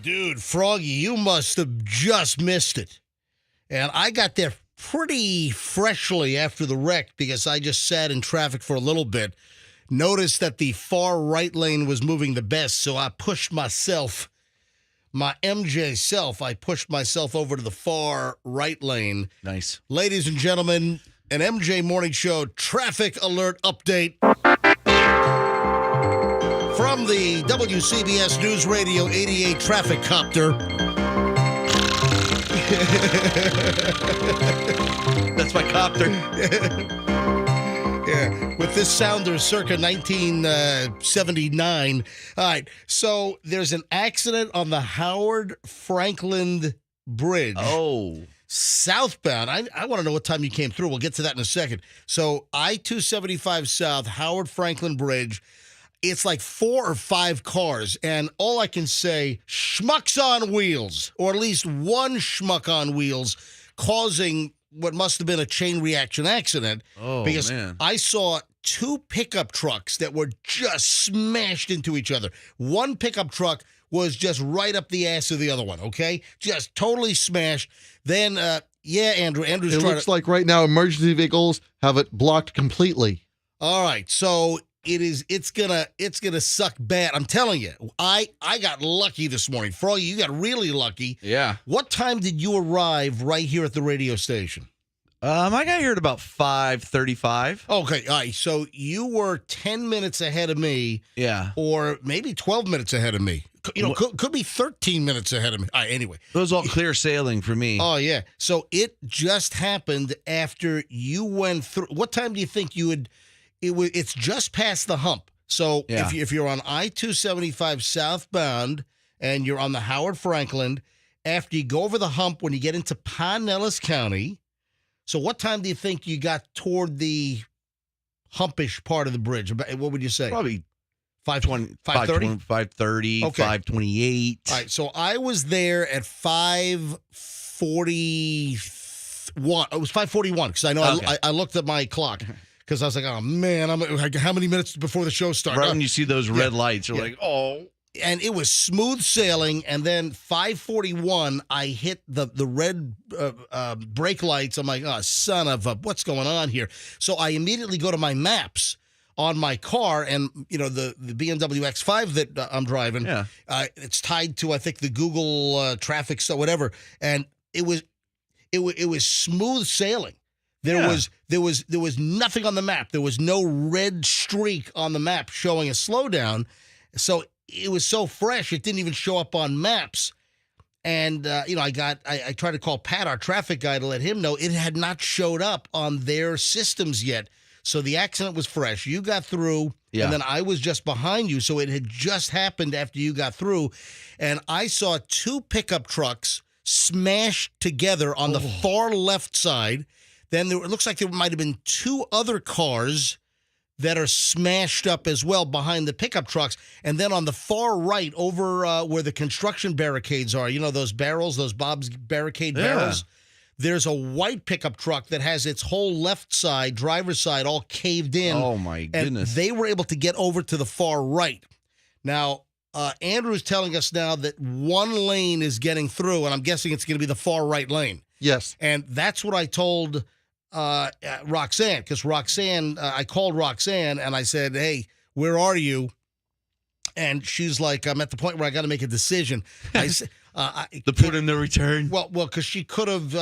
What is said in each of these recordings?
Dude, Froggy, you must have just missed it. And I got there pretty freshly after the wreck because I just sat in traffic for a little bit. Noticed that the far right lane was moving the best, so I pushed myself, my MJ self, I pushed myself over to the far right lane. Nice. Ladies and gentlemen, an MJ Morning Show traffic alert update from the WCBS News Radio 88 traffic copter. That's my copter. Yeah, with this sounder circa 1979. All right, so there's an accident on the Howard Franklin Bridge. Oh. Southbound. I want to know what time you came through. We'll get to that in a second. So I-275 South, Howard Franklin Bridge. It's like 4 or 5 cars, and all I can say, schmucks on wheels, or at least one schmuck on wheels, causing what must have been a chain reaction accident. Oh, because man. I saw 2 pickup trucks that were just smashed into each other. One pickup truck was just right up the ass of the other one, okay? Just totally smashed. Then, Andrew's It trying looks like right now emergency vehicles have it blocked completely. All right, so it's gonna suck bad. I'm telling you, I got lucky this morning. Froggy, you got really lucky. Yeah. What time did you arrive right here at the radio station? I got here at about 5:35. Okay, all right. So you were 10 minutes ahead of me. Yeah. Or maybe 12 minutes ahead of me. Could be 13 minutes ahead of me. All right, anyway. It was all clear sailing for me. Oh, yeah. So it just happened after you went through. What time do you think you would? It's just past the hump. So Yeah. if you're on I-275 southbound and you're on the Howard Franklin, after you go over the hump when you get into Pinellas County, so what time do you think you got toward the humpish part of the bridge? What would you say? Probably 5:20, 5:30? 5:30, Okay. 5:28. All right, so I was there at 5:41. It was 5:41 because I know Okay. I looked at my clock. Because I was like, oh, man, how many minutes before the show starts? Right when you see those red lights, you're Yeah. like, oh. And it was smooth sailing. And then 5:41, I hit the red brake lights. I'm like, oh, son of a, what's going on here? So I immediately go to my maps on my car, and, the BMW X5 that I'm driving, Yeah. it's tied to, I think, the Google traffic, so whatever. And it was smooth sailing. There was nothing on the map. There was no red streak on the map showing a slowdown. So it was so fresh it didn't even show up on maps. And I tried to call Pat, our traffic guy, to let him know it had not showed up on their systems yet. So the accident was fresh. You got through, and then I was just behind you. So it had just happened after you got through. And I saw 2 pickup trucks smashed together on the far left side. Then it looks like there might have been 2 other cars that are smashed up as well behind the pickup trucks. And then on the far right, over where the construction barricades are, those barrels, those Bob's barricade barrels, there's a white pickup truck that has its whole left side, driver's side, all caved in. Oh, my goodness. And they were able to get over to the far right. Now, Andrew's telling us now that one lane is getting through, and I'm guessing it's going to be the far right lane. Yes. And that's what I told Roxanne, because Roxanne, I called Roxanne and I said, hey, where are you? And she's like, I'm at the point where I got to make a decision. I said, to put in the return. Well, because she could have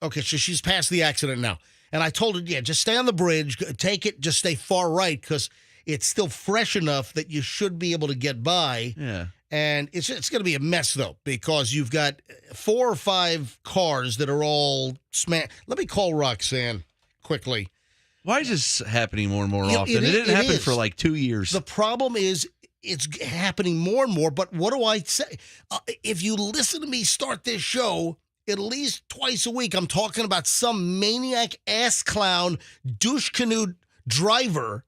okay, so she's past the accident now. And I told her, just stay on the bridge, take it, just stay far right, because it's still fresh enough that you should be able to get by. Yeah. And it's going to be a mess, though, because you've got 4 or 5 cars that are all smashed. Let me call Roxanne quickly. Why is this happening more and more often? It didn't happen for like 2 years. The problem is it's happening more and more, but what do I say? If you listen to me start this show, at least twice a week, I'm talking about some maniac ass clown douche canoe driver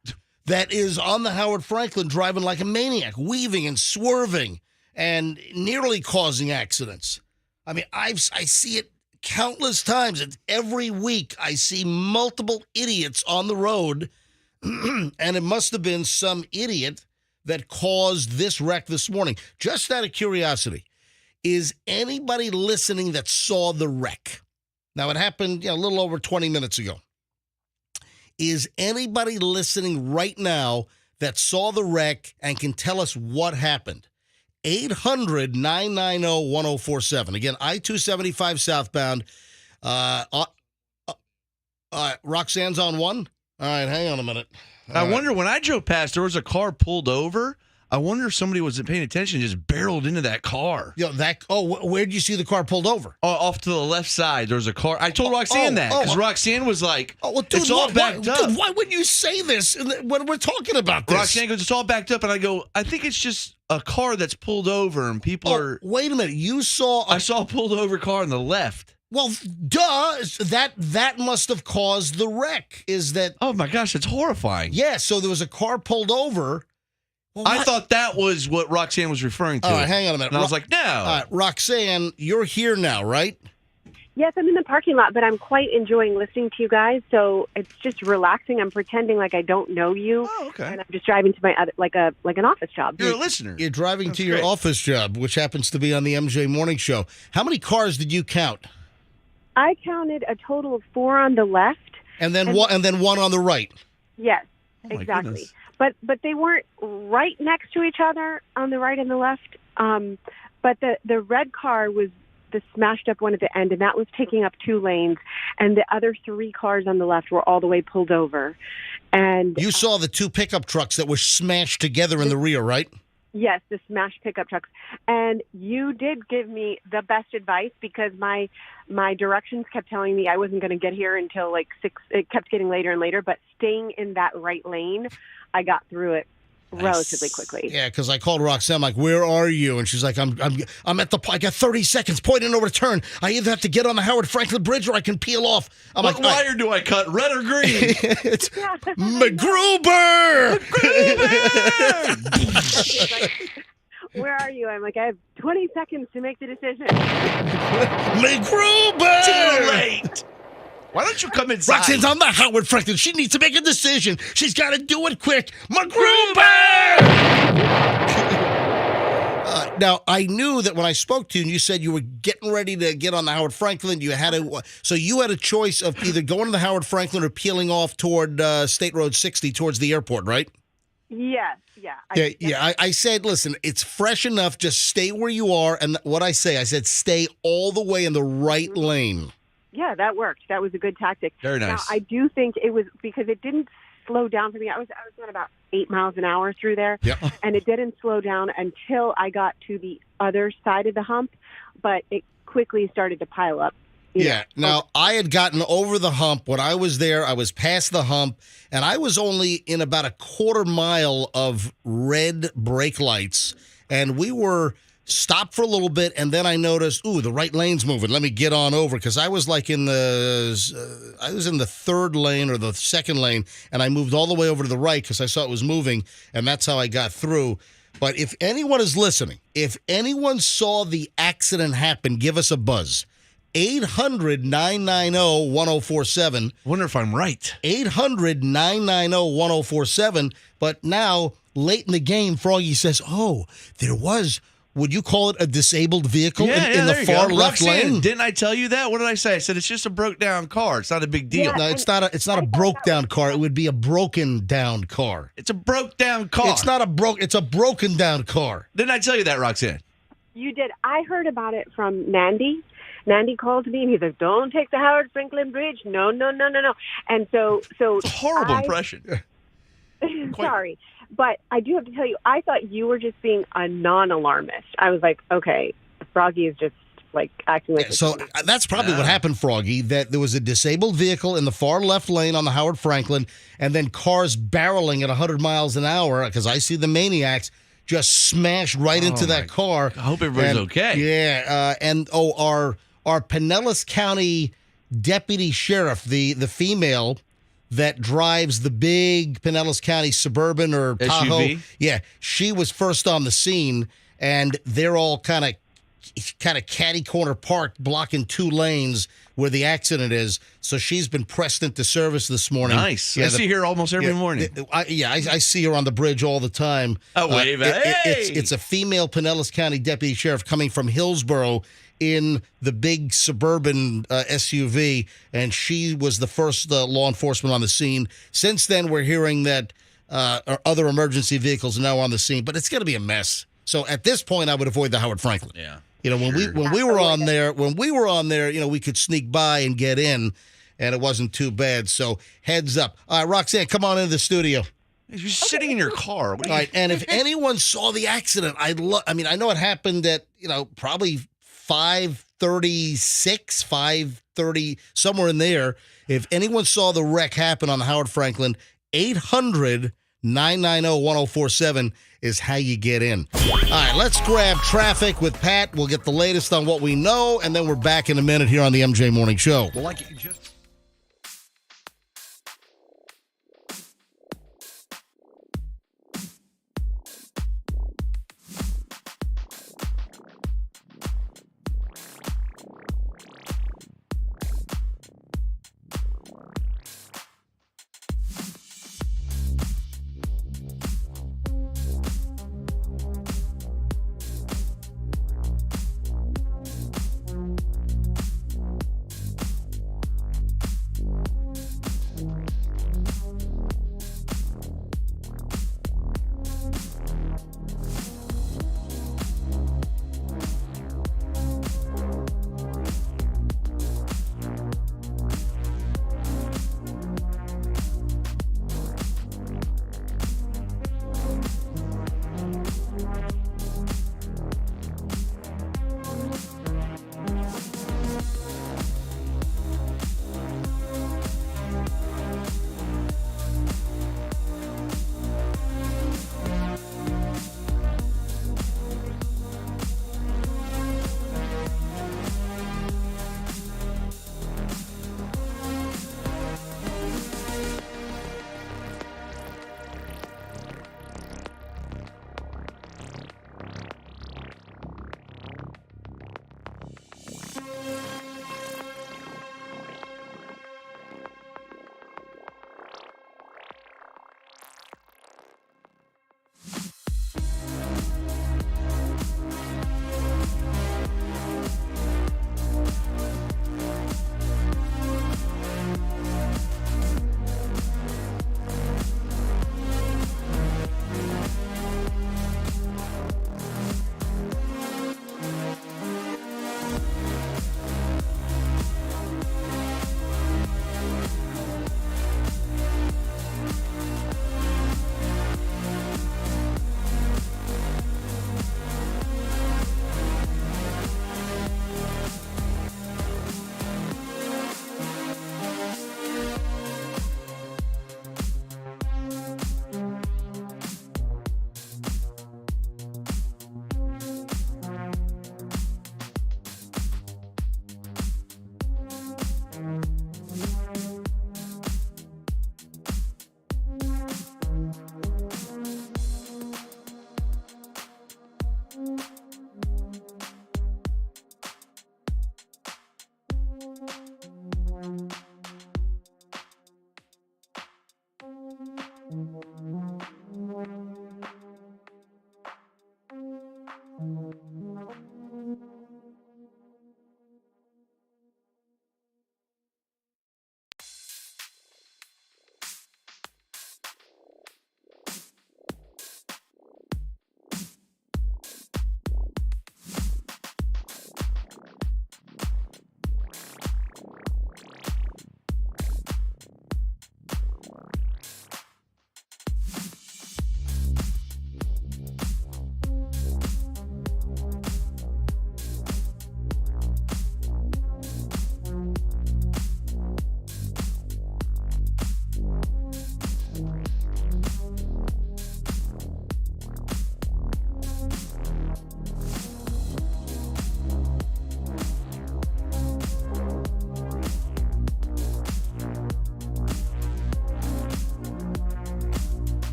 that is on the Howard Franklin driving like a maniac, weaving and swerving and nearly causing accidents. I mean, I see it countless times. Every week I see multiple idiots on the road, and it must have been some idiot that caused this wreck this morning. Just out of curiosity, is anybody listening that saw the wreck? Now, it happened a little over 20 minutes ago. Is anybody listening right now that saw the wreck and can tell us what happened? 800-990-1047. Again, I-275 southbound. Roxanne's on one? All right, hang on a minute. I wonder, when I drove past, there was a car pulled over. I wonder if somebody wasn't paying attention and just barreled into that car. Where did you see the car pulled over? Off to the left side, there was a car. I told Roxanne that, because Roxanne was like, dude, it's all backed up. Dude, why wouldn't you say this when we're talking about this? Roxanne goes, it's all backed up. And I go, I think it's just a car that's pulled over and people are... Wait a minute. You saw... I saw a pulled over car on the left. Well, duh. That must have caused the wreck. Is that... Oh, my gosh, it's horrifying. Yeah, so there was a car pulled over... Well, I thought that was what Roxanne was referring to. All right, hang on a minute. And I was like, no. All right, Roxanne, you're here now, right? Yes, I'm in the parking lot, but I'm quite enjoying listening to you guys. So it's just relaxing. I'm pretending like I don't know you. Oh, okay. And I'm just driving to my like an office job. You're a listener. You're driving to your office job, which happens to be on the MJ Morning Show. How many cars did you count? I counted a total of 4 on the left. And then one on the right. Yes, Oh, exactly. goodness. But they weren't right next to each other on the right and the left. But the red car was the smashed up one at the end, and that was taking up 2 lanes. And the other 3 cars on the left were all the way pulled over. And you saw the 2 pickup trucks that were smashed together in the rear, right? Yes, the smashed pickup trucks. And you did give me the best advice, because my directions kept telling me I wasn't going to get here until like 6. It kept getting later and later, but staying in that right lane, I got through it relatively quickly. Yeah, because I called Roxanne, I'm like, where are you? And she's like, I'm at I got 30 seconds pointing over to turn. I either have to get on the Howard Franklin Bridge or I can peel off. What wire do I cut, red or green? It's MacGruber! Where are you? I'm like, I have 20 seconds to make the decision. MacGruber! Too late. Why don't you come inside? Roxanne's on the Howard Franklin. She needs to make a decision. She's got to do it quick. MacGruber! Now, I knew that when I spoke to you and you said you were getting ready to get on the Howard Franklin, so you had a choice of either going to the Howard Franklin or peeling off toward State Road 60 towards the airport, right? Yes, yeah. I said, listen, it's fresh enough. Just stay where you are. And what I said, stay all the way in the right lane. Yeah, that worked. That was a good tactic. Very nice. Now, I do think it was because it didn't slow down for me. I was going about 8 miles an hour through there, Yep. and it didn't slow down until I got to the other side of the hump, but it quickly started to pile up. Yeah. Now, I had gotten over the hump. When I was there, I was past the hump, and I was only in about a quarter mile of red brake lights, and we were stopped for a little bit, and then I noticed, the right lane's moving. Let me get on over, because I was like in the third lane or the second lane, and I moved all the way over to the right because I saw it was moving, and that's how I got through. But if anyone is listening, if anyone saw the accident happen, give us a buzz. 800-990-1047. Wonder if I'm right. 800-990-1047. But now, late in the game, Froggy says, there was, would you call it a disabled vehicle in the there you far go. left Roxanne, lane? Didn't I tell you that? What did I say? I said it's just a broke down car. It's not a big deal. Yeah. No, it's not a broke down car. It would be a broken down car. It's a broke down car. It's not it's a broken down car. Didn't I tell you that, Roxanne? You did. I heard about it from Nandy. Nandy called me and he said, "Don't take the Howard Franklin Bridge. No. And so It's a horrible impression. Sorry, but I do have to tell you, I thought you were just being a non-alarmist. I was like, okay, Froggy is just like acting like. So that's probably what happened, Froggy, that there was a disabled vehicle in the far left lane on the Howard Franklin, and then cars barreling at 100 miles an hour, because I see the maniacs just smashed right into that car. I hope everybody's okay. Yeah, our Pinellas County deputy sheriff, the female that drives the big Pinellas County Suburban or Tahoe. SUV? Yeah, she was first on the scene, and they're all kind of catty corner parked, blocking two lanes where the accident is. So she's been pressed into service this morning. Nice. Yeah, I see her almost every morning. I see her on the bridge all the time. Wave It's a female Pinellas County deputy sheriff coming from Hillsborough in the big suburban SUV, and she was the first law enforcement on the scene. Since then, we're hearing that other emergency vehicles are now on the scene, but it's going to be a mess. So at this point, I would avoid the Howard Franklin. Yeah. When we were on there, we could sneak by and get in, and it wasn't too bad. So heads up. All right, Roxanne, come on into the studio. You're sitting in your car. All right, and if anyone saw the accident, I know it happened at probably 5:36, 5:30, somewhere in there. If anyone saw the wreck happen on the Howard Franklin, 800-990-1047 is how you get in. All right, let's grab traffic with Pat. We'll get the latest on what we know, and then we're back in a minute here on the MJ Morning Show. Well, like you just...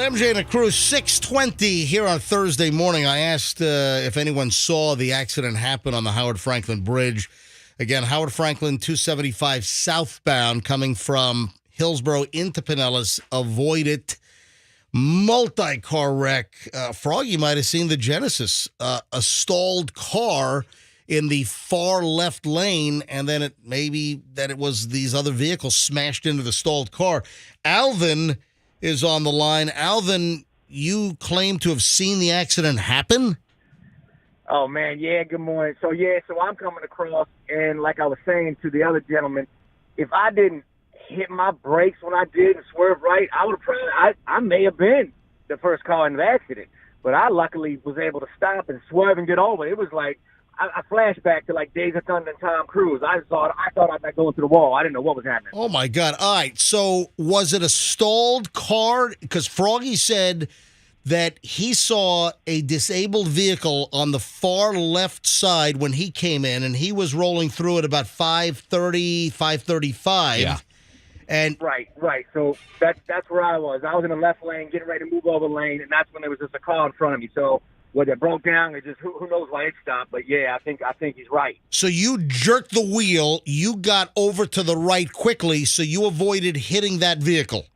MJ and a crew, 6:20 here on Thursday morning. I asked if anyone saw the accident happen on the Howard Franklin Bridge. Again, Howard Franklin 275 southbound coming from Hillsborough into Pinellas. Avoid it. Multi-car wreck. Froggy might have seen the genesis. A stalled car in the far left lane, and then it was these other vehicles smashed into the stalled car. Alvin is on the line. Alvin, you claim to have seen the accident happen? Oh, man, yeah, good morning. So I'm coming across, and like I was saying to the other gentleman, if I didn't hit my brakes when I did and swerve right, I may have been the first car in the accident. But I luckily was able to stop and swerve and get over. It was like, I flashed back to like Days of Thunder and Tom Cruise. I thought I'd be going through the wall. I didn't know what was happening. Oh, my God. All right. So was it a stalled car? Because Froggy said that he saw a disabled vehicle on the far left side when he came in, and he was rolling through at about 5:30, 5:35. Yeah. And Right. So that's where I was. I was in the left lane, getting ready to move over lane, and that's when there was just a car in front of me. So whether it broke down or just who knows why it stopped. But yeah, I think he's right. so you jerked the wheel. You got over to the right quickly, so you avoided hitting that vehicle.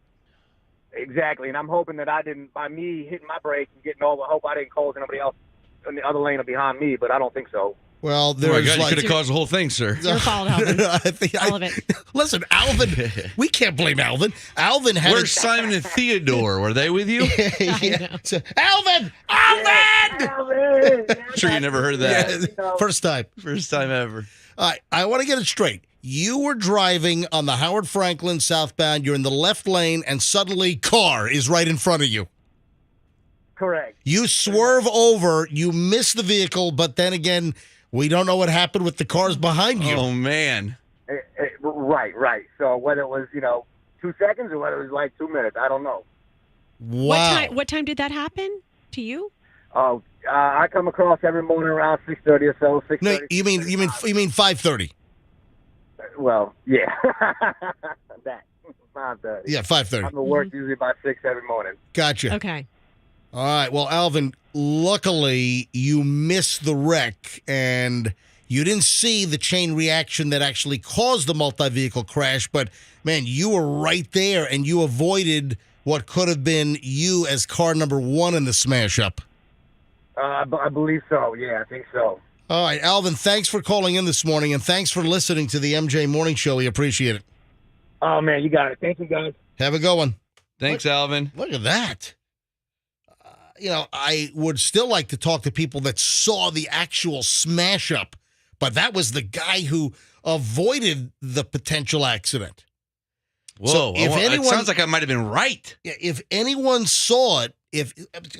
Exactly, and I'm hoping that I didn't, by me hitting my brakes and getting over, I hope I didn't cause anybody else in the other lane or behind me, but I don't think so. Well, Oh my there's God, you like could have caused the whole thing, sir. Your fault, Alvin. All of it. Listen, Alvin, we can't blame Alvin. Alvin had Where's Simon and Theodore? Were they with you? yeah. So, Alvin! Alvin! Sure you never heard of that. Yeah, first time. First time ever. All right, I want to get it straight. You were driving on the Howard Franklin southbound. You're in the left lane, and suddenly car is right in front of you. Correct. You swerve over. You miss the vehicle, but then again, we don't know what happened with the cars behind you. Oh, man. Right. So whether it was, 2 seconds or whether it was like 2 minutes, I don't know. Wow. What time did that happen to you? Oh, I come across every morning around 6:30 or so. 6:30. No, you mean 5:30? Well, yeah. That 5:30. Yeah, 5:30. I'm at work usually by 6 every morning. Gotcha. Okay. All right. Well, Alvin, luckily you missed the wreck and you didn't see the chain reaction that actually caused the multi-vehicle crash. But, man, you were right there and you avoided what could have been you as car number one in the smash-up. I believe so. Yeah, I think so. All right, Alvin, thanks for calling in this morning and thanks for listening to the MJ Morning Show. We appreciate it. Oh, man, you got it. Thank you, guys. Have a good one. Thanks, Alvin. Look at that. I would still like to talk to people that saw the actual smash up, but that was the guy who avoided the potential accident. Whoa, So if it anyone- sounds like I might have been right. If anyone saw it,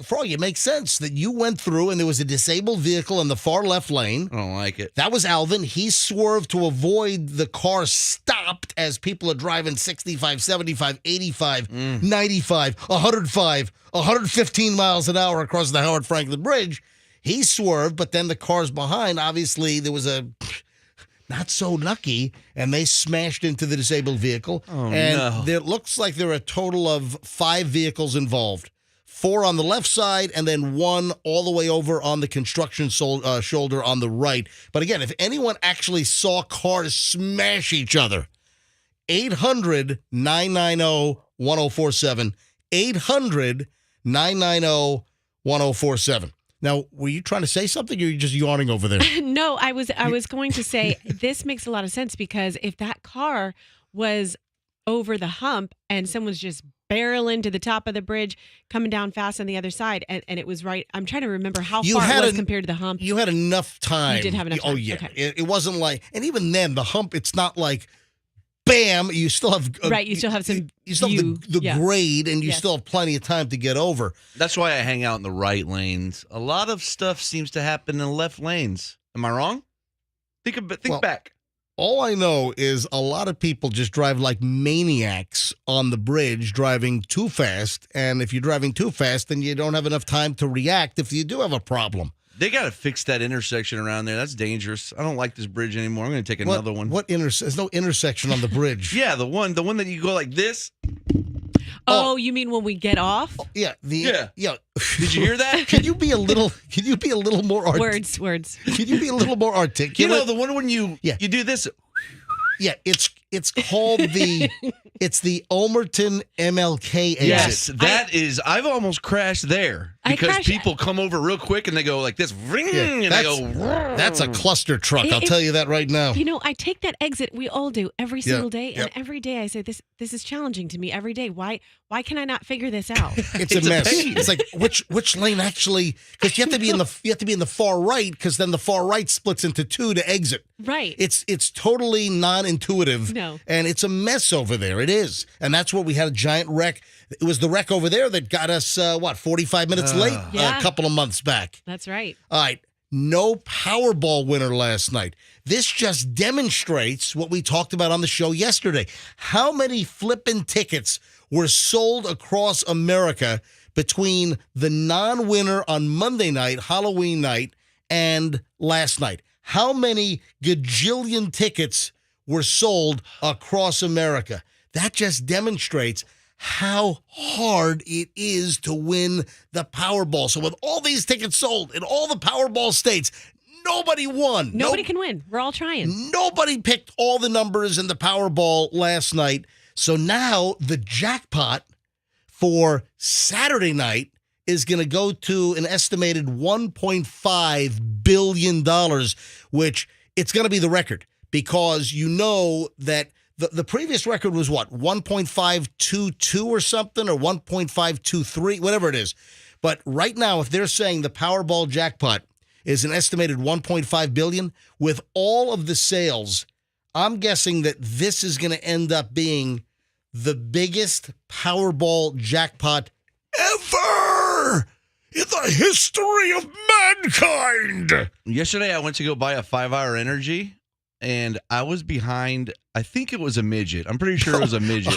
Froggy, it makes sense that you went through and there was a disabled vehicle in the far left lane. I don't like it. That was Alvin. He swerved to avoid the car stopped as people are driving 65, 75, 85, 95, 105, 115 miles an hour across the Howard Franklin Bridge. He swerved, but then the cars behind, obviously, there was a not so lucky, and they smashed into the disabled vehicle. Oh, and no. There looks like there are a total of 5 vehicles involved. 4 on the left side, and then 1 all the way over on the construction shoulder on the right. But again, if anyone actually saw cars smash each other, 800-990-1047. 800-990-1047. Now, were you trying to say something, or are you just yawning over there? No, I was going to say this makes a lot of sense because if that car was over the hump and someone's just barreling to the top of the bridge, coming down fast on the other side, and it was right. I'm trying to remember how You far had it was a- compared to the hump. You had enough time. You did have enough Oh, time. yeah. Okay. It wasn't like, and even then, the hump, it's not like, bam, you still have... Right, you still have some You still view. have the Yeah. grade, and you Yes. still have plenty of time to get over. That's why I hang out in the right lanes. A lot of stuff seems to happen in the left lanes. Am I wrong? Think Well, back. All I know is a lot of people just drive like maniacs on the bridge, driving too fast. And if you're driving too fast, then you don't have enough time to react if you do have a problem. They got to fix that intersection around there. That's dangerous. I don't like this bridge anymore. I'm going to take another one. There's no intersection on the bridge. Yeah, the one that you go like this. Oh, you mean when we get off? Yeah. Yeah. Yeah. Did you hear that? Can you be a little more Words. Can you be a little more articulate? You know, the one when you Yeah. you do this. Yeah, it's called the Ulmerton MLK exit. Yes, that is. I've almost crashed there because people come over real quick and they go like this, ring, and they go. That's a cluster truck. I'll tell you that right now. You know, I take that exit. We all do every single day, and Yep. every day I say this is challenging to me every day. Why can I not figure this out? It's a mess. It's like which lane actually? Because you have to be in the far right, because then the far right splits into two to exit. Right. It's totally non-intuitive. No. And it's a mess over there. It is. And that's where we had a giant wreck. It was the wreck over there that got us 45 minutes late Yeah. a couple of months back. That's right. All right. No Powerball winner last night. This just demonstrates what we talked about on the show yesterday. How many flippin' tickets were sold across America between the non-winner on Monday night, Halloween night, and last night? How many gajillion tickets were sold across America? That just demonstrates how hard it is to win the Powerball. So with all these tickets sold in all the Powerball states, nobody won. Nobody can win. We're all trying. Nobody picked all the numbers in the Powerball last night. So now the jackpot for Saturday night is going to go to an estimated $1.5 billion, which it's going to be the record, because you know that the previous record was what, 1.522 or something, or 1.523, whatever it is. But right now, if they're saying the Powerball jackpot is an estimated 1.5 billion, with all of the sales, I'm guessing that this is going to end up being the biggest Powerball jackpot ever in the history of mankind. Yesterday, I went to go buy a 5-hour energy, and I was behind. I think it was a midget. I'm pretty sure it was a midget.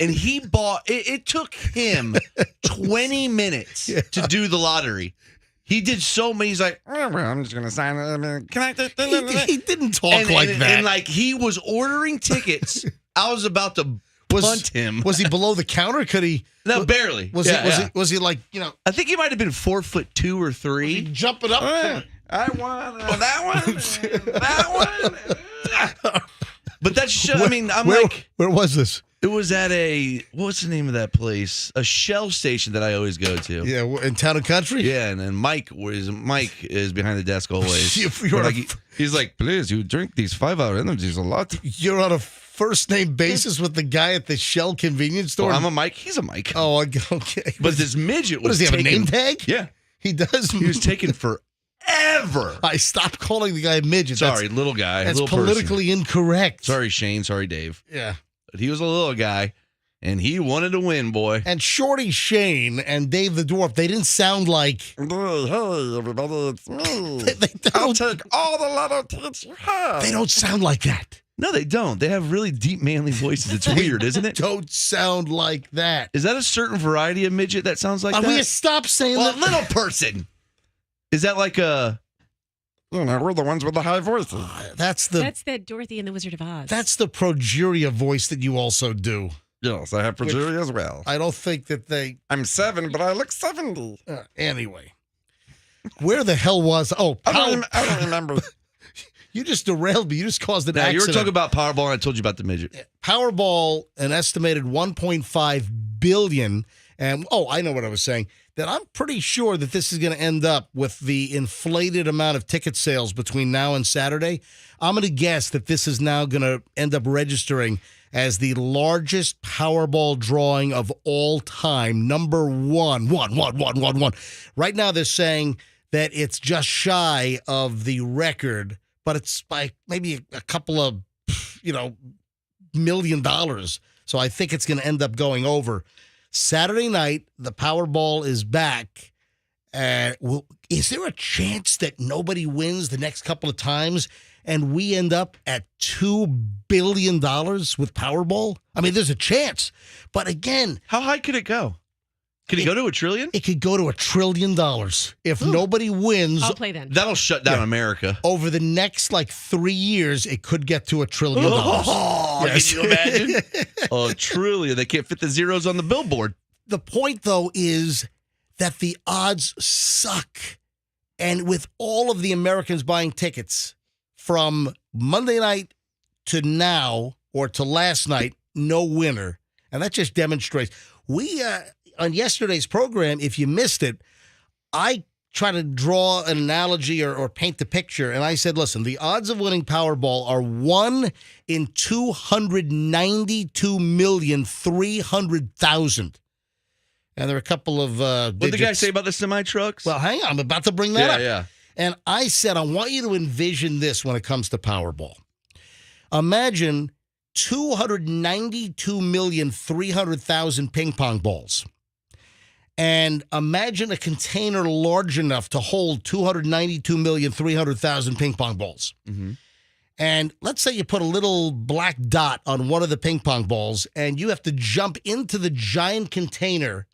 And he bought. It took him 20 minutes to do the lottery. He did so many. He's like, I'm just gonna sign it. Can I? He didn't talk like that. And like he was ordering tickets. I was about to punt him. Was he below the counter? Could he? No, barely. Was he like, I think he might have been 4'2" or 3. jumping up? I want that one. That one. But that's. I mean, where was this? It was at what's the name of that place? A Shell station that I always go to. Yeah, in Town and Country. Yeah, and then Mike is behind the desk always. He's like, please, you drink these 5-hour energies a lot. You're on a first name basis with the guy at the Shell convenience store. Well, I'm a Mike. He's a Mike. Oh, okay. But this midget what was. Does he have a name tag? Yeah, he does. He was taking forever. I stopped calling the guy a midget. Sorry, little guy. That's little politically incorrect. Sorry, Shane. Sorry, Dave. Yeah. But he was a little guy, and he wanted to win, boy. And Shorty Shane and Dave the Dwarf, they didn't sound like. Hey, everybody, it's me. They I'll don't, take all the lotto tickets you have. they don't sound like that. No, they don't. They have really deep, manly voices. It's weird, isn't it? Don't sound like that. Is that a certain variety of midget that sounds like that? We stop saying Well, that. little person. Is that like a? You know, we're the ones with the high voices. That's the Dorothy and the Wizard of Oz. That's the progeria voice that you also do. Yes, I have progeria as well. I don't think that they. I'm 7, but I look 70. Anyway, where the hell was? Oh, I don't remember. You just derailed me. You just caused an Now, you were accident. talking about Powerball, and I told you about the midget. Powerball, an estimated 1.5 billion. And I know what I was saying. That I'm pretty sure that this is going to end up with the inflated amount of ticket sales between now and Saturday. I'm going to guess that this is now going to end up registering as the largest Powerball drawing of all time. Number one. Right now they're saying that it's just shy of the record, but it's by maybe a couple of, $1 million. So I think it's going to end up going over. Saturday night, the Powerball is back. Is there a chance that nobody wins the next couple of times and we end up at $2 billion with Powerball? I mean, there's a chance. But again, How high could it go? Could it go to $1 trillion? It could go to $1 trillion if nobody wins. I'll play then. That'll shut down America. Over the next 3 years, it could get to $1 trillion. Oh, Yes. can you imagine? $1 trillion. They can't fit the zeros on the billboard. The point, though, is that the odds suck. And with all of the Americans buying tickets from Monday night to now or to last night, no winner. And that just demonstrates. We, on yesterday's program, if you missed it, I try to draw an analogy or paint the picture. And I said, listen, the odds of winning Powerball are 1 in 292,300,000. And there are a couple of What did the guy say about the semi-trucks? Well, hang on. I'm about to bring that up. Yeah. And I said, I want you to envision this when it comes to Powerball. Imagine 292,300,000 ping pong balls. And imagine a container large enough to hold 292,300,000 ping pong balls. Mm-hmm. And let's say you put a little black dot on one of the ping pong balls, and you have to jump into the giant container,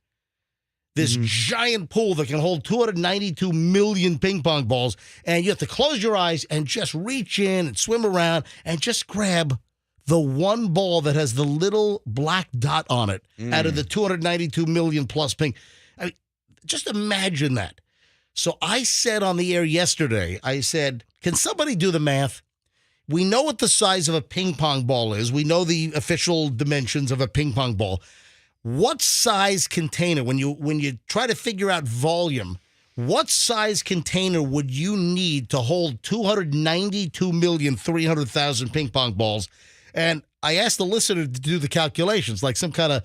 this giant pool that can hold 292 million ping pong balls, and you have to close your eyes and just reach in and swim around and just grab the one ball that has the little black dot on it out of the 292 million plus ping. I mean, just imagine that. So I said on the air yesterday, I said, can somebody do the math? We know what the size of a ping pong ball is. We know the official dimensions of a ping pong ball. What size container, when you try to figure out volume, what size container would you need to hold 292,300,000 ping pong balls? And I asked the listener to do the calculations, like some kind of,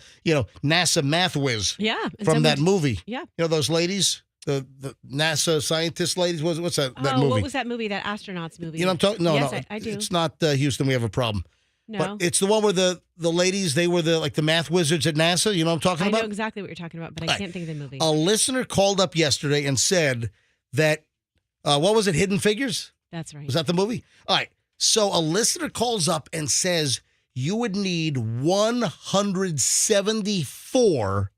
NASA math whiz from that movie. Yeah. Those ladies, the NASA scientist ladies. What's that movie? What was that movie, that astronauts movie? You know what I'm talking? No, yes, no. I do. It's not Houston, we have a problem. No. But it's the one where the ladies, they were the math wizards at NASA. You know what I'm talking about? I know exactly what you're talking about, but I can't think of the movie. A listener called up yesterday and said that, what was it, Hidden Figures? That's right. Was that the movie? All right. So a listener calls up and says you would need 174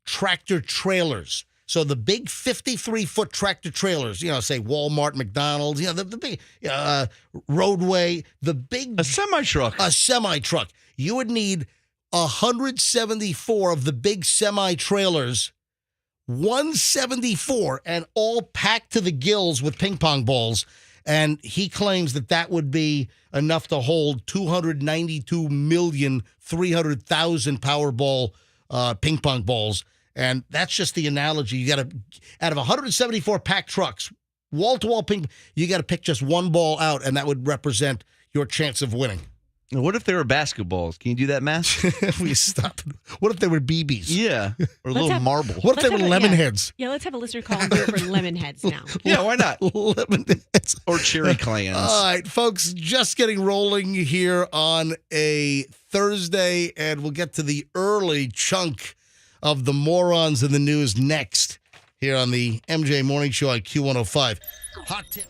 tractor trailers. So the big 53-foot tractor trailers, say Walmart, McDonald's, the big roadway, the big... A semi-truck. A semi-truck. You would need 174 of the big semi-trailers, 174, and all packed to the gills with ping pong balls. And he claims that would be enough to hold 292,300,000 Powerball ping pong balls. And that's just the analogy. You got to, out of 174 packed trucks, wall-to-wall ping, you got to pick just one ball out, and that would represent your chance of winning. Now, what if they were basketballs? Can you do that math? We stop. What if they were BBs? Yeah, or a little marble. What if they were lemon yeah. heads? Yeah, let's have a listener call and do it for lemon heads now. Yeah, why not? Lemon heads. Or cherry clans. All right, folks, just getting rolling here on a Thursday, and we'll get to the early chunk of the morons in the news next here on the MJ Morning Show on Q105. Hot tip.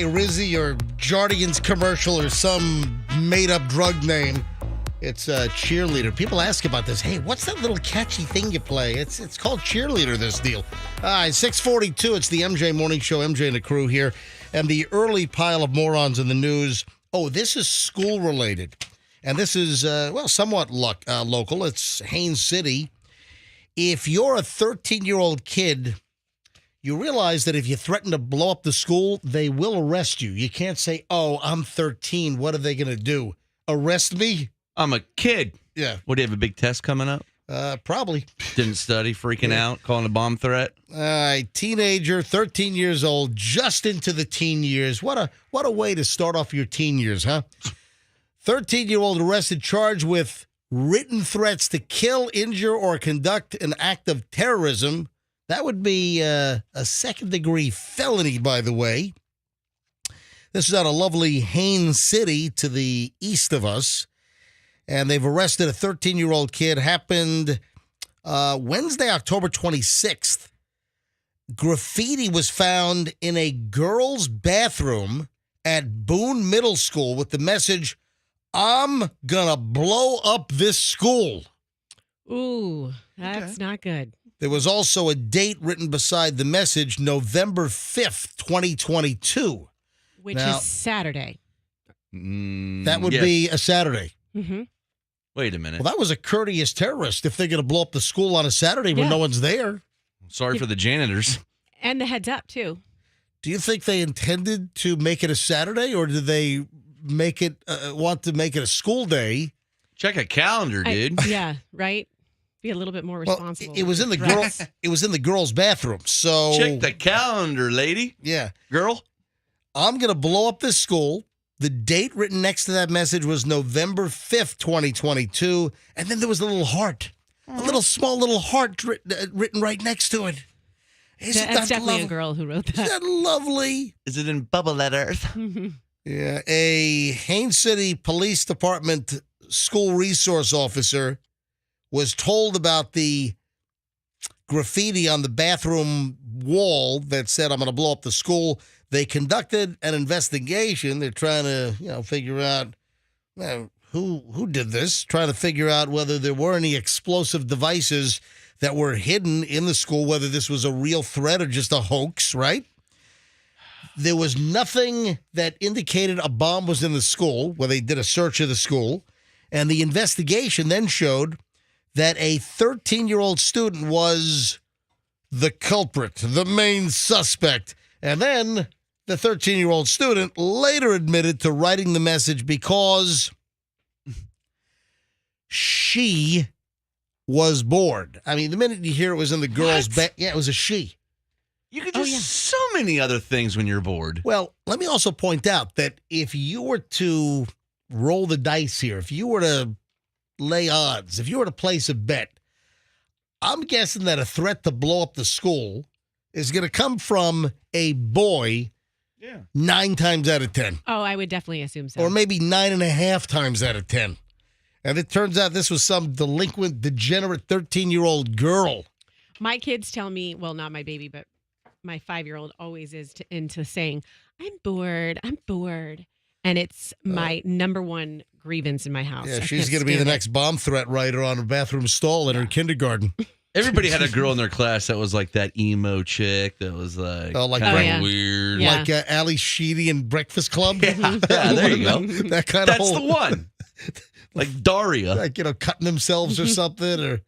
Rizzy or Jardigan's commercial or some made-up drug name. It's a cheerleader. People ask about this. Hey, what's that little catchy thing you play? It's called cheerleader, this deal. 6:42, it's the MJ Morning Show, MJ and the crew here. And the early pile of morons in the news. Oh, this is school-related. And this is, somewhat local. It's Haines City. If you're a 13-year-old kid, you realize that if you threaten to blow up the school, they will arrest you. You can't say, oh, I'm 13. What are they going to do? Arrest me? I'm a kid. Yeah. What, do you have a big test coming up? Probably. Didn't study, freaking out, calling a bomb threat? Teenager, 13 years old, just into the teen years. What a way to start off your teen years, huh? 13-year-old arrested, charged with written threats to kill, injure, or conduct an act of terrorism. That would be a second-degree felony, by the way. This is out of lovely Haines City to the east of us. And they've arrested a 13-year-old kid. Happened Wednesday, October 26th. Graffiti was found in a girl's bathroom at Boone Middle School with the message, I'm gonna blow up this school. Ooh, that's not good. There was also a date written beside the message, November 5th, 2022. Which is Saturday. That would be a Saturday. Mm-hmm. Wait a minute. Well, that was a courteous terrorist if they're going to blow up the school on a Saturday when no one's there. Sorry for the janitors. And the heads up, too. Do you think they intended to make it a Saturday, or did they make it want to make it a school day? Check a calendar, dude. Yeah, right? Be a little bit more responsible. Well, it was in the it was in the girls' bathroom. So check the calendar, lady. Yeah. Girl. I'm going to blow up this school. The date written next to that message was November 5th, 2022. And then there was a little heart, a small little heart written right next to it. That's definitely a girl who wrote that. Isn't that lovely? Is it in bubble letters? Yeah. A Haines City Police Department school resource officer was told about the graffiti on the bathroom wall that said, I'm going to blow up the school. They conducted an investigation. They're trying to, figure out who did this, trying to figure out whether there were any explosive devices that were hidden in the school, whether this was a real threat or just a hoax, right? There was nothing that indicated a bomb was in the school where they did a search of the school. And the investigation then showed that a 13-year-old student was the culprit, the main suspect. And then the 13-year-old student later admitted to writing the message because she was bored. I mean, the minute you hear it was in the girl's bed, it was a she. You could do so many other things when you're bored. Well, let me also point out that if you were to roll the dice here, if you were to lay odds, if you were to place a bet, I'm guessing that a threat to blow up the school is going to come from a boy 9 times out of 10. Oh, I would definitely assume so. Or maybe 9.5 times out of 10. And it turns out this was some delinquent, degenerate 13-year-old girl. My kids tell me, well, not my baby, but my 5-year-old always is into saying, I'm bored. And it's my number one grievance in my house. Yeah, she's going to be the next bomb threat writer on a bathroom stall in her kindergarten. Everybody had a girl in their class that was like that emo chick that was like, kind of weird. Yeah. Like Ali Sheedy in Breakfast Club. Yeah, there you go. That kind of That's the one. Like Daria. Like, cutting themselves or something, or,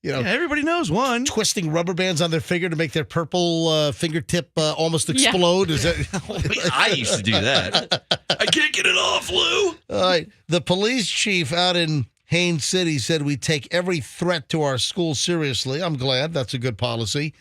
everybody knows one. Twisting rubber bands on their finger to make their purple fingertip almost explode. Is that? I used to do that. I can't get it off, Lou. All right. The police chief out in Haines City said we take every threat to our school seriously. I'm glad. That's a good policy.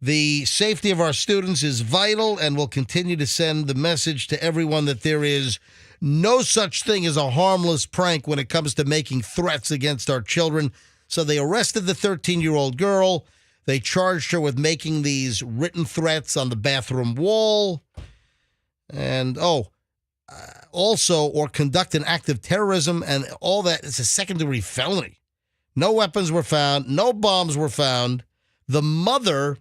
The safety of our students is vital, and we'll continue to send the message to everyone that there is no such thing as a harmless prank when it comes to making threats against our children. So they arrested the 13-year-old girl. They charged her with making these written threats on the bathroom wall. And, also, or conduct an act of terrorism, and all that. It's a second-degree felony. No weapons were found. No bombs were found. The mother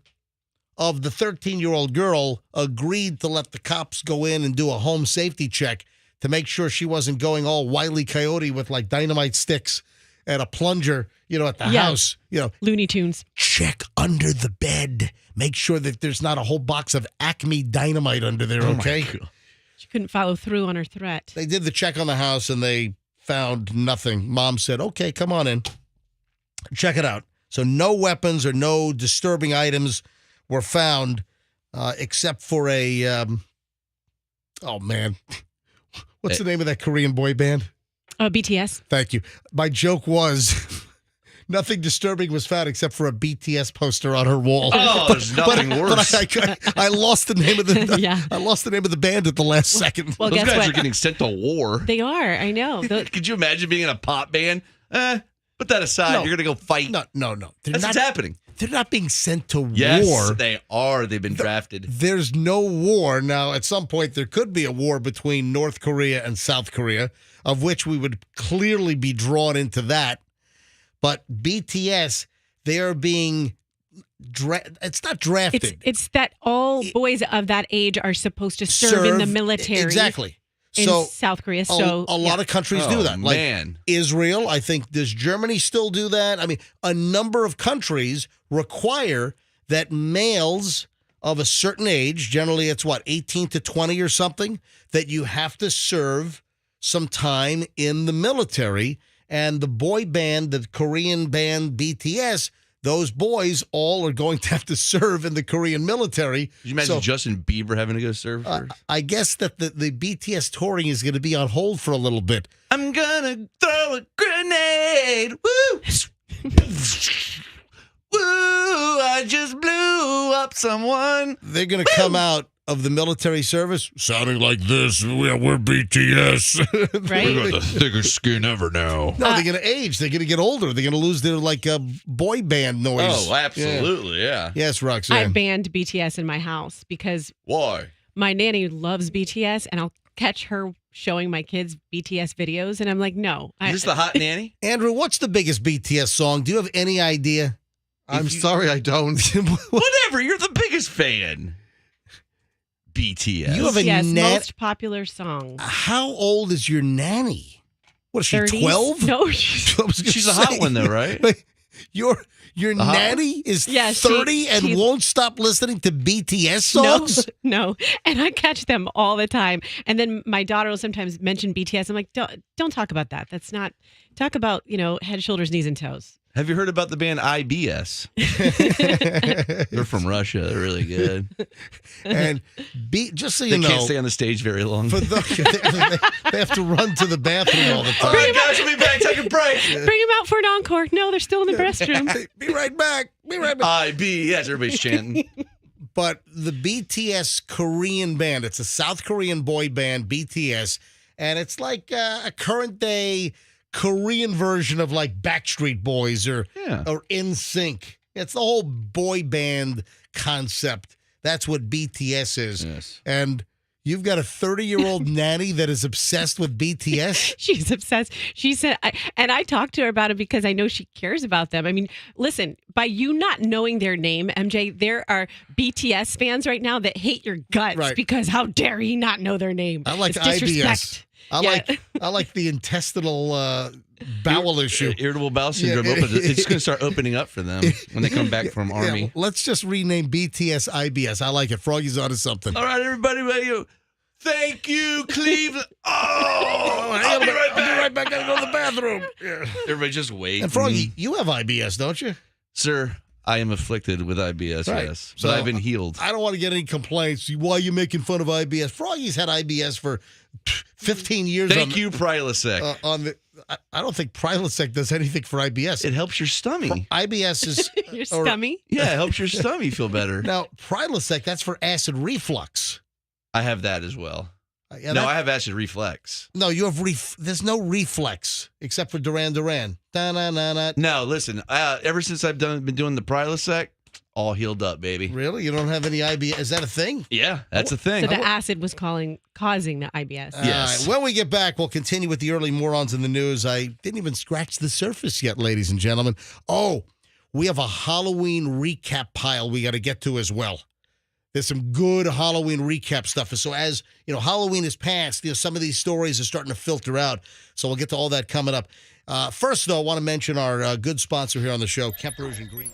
of the 13-year-old girl agreed to let the cops go in and do a home safety check to make sure she wasn't going all Wile E. Coyote with like dynamite sticks and a plunger, at the house. Looney Tunes. Check under the bed. Make sure that there's not a whole box of Acme dynamite under there, okay? She couldn't follow through on her threat. They did the check on the house and they found nothing. Mom said, okay, come on in. Check it out. So no weapons or no disturbing items were found except for a, oh man, what's the name of that Korean boy band? BTS. Thank you. My joke was nothing disturbing was found except for a BTS poster on her wall. Oh, there's nothing worse. But I lost the name of the Yeah. I lost the name of the band at the last second. Well, Those guess guys what? are getting sent to war. They are. I know. Could you imagine being in a pop band? Put that aside. No. You're going to go fight. No. That's what's happening. They're not being sent to Yes, war. they are. They've been drafted. There's no war. Now, at some point, there could be a war between North Korea and South Korea, of which we would clearly be drawn into that. But BTS, they are being it's not drafted. It's that all boys of that age are supposed to serve in the military. Exactly. In South Korea. So a lot of countries do that. Like man. Israel, I think, does Germany still do that? I mean, a number of countries require that males of a certain age, generally it's 18 to 20 or something, that you have to serve some time in the military. And the boy band, the Korean band BTS, those boys all are going to have to serve in the Korean military. Could you imagine Justin Bieber having to go serve first? I guess that the BTS touring is going to be on hold for a little bit. I'm gonna throw a grenade. Woo! Woo! I just blew up someone. They're going to come out of the military service sounding like this. We're BTS. Right? We got the thickest skin ever now. No, they're going to age. They're going to get older. They're going to lose their boy band noise. Oh, absolutely, yeah. Yes, I Roxanne. banned BTS in my house because Why? my nanny loves BTS, and I'll catch her showing my kids BTS videos, and I'm like, no. Is this the hot nanny? Andrew, what's the biggest BTS song? Do you have any idea? I'm sorry, I don't. Whatever. You're the biggest fan. BTS. You have a BTS most popular song. How old is your nanny? What is she, 30s? 12? No, She's a hot one, though, right? Your nanny is 30 and won't stop listening to BTS songs? No. And I catch them all the time. And then my daughter will sometimes mention BTS. I'm like, don't talk about that. That's not, talk about, head, shoulders, knees, and toes. Have you heard about the band IBS? They're from Russia. They're really good. And just so you They know, can't stay on the stage very long. for they have to run to the bathroom all the All time. right, guys, we'll be back. Take a break. Bring them out for an encore. No, they're still in the restroom. Hey, be right back. Be right back. IBS. Everybody's chanting. But the BTS Korean band, it's a South Korean boy band, BTS, and it's like a current day Korean version of like Backstreet Boys or NSYNC. It's the whole boy band concept. That's what BTS is. Yes. And you've got a 30-year-old nanny that is obsessed with BTS? She's obsessed. She said, and I talked to her about it because I know she cares about them. I mean, listen, by you not knowing their name, MJ, there are BTS fans right now that hate your guts because how dare he not know their name? I like it's disrespect. IBS. I like the intestinal bowel issue. Irritable bowel syndrome. It's going to start opening up for them when they come back from Army. Yeah, let's just rename BTS IBS. I like it. Froggy's onto something. All right, everybody, thank you, Cleveland. I'll be right back. I'll be right back. I gotta go to the bathroom. Yeah. Everybody just wait. And Froggy, you have IBS, don't you? Sir, I am afflicted with IBS, Right. yes. So, But I've been healed. I don't want to get any complaints. Why are you making fun of IBS? Froggy's had IBS for 15 years. Thank you, Prilosec. I don't think Prilosec does anything for IBS. It helps your stomach. IBS is Your stomach? Yeah, it helps your stomach feel better. Now Prilosec, that's for acid reflux. I have that as well. Yeah, I have acid reflux. No, you have there's no reflex except for Duran Duran. Da-na-na-na. No, listen. Ever since I've been doing the Prilosec, all healed up, baby. Really? You don't have any IBS? Is that a thing? Yeah, that's a thing. So the acid was causing the IBS. Yes. All right. When we get back, we'll continue with the early morons in the news. I didn't even scratch the surface yet, ladies and gentlemen. Oh, we have a Halloween recap pile we got to get to as well. There's some good Halloween recap stuff. So as, Halloween is past, some of these stories are starting to filter out. So we'll get to all that coming up. First, though, I want to mention our good sponsor here on the show, Kemp Rouge and Green.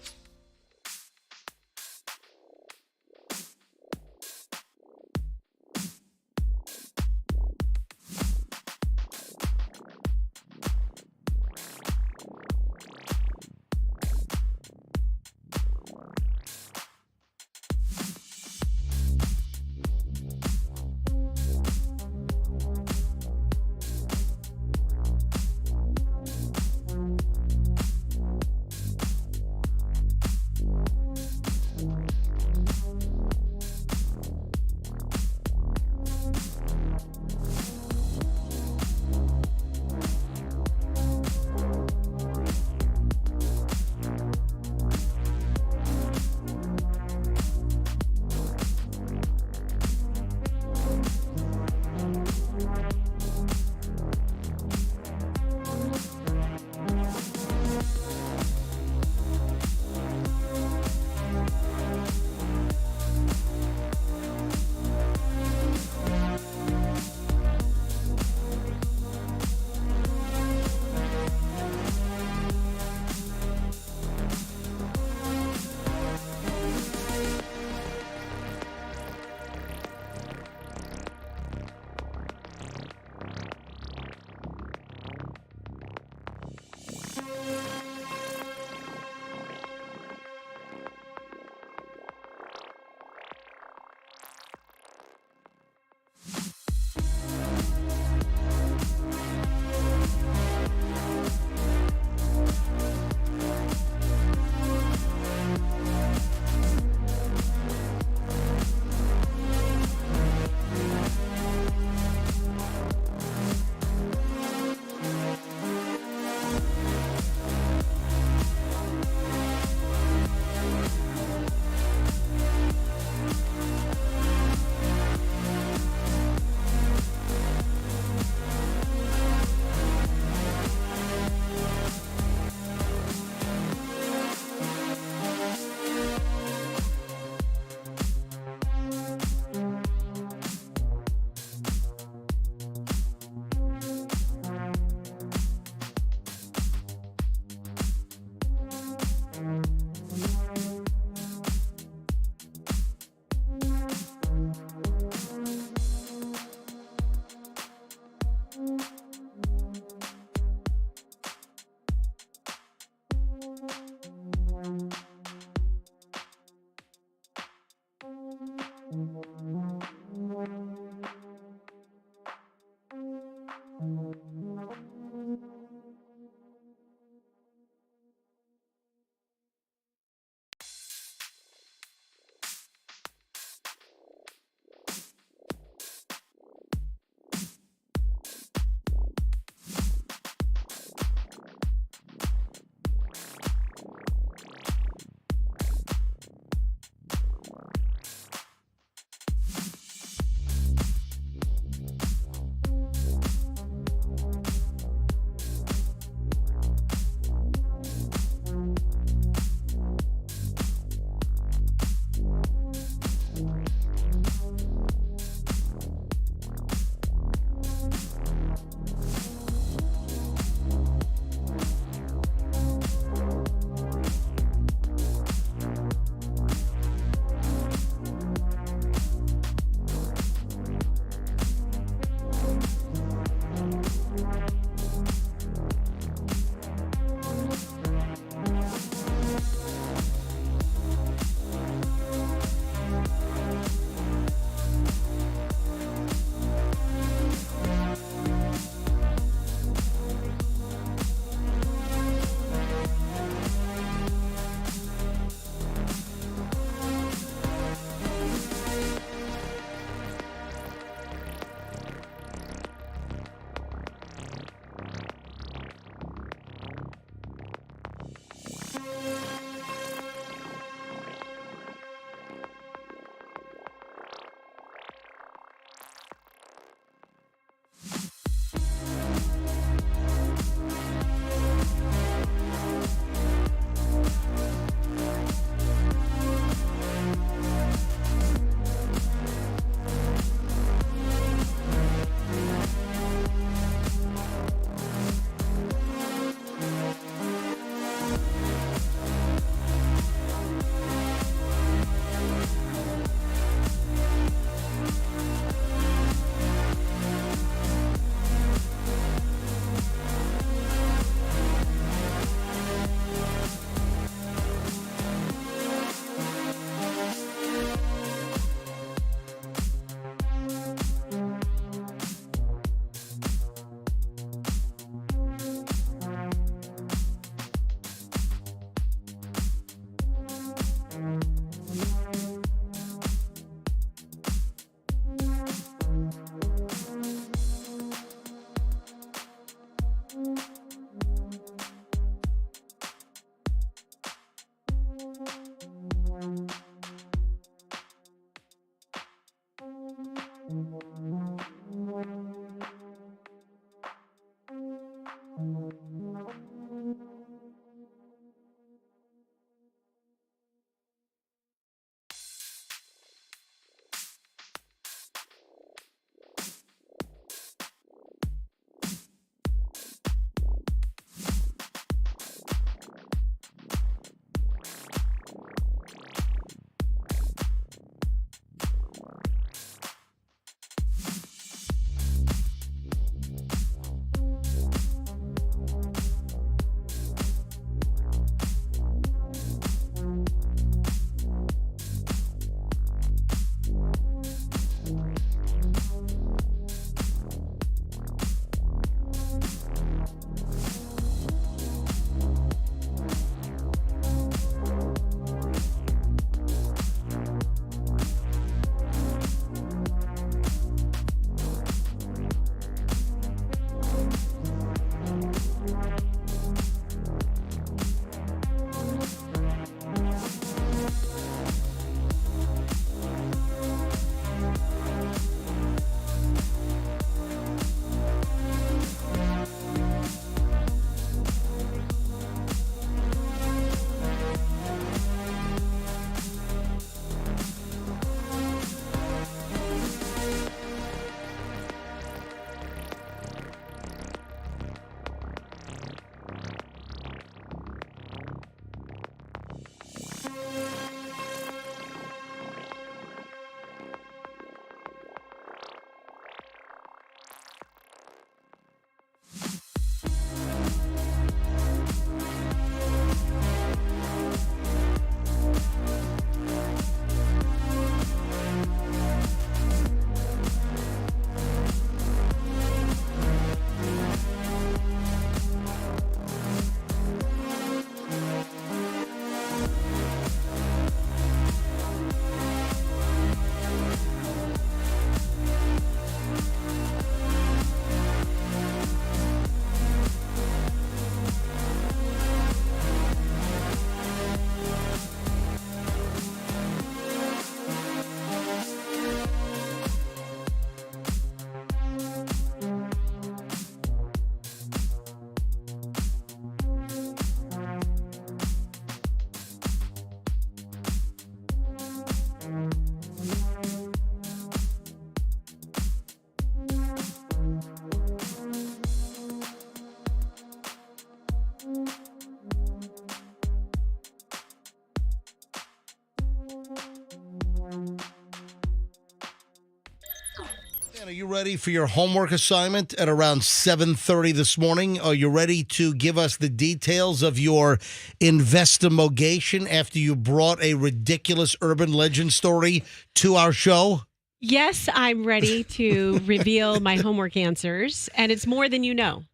Are you ready for your homework assignment at around 7:30 this morning? Are you ready to give us the details of your investigation after you brought a ridiculous urban legend story to our show? Yes, I'm ready to reveal my homework answers, and it's more than you know.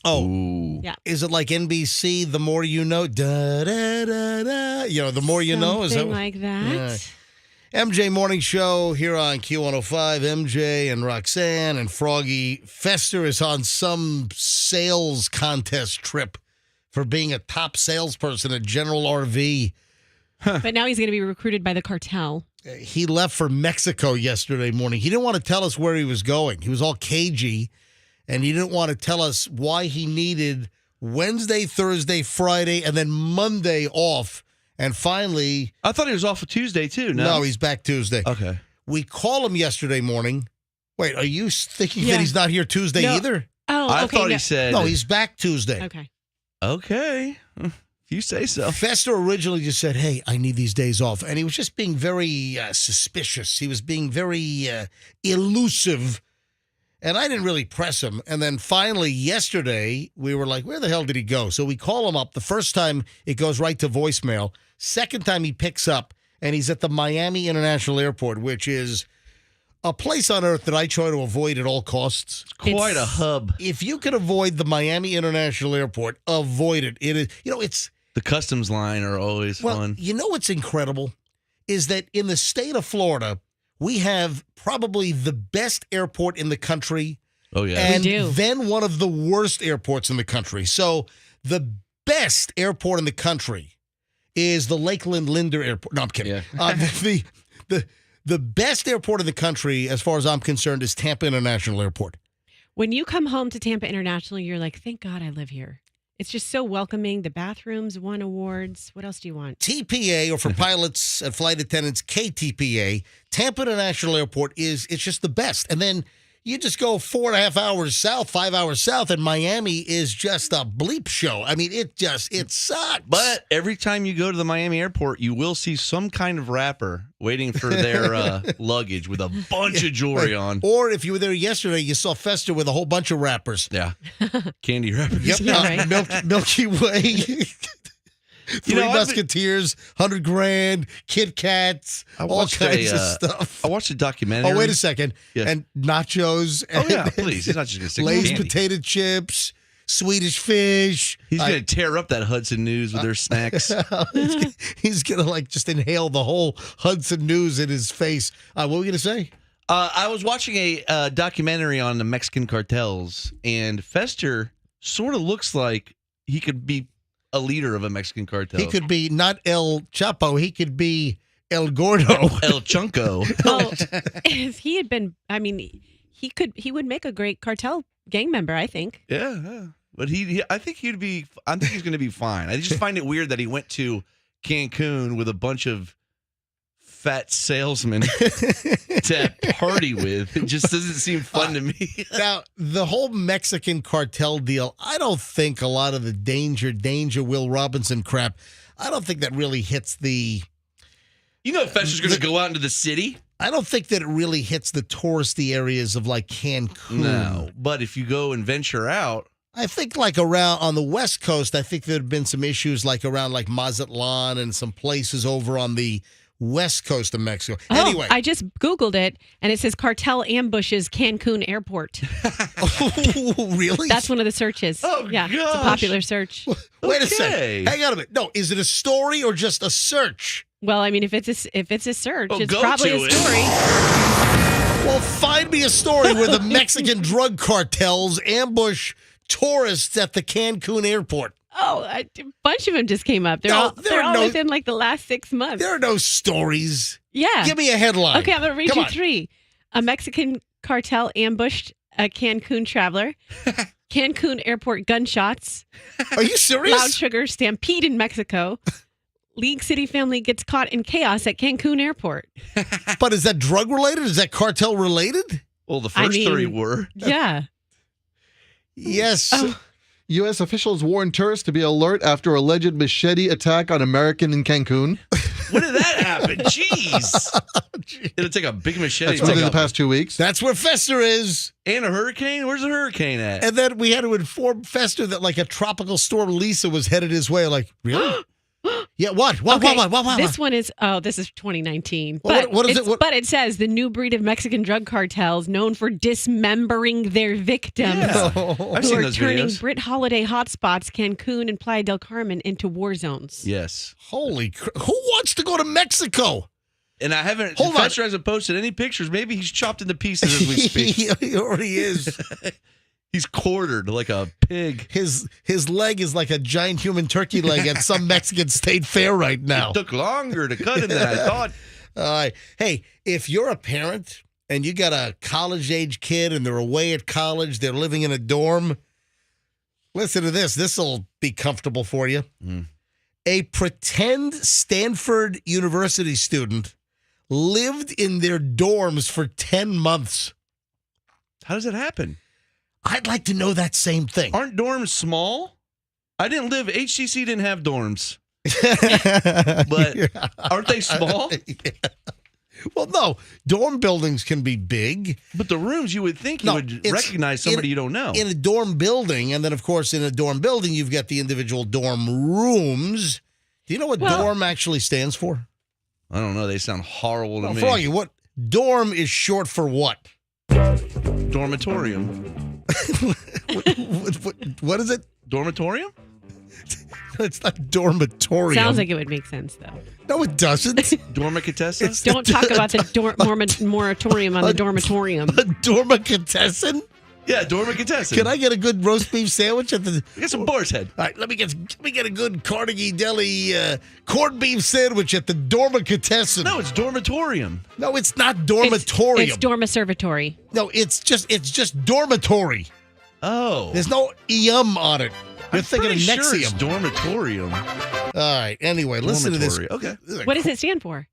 Oh, Ooh. Yeah. Is it like NBC, the more you know? Da, da, da, da. You know, the more you know? Is that Something like that. MJ Morning Show here on Q105. MJ and Roxanne and Froggy. Fester is on some sales contest trip for being a top salesperson at General RV. But now he's going to be recruited by the cartel. He left for Mexico yesterday morning. He didn't want to tell us where he was going. He was all cagey, and he didn't want to tell us why he needed Wednesday, Thursday, Friday, and then Monday off. And finally... I thought he was off for Tuesday, too. No, he's back Tuesday. Okay. We call him yesterday morning. Wait, are you thinking Yeah. that he's not here Tuesday No. either? Oh, I okay. thought he said... No, he's back Tuesday. Okay. Okay. If you say so. Fester originally just said, hey, I need these days off. And he was just being very suspicious. He was being very elusive. And I didn't really press him. And then finally yesterday, we were like, where the hell did he go? So we call him up. The first time, it goes right to voicemail. Second time, he picks up, and he's at the Miami International Airport, which is a place on earth that I try to avoid at all costs. Quite a hub. If you can avoid the Miami International Airport, avoid it. It is, it's... The customs line are always fun. You know what's incredible is that in the state of Florida, we have probably the best airport in the country. Oh, yeah. And We do. then one of the worst airports in the country. So the best airport in the country is the Lakeland Linder Airport. No, I'm kidding. Yeah. The best airport in the country, as far as I'm concerned, is Tampa International Airport. When you come home to Tampa International, you're like, thank God I live here. It's just so welcoming. The bathrooms won awards. What else do you want? TPA, or for pilots and flight attendants, KTPA, Tampa International Airport it's just the best. And then you just go 4.5 hours south, 5 hours south, and Miami is just a bleep show. I mean, it sucks. But every time you go to the Miami airport, you will see some kind of rapper waiting for their luggage with a bunch of jewelry on. Or if you were there yesterday, you saw Fester with a whole bunch of rappers. Yeah. Candy wrappers. Yep. Yeah, right. Milky Way. Three I've Musketeers, 100 grand, Kit Kats, all kinds of stuff. I watched a documentary. Oh, wait a second. Yeah. And nachos. Oh, yeah, please. He's not just going to stick Lay's candy. potato chips, Swedish fish. He's going to tear up that Hudson News with their snacks. He's going to just inhale the whole Hudson News in his face. What were we going to say? I was watching a documentary on the Mexican cartels, and Fester sort of looks like he could be a leader of a Mexican cartel. He could be not El Chapo. He could be El Gordo. El Chunko. Oh, if he had been, he would make a great cartel gang member, I think. Yeah. But I think he's going to be fine. I just find it weird that he went to Cancun with a bunch of fat salesmen to party with. It just doesn't seem fun to me. Now, the whole Mexican cartel deal, I don't think a lot of the danger Will Robinson crap, I don't think that really hits the... You know Fester's going to go out into the city? I don't think that it really hits the touristy areas of Cancun. No, but if you go and venture out... I think around on the West Coast, I think there have been some issues around Mazatlan and some places over on the West Coast of Mexico. Oh, Anyway. I just Googled it, and it says cartel ambushes Cancun airport. Oh, really? That's one of the searches. Oh, yeah, it's a gosh. popular search. Wait a Okay. second. Hang on a minute. No, is it a story or just a search? Well, I mean, if it's a search, Oh, it's go probably to a it. story. Well, find me a story where the Mexican drug cartels ambush tourists at the Cancun airport. Oh, a bunch of them just came up. They're No, all there are no- within the last 6 months. There are no stories. Yeah. Give me a headline. Okay, I'm going to read Come you on. 3. A Mexican cartel ambushed a Cancun traveler. Cancun airport gunshots. Are you serious? Loud sugar stampede in Mexico. League City family gets caught in chaos at Cancun airport. But is that drug related? Is that cartel related? Well, the first 3 were. Yeah. Yes. Oh. U.S. officials warn tourists to be alert after alleged machete attack on American in Cancun. When did that happen? Jeez. It'll take a big machete. That's to take within the out- past 2 weeks. That's where Fester is. And a hurricane? Where's the hurricane at? And then we had to inform Fester that like a tropical storm Lisa was headed his way. Like, really? Yeah, what? What? This one is, this is 2019. Well, But, what is it? but it says the new breed of Mexican drug cartels known for dismembering their victims. Yeah. I've Who seen are those turning videos. Brit holiday hotspots, Cancun and Playa del Carmen, into war zones. Yes. Holy crap. Who wants to go to Mexico? And I haven't, Hold on. Fester hasn't posted any pictures. Maybe he's chopped into pieces as we speak. He already is. He's quartered like a pig. His leg is like a giant human turkey leg at some Mexican state fair right now. It took longer to cut him than I thought. All right. Hey, if you're a parent and you got a college-age kid and they're away at college, they're living in a dorm, listen to this. This will be comfortable for you. A pretend Stanford University student lived in their dorms for 10 months. How does it happen? I'd like to know that same thing. Aren't dorms small? HCC didn't have dorms. But aren't they small? Yeah. Well, no. Dorm buildings can be big. But the rooms, you would think you No, would it's recognize somebody in- you don't know. In a dorm building, and then, of course, in a dorm building, you've got the individual dorm rooms. Do you know what dorm actually stands for? I don't know. They sound horrible to me. Froggy, what dorm is short for what? Dormitorium. What is it? Dormitorium? It's not dormitorium. Sounds like it would make sense, though. No, it doesn't. Dormicatessa? Don't talk about the moratorium on the dormitorium. A dormicatessin? Yeah, Dormicatessa. Can I get a good roast beef sandwich at the? Get some boar's head. All right, let me get a good Carnegie Deli corned beef sandwich at the Dormicatessin. No, it's dormitorium. No, it's not dormitorium. It's dormiservatory. No, it's just dormitory. Oh. There's no on it. You're thinking of pretty sure it's Nexium. dormitorium. All right. Anyway, listen to this. Dormitory. Okay. What does it stand for?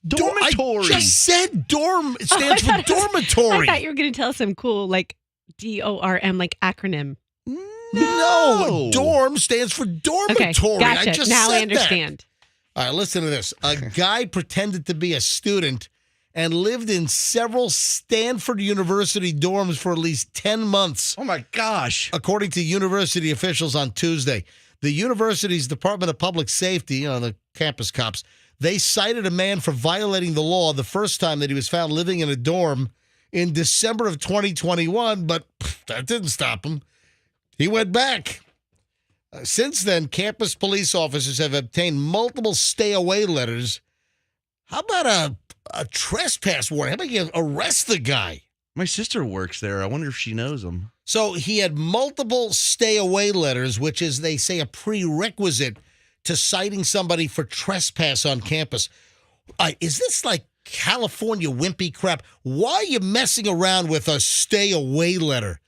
Dormitory. I just said dorm. It stands for I dormitory. thought you were going to tell some cool, like, DORM, like, acronym. No, dorm stands for dormitory. Okay, gotcha. I just now said I understand. That. All right, listen to this. A guy pretended to be a student and lived in several Stanford University dorms for at least 10 months. Oh, my gosh. According to university officials on Tuesday. The university's Department of Public Safety, the campus cops, they cited a man for violating the law the first time that he was found living in a dorm in December of 2021, but that didn't stop him. He went back. Since then, campus police officers have obtained multiple stay-away letters. How about a trespass warrant? How about you arrest the guy? My sister works there. I wonder if she knows him. So he had multiple stay-away letters, which is, they say, a prerequisite to citing somebody for trespass on campus. Is this like California wimpy crap? Why are you messing around with a stay-away letter?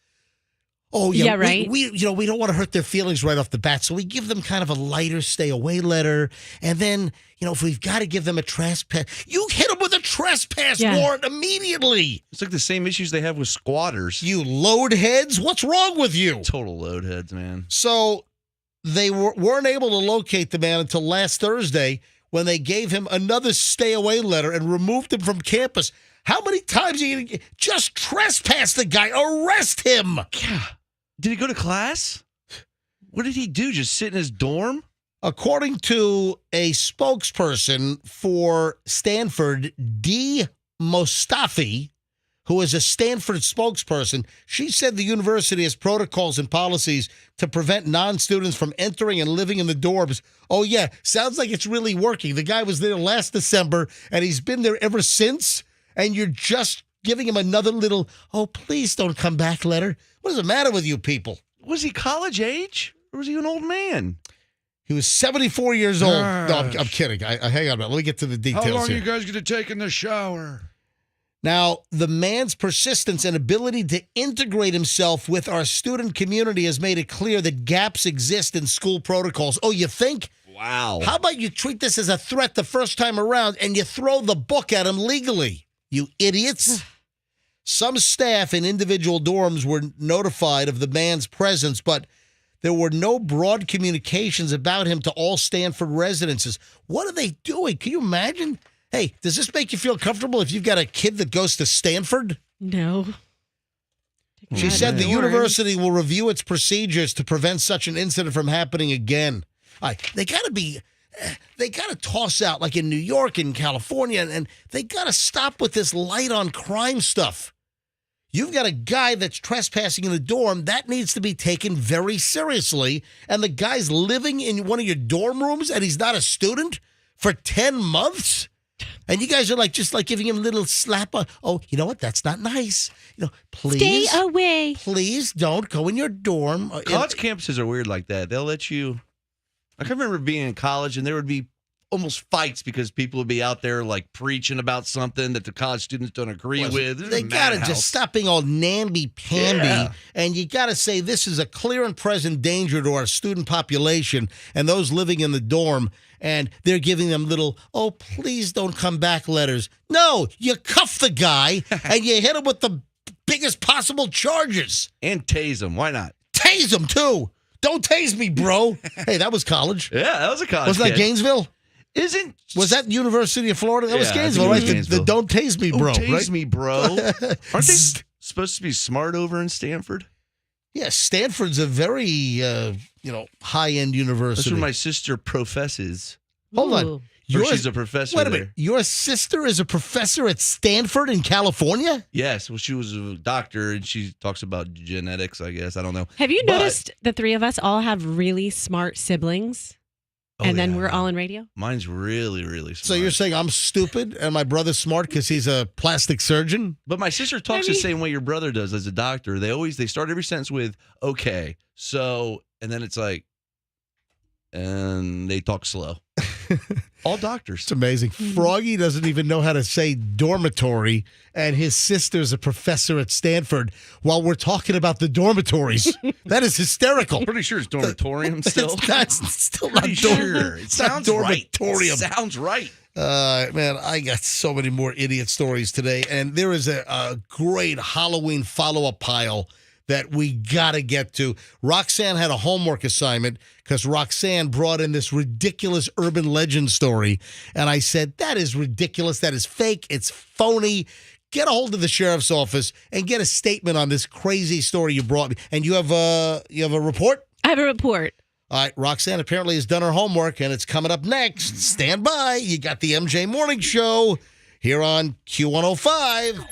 Oh, yeah, right. We don't want to hurt their feelings right off the bat, so we give them kind of a lighter stay-away letter, and then, if we've got to give them a trespass, you hit them with a trespass warrant immediately. It's like the same issues they have with squatters. You load heads? What's wrong with you? Total load heads, man. So they weren't able to locate the man until last Thursday when they gave him another stay-away letter and removed him from campus. How many times are you going to just trespass the guy? Arrest him. Yeah. Did he go to class? What did he do? Just sit in his dorm? According to a spokesperson for Stanford, Dee Mostafi, who is a Stanford spokesperson, she said the university has protocols and policies to prevent non-students from entering and living in the dorms. Oh, yeah, sounds like it's really working. The guy was there last December, and he's been there ever since, and you're just giving him another little, oh, please don't come back letter. What is the matter with you people? Was he college age? Or was he an old man? He was 74 years old. No, I'm kidding. I hang on a minute. Let me get to the details How long here. are you guys going to take in the shower? Now, the man's persistence and ability to integrate himself with our student community has made it clear that gaps exist in school protocols. Oh, you think? Wow. How about you treat this as a threat the first time around and you throw the book at him legally? You idiots. Some staff in individual dorms were notified of the man's presence, but There were no broad communications about him to all Stanford residences. What are they doing? Can you imagine? Hey, does this make you feel comfortable if you've got a kid that goes to Stanford? No. She said the university will review its procedures to prevent such an incident from happening again. All right, they got to toss out, like in New York and California, and they got to stop with this light on crime stuff. You've got a guy that's trespassing in a dorm. That needs to be taken very seriously. And the guy's living in one of your dorm rooms and he's not a student for 10 months? And you guys are just giving him a little slap on. Oh, you know what? That's not nice. Please. Stay away. Please don't go in your dorm. College campuses are weird like that. They'll let you. I can remember being in college and there would be almost fights because people would be out there preaching about something that the college students don't agree with. They got to just stop being all namby-pamby, and you got to say this is a clear and present danger to our student population and those living in the dorm, and they're giving them little, oh, please don't come back letters. No, you cuff the guy, and you hit him with the biggest possible charges. And tase him. Why not? Tase him, too. Don't tase me, bro. Hey, that was college. Yeah, that was a college. Wasn't that Gainesville? Was that University of Florida? That was Gainesville, right? The don't tase me, bro. Tase me, bro. Aren't they supposed to be smart over in Stanford? Yeah, Stanford's a very, high-end university. That's where my sister professes. Hold on. Or she's a professor Wait a minute. Your sister is a professor at Stanford in California? Yes. Well, she was a doctor, and she talks about genetics, I guess. I don't know. Have you noticed the three of us all have really smart siblings? And then we're all in radio? Mine's really, really smart. So you're saying I'm stupid and my brother's smart because he's a plastic surgeon? But my sister talks the same way your brother does as a doctor. They start every sentence with, okay, so, and then it's and they talk slow. All doctors. It's amazing. Froggy doesn't even know how to say dormitory, and his sister's a professor at Stanford while we're talking about the dormitories. That is hysterical. Pretty sure it's dormitorium still. That's still not sure. It sounds right. Dormitorium. Sounds right. Man, I got so many more idiot stories today, and there is a great Halloween follow-up pile that we got to get to. Roxanne had a homework assignment because Roxanne brought in this ridiculous urban legend story. And I said, that is ridiculous. That is fake. It's phony. Get a hold of the sheriff's office and get a statement on this crazy story you brought me. And you have a report? I have a report. All right, Roxanne apparently has done her homework, and it's coming up next. Stand by. You got the MJ Morning Show here on Q105.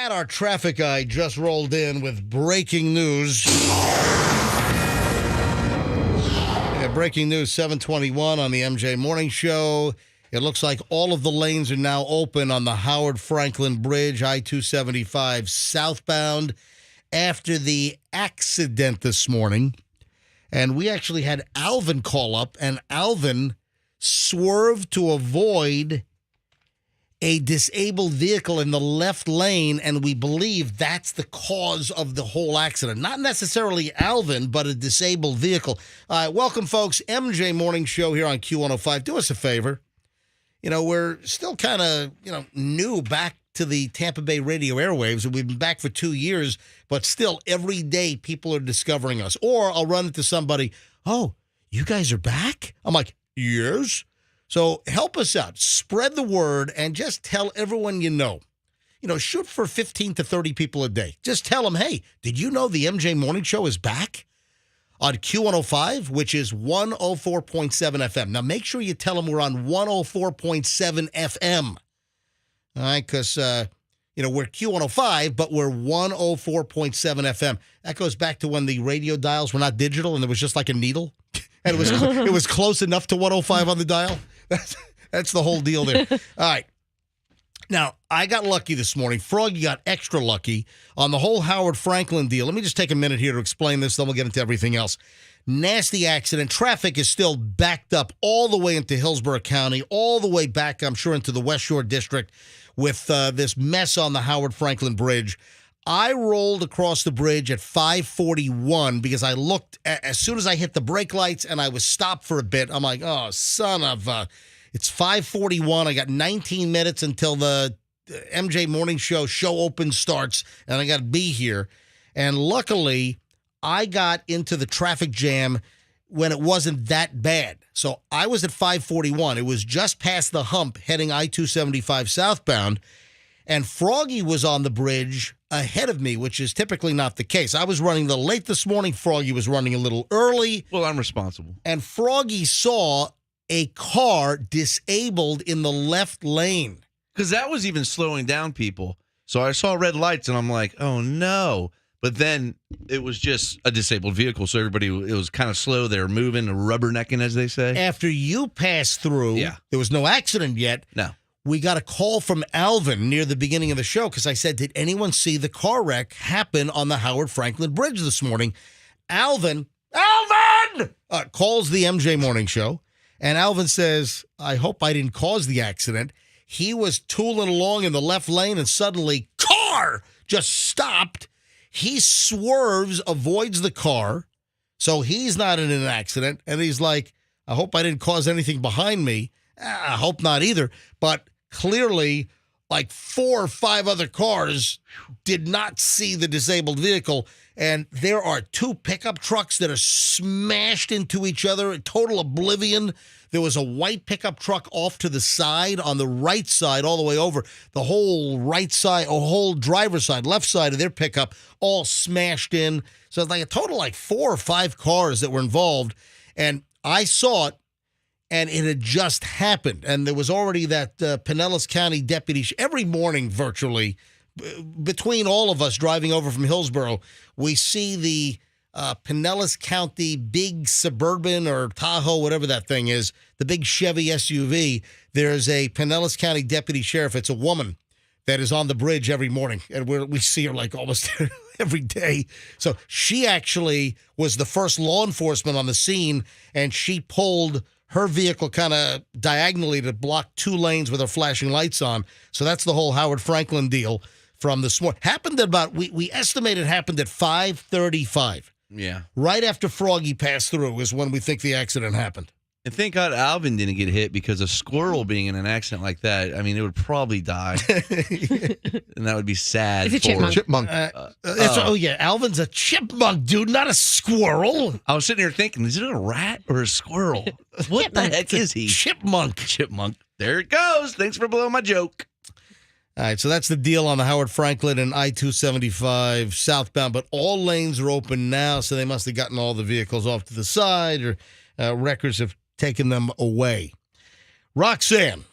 Pat, our traffic guy, just rolled in with breaking news. Breaking news, 7:21 on the MJ Morning Show. It looks like all of the lanes are now open on the Howard Franklin Bridge, I-275 southbound, after the accident this morning. And we actually had Alvin call up, and Alvin swerved to avoid a disabled vehicle in the left lane, and we believe that's the cause of the whole accident. Not necessarily Alvin, but a disabled vehicle. Welcome, folks. MJ Morning Show here on Q105. Do us a favor. We're still kind of, new back to the Tampa Bay radio airwaves. We've been back for 2 years, but still every day people are discovering us. Or I'll run into somebody, oh, you guys are back? I'm like, yes. So help us out. Spread the word and just tell everyone you know. Shoot for 15 to 30 people a day. Just tell them, hey, did you know the MJ Morning Show is back on Q105, which is 104.7 FM. Now, make sure you tell them we're on 104.7 FM. All right, because, we're Q105, but we're 104.7 FM. That goes back to when the radio dials were not digital and it was just like a needle. And it was close enough to 105 on the dial. That's the whole deal there. All right. Now, I got lucky this morning. Froggy got extra lucky on the whole Howard Franklin deal. Let me just take a minute here to explain this, then we'll get into everything else. Nasty accident. Traffic is still backed up all the way into Hillsborough County, all the way back, I'm sure, into the West Shore District with this mess on the Howard Franklin Bridge. I rolled across the bridge at 5:41 because I looked as soon as I hit the brake lights and I was stopped for a bit. I'm like, oh, son of a... It's 5:41. I got 19 minutes until the MJ Morning Show open starts, and I got to be here. And luckily, I got into the traffic jam when it wasn't that bad. So I was at 5:41. It was just past the hump heading I-275 southbound, and Froggy was on the bridge ahead of me, which is typically not the case. I was running a little late this morning. Froggy was running a little early. Well, I'm responsible. And Froggy saw a car disabled in the left lane. Because that was even slowing down people. So I saw red lights, and I'm like, oh, no. But then it was just a disabled vehicle, so it was kind of slow. They were moving, rubbernecking, as they say. After you passed through, there was no accident yet. No. We got a call from Alvin near the beginning of the show because I said, did anyone see the car wreck happen on the Howard Franklin Bridge this morning? Alvin calls the MJ Morning Show. And Alvin says, I hope I didn't cause the accident. He was tooling along in the left lane and suddenly, car just stopped. He swerves, avoids the car. So he's not in an accident. And he's like, I hope I didn't cause anything behind me. I hope not either. But clearly, like 4 or 5 other cars did not see the disabled vehicle. And there are 2 pickup trucks that are smashed into each other, total oblivion. There was a white pickup truck off to the side on the right side, all the way over. The whole right side, or whole driver's side, left side of their pickup, all smashed in. So it's like a total 4 or 5 cars that were involved. And I saw it, and it had just happened. And there was already that Pinellas County deputy, every morning virtually, between all of us driving over from Hillsborough, we see the Pinellas County big Suburban or Tahoe, whatever that thing is, the big Chevy SUV. There's a Pinellas County deputy sheriff. It's a woman that is on the bridge every morning, and we see her almost every day. So she actually was the first law enforcement on the scene, and she pulled her vehicle kind of diagonally to block 2 lanes with her flashing lights on. So that's the whole Howard Franklin deal from this morning. Happened at about, we estimate it happened at 5:35. Yeah. Right after Froggy passed through is when we think the accident happened. And thank God Alvin didn't get hit, because a squirrel being in an accident like that, I mean, it would probably die. And that would be sad. It's a chipmunk. Chipmunk. Alvin's a chipmunk, dude, not a squirrel. I was sitting here thinking, is it a rat or a squirrel? What the heck is he? Chipmunk. Chipmunk. There it goes. Thanks for blowing my joke. All right, so that's the deal on the Howard Franklin and I-275 southbound, but all lanes are open now, so they must have gotten all the vehicles off to the side, or wreckers have taken them away. Roxanne,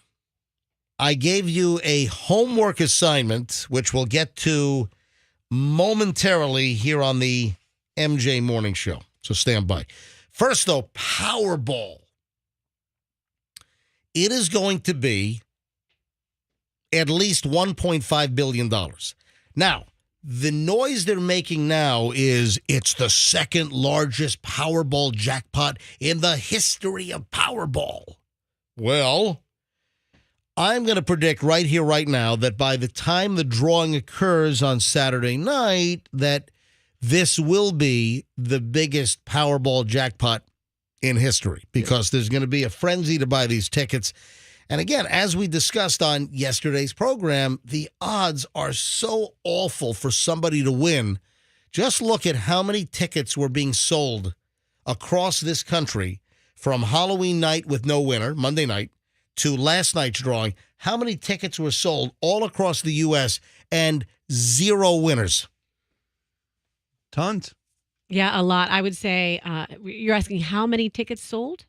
I gave you a homework assignment, which we'll get to momentarily here on the MJ Morning Show. So stand by. First, though, Powerball. It is going to be at least $1.5 billion. Now, the noise they're making now is it's the second largest Powerball jackpot in the history of Powerball. Well, I'm going to predict right here, right now, that by the time the drawing occurs on Saturday night, that this will be the biggest Powerball jackpot in history because there's going to be a frenzy to buy these tickets. And again, as we discussed on yesterday's program, the odds are so awful for somebody to win. Just look at how many tickets were being sold across this country from Halloween night with no winner, Monday night, to last night's drawing. How many tickets were sold all across the U.S. and 0 winners? Tons. Yeah, a lot. I would say you're asking how many tickets sold?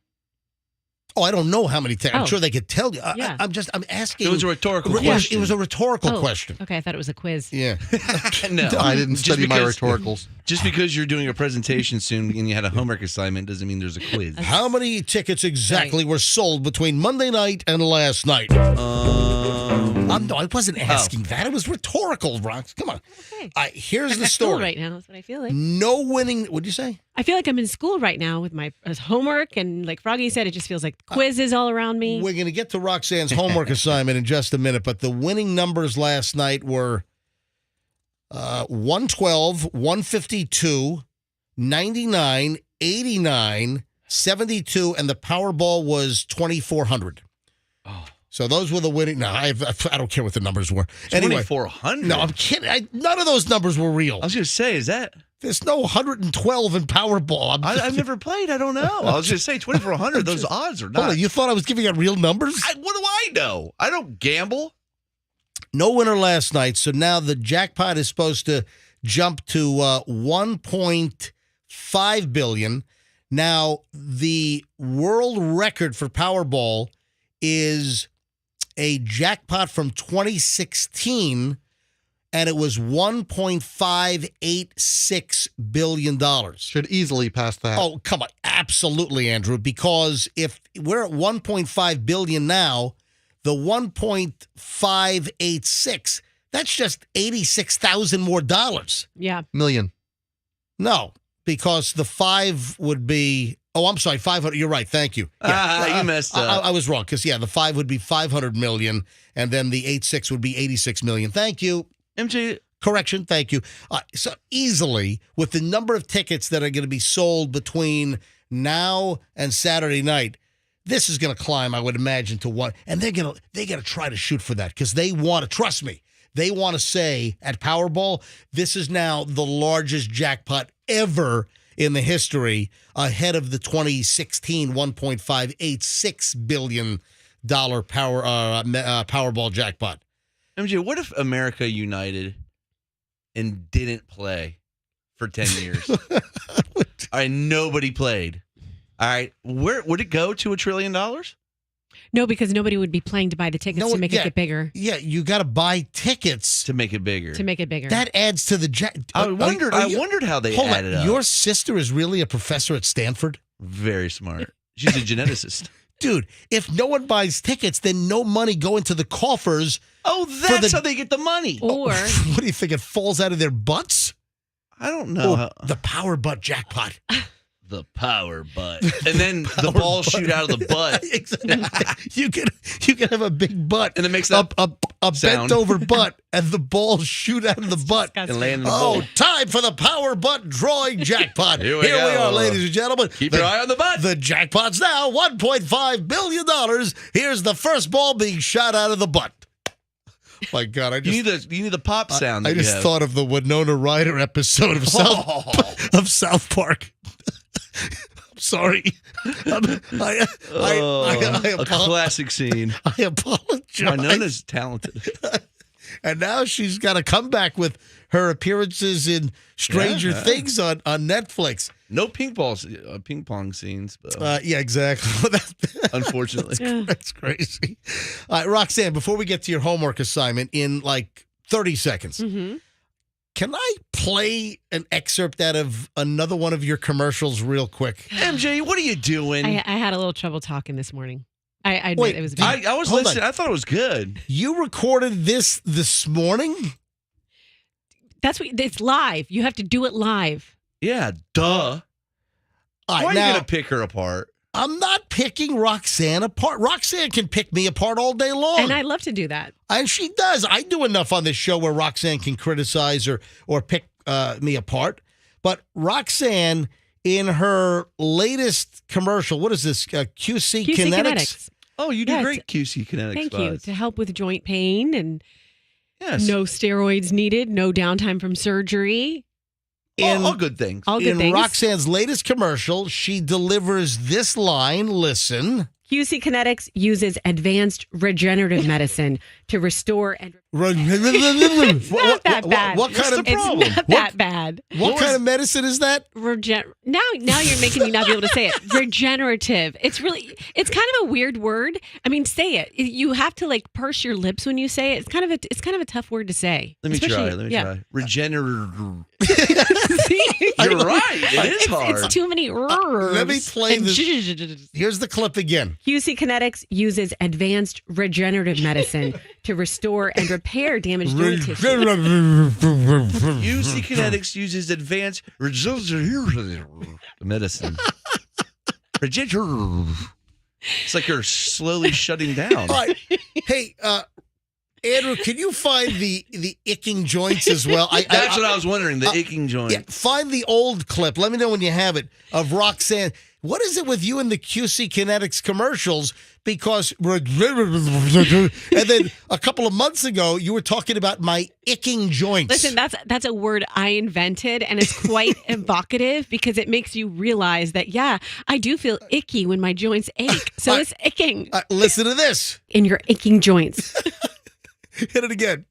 Oh, I don't know how many tickets. I'm Oh. sure they could tell you. Yeah. I'm asking. It was a rhetorical It was- question. It was a rhetorical Oh, question. Okay, I thought it was a quiz. Yeah. No, I didn't Just study my because- rhetoricals. Just because you're doing a presentation soon and you had a homework assignment doesn't mean there's a quiz. How many tickets exactly were sold between Monday night and last night? No, I wasn't asking that. It was rhetorical, Rox. Come on. Okay. Here's I'm the at school story. right now. That's what I feel like. No winning. What'd you say? I feel like I'm in school right now with my homework, and like Froggy said, it just feels like quizzes all around me. We're going to get to Roxanne's homework assignment in just a minute, but the winning numbers last night were 112, 152, 99, 89, 72, and the Powerball was 2,400. Oh. So those were the winning. No, I don't care what the numbers were. Anyway, 2,400? no, I'm kidding. None of those numbers were real. I was going to say, is that? There's no 112 in Powerball. I've never played. I don't know. I was going to say 2,400. Those odds are Hold not. on, you thought I was giving out real numbers? What do I know? I don't gamble. No winner last night, so now the jackpot is supposed to jump to $1.5 billion. Now, the world record for Powerball is a jackpot from 2016, and it was $1.586 billion. Should easily pass that. Oh, come on. Absolutely, Andrew, because if we're at 1.5 billion now, the 1.586, that's just 86,000 more dollars. Yeah. Million. No, because the 5 would be, oh, I'm sorry, 500. You're right. Thank you. You messed up. I was wrong because, the 5 would be 500 million and then the 86 would be 86 million. Thank you. MJ, Correction. Thank you. So easily, with the number of tickets that are going to be sold between now and Saturday night, this is going to climb, I would imagine, to one. And they're going to try to shoot for that because they want to, trust me, they want to say at Powerball, this is now the largest jackpot ever in the history, ahead of the 2016 $1.586 billion Powerball jackpot. MJ, what if America united and didn't play for 10 years? All right, nobody played. All right, where would it go to $1 trillion? No, because nobody would be playing to buy the tickets to make it get bigger. Yeah, you got to buy tickets To make it bigger. To make it bigger. That adds to the I wondered how they Hold added on. up. Your sister is really a professor at Stanford? Very smart. She's a geneticist. Dude, if no one buys tickets, then no money go into the coffers. Oh, that's how they get the money. or What do you think? It falls out of their butts? I don't know. The power butt jackpot. The power butt. And then the balls shoot out of the butt. Exactly. You can have a big butt And it makes that a sound. bent over butt, and the balls shoot out of the butt. And land in the Oh, bowl. time for the power butt drawing jackpot. Here we go. are, ladies and gentlemen. Keep your eye on the butt. The jackpot's now $1.5 billion. Here's the first ball being shot out of the butt. My God, I You just need the pop sound. I that you just have. thought of the Winona Ryder episode of South Park. I'm sorry. I a classic scene. I apologize. Winona's talented. And now she's got to come back with her appearances in Stranger Things on Netflix. No ping pong scenes, but Yeah, exactly. unfortunately. That's crazy. All right, Roxanne, before we get to your homework assignment in like 30 seconds, can I play an excerpt out of another one of your commercials real quick? MJ, what are you doing? I had a little trouble talking this morning. I admit Wait, it was. I was Hold listening. on. I thought it was good. You recorded this morning? That's what it's live. You have to do it live. Yeah, duh. All Why right, are you now, going to pick her apart? I'm not picking Roxanne apart. Roxanne can pick me apart all day long. And I love to do that. And she does. I do enough on this show where Roxanne can criticize or pick me apart. But Roxanne, in her latest commercial, what is this? QC Kinetics? Oh, you do Yeah, great QC Kinetics. Thank you. To help with joint pain and Yes. no steroids needed, no downtime from surgery. All good things. All good In things. Roxanne's latest commercial, she delivers this line. Listen. QC Kinetics uses advanced regenerative medicine to restore and Not that bad. What kind of it's problem? not that bad. what kind of medicine is that? Now you're making me not be able to say it. Regenerative. It's kind of a weird word. I mean, say it. You have to like purse your lips when you say it. It's kind of a tough word to say. Let me Especially- try. Regenerative. See? You're right. It is hard. It's too many Let me play and this. Here's the clip again. QC Kinetics uses advanced regenerative medicine to restore and repair damaged joint tissue. UC Kinetics uses advanced medicine. It's like you're slowly shutting down. All right. Hey, Andrew, can you find the icking joints as well? That's what I was wondering, the aching joint. Yeah, find the old clip. Let me know when you have it of Roxanne. What is it with you and the QC Kinetics commercials? Because and then a couple of months ago, you were talking about my icking joints. Listen, that's a word I invented, and it's quite evocative because it makes you realize that, yeah, I do feel icky when my joints ache. So it's icking. Listen to this. In your aching joints. Hit it again.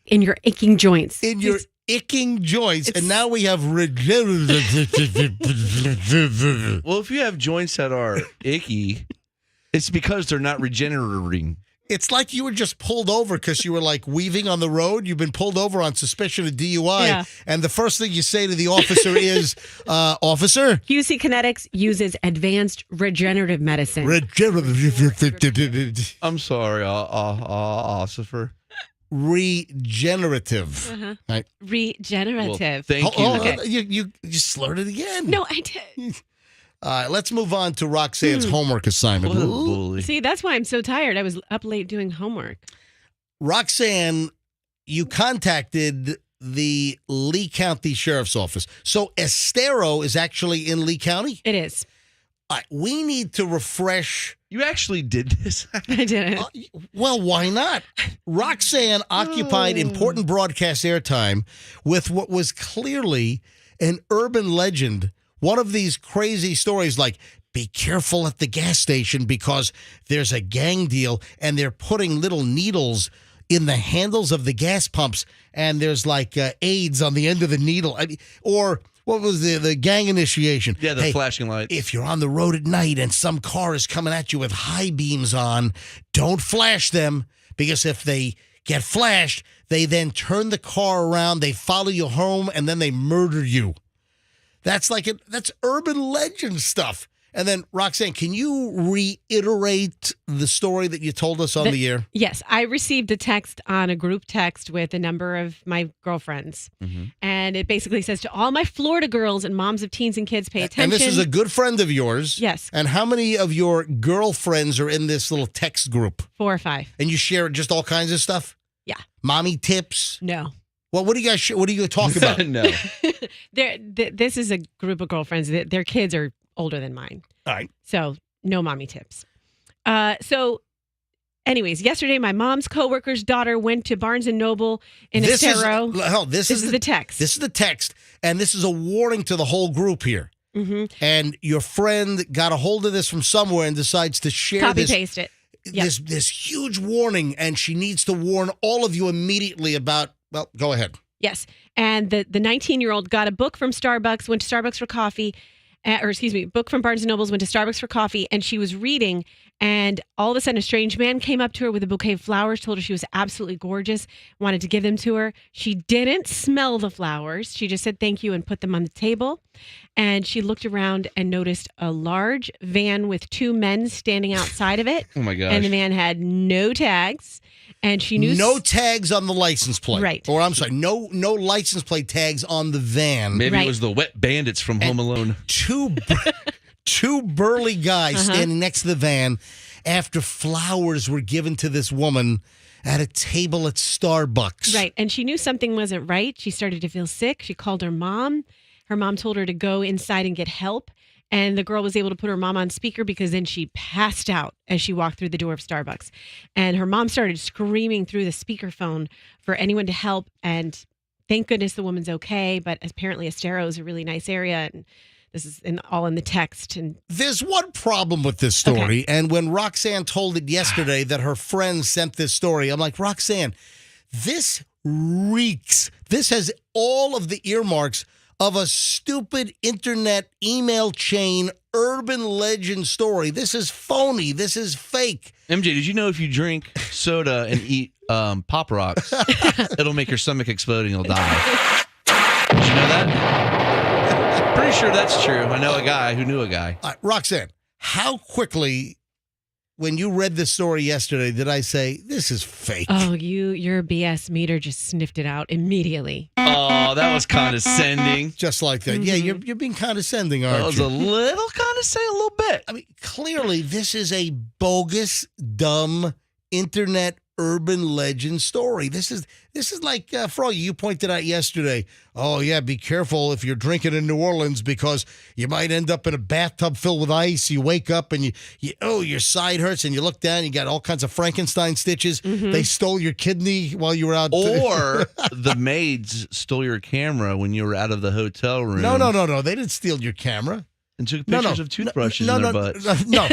In your aching joints. In your icking joints. And now we have Well, if you have joints that are icky, it's because they're not regenerating. It's like you were just pulled over because you were like weaving on the road. You've been pulled over on suspicion of DUI. Yeah. And the first thing you say to the officer is, officer? QC Kinetics uses advanced regenerative medicine. I'm sorry, officer. Regenerative. Uh-huh. Right. Regenerative. Well, thank you. Okay. You slurred it again. No, I did. Let's move on to Roxanne's homework assignment. What a bully. See, that's why I'm so tired. I was up late doing homework. Roxanne, you contacted the Lee County Sheriff's Office. So Estero is actually in Lee County? It is. We need to refresh. You actually did this? I didn't. Well, why not? Roxanne occupied important broadcast airtime with what was clearly an urban legend. One of these crazy stories like, be careful at the gas station because there's a gang deal and they're putting little needles in the handles of the gas pumps and there's like AIDS on the end of the needle. Or what was the gang initiation? Yeah, the flashing lights. If you're on the road at night and some car is coming at you with high beams on, don't flash them because if they get flashed, they then turn the car around, they follow you home, and then they murder you. That's that's urban legend stuff. And then, Roxanne, can you reiterate the story that you told us on the air? Yes, I received a text on a group text with a number of my girlfriends. Mm-hmm. And it basically says to all my Florida girls and moms of teens and kids, pay attention. And this is a good friend of yours. Yes. And how many of your girlfriends are in this little text group? 4 or 5. And you share just all kinds of stuff? Yeah. Mommy tips? No. Well, what do you guys? What do you talk about? No. This is a group of girlfriends. Their kids are older than mine. All right. So no mommy tips. Anyways, yesterday my mom's coworker's daughter went to Barnes & Noble in Estero. This is the text. This is the text. And this is a warning to the whole group here. Mm-hmm. And your friend got a hold of this from somewhere and decides to share Copy-paste it. Yep. This huge warning. And she needs to warn all of you immediately about, well, go ahead. Yes. And the 19-year-old got a book from Starbucks, went to Starbucks for coffee, book from Barnes & Noble's, went to Starbucks for coffee, and she was reading, and all of a sudden a strange man came up to her with a bouquet of flowers, told her she was absolutely gorgeous, wanted to give them to her. She didn't smell the flowers. She just said thank you and put them on the table. And she looked around and noticed a large van with 2 men standing outside of it. Oh my gosh. And the man had no tags. And she knew no tags on the license plate. Right. Or I'm sorry, no license plate tags on the van. Maybe Right. it was the wet bandits from Home Alone. Two burly guys standing next to the van after flowers were given to this woman at a table at Starbucks. Right. And she knew something wasn't right. She started to feel sick. She called her mom. Her mom told her to go inside and get help. And the girl was able to put her mom on speaker because then she passed out as she walked through the door of Starbucks. And her mom started screaming through the speakerphone for anyone to help. And thank goodness the woman's okay. But apparently Estero is a really nice area. And this is all in the text. And there's one problem with this story. And when Roxanne told it yesterday that her friend sent this story, I'm like, Roxanne, this reeks. This has all of the earmarks of a stupid internet email chain urban legend story. This is phony. This is fake. MJ, did you know if you drink soda and eat Pop Rocks, it'll make your stomach explode and you'll die? Did you know that? Pretty sure that's true. I know a guy who knew a guy. Roxanne, how quickly, when you read this story yesterday, did I say, this is fake? oh, your BS meter just sniffed it out immediately. Oh, that was condescending. Just like that. Yeah, you're being condescending, aren't That was you? a little condescending, a little bit. I mean, clearly, this is a bogus, dumb internet urban legend story. This is like Froggy, you pointed out yesterday. Oh yeah, be careful if you're drinking in New Orleans because you might end up in a bathtub filled with ice. You wake up and your side hurts and you look down, you got all kinds of Frankenstein stitches. They stole your kidney while you were out. Or the maids stole your camera when you were out of the hotel room. No. They didn't steal your camera. And took pictures of toothbrushes in their butts. No.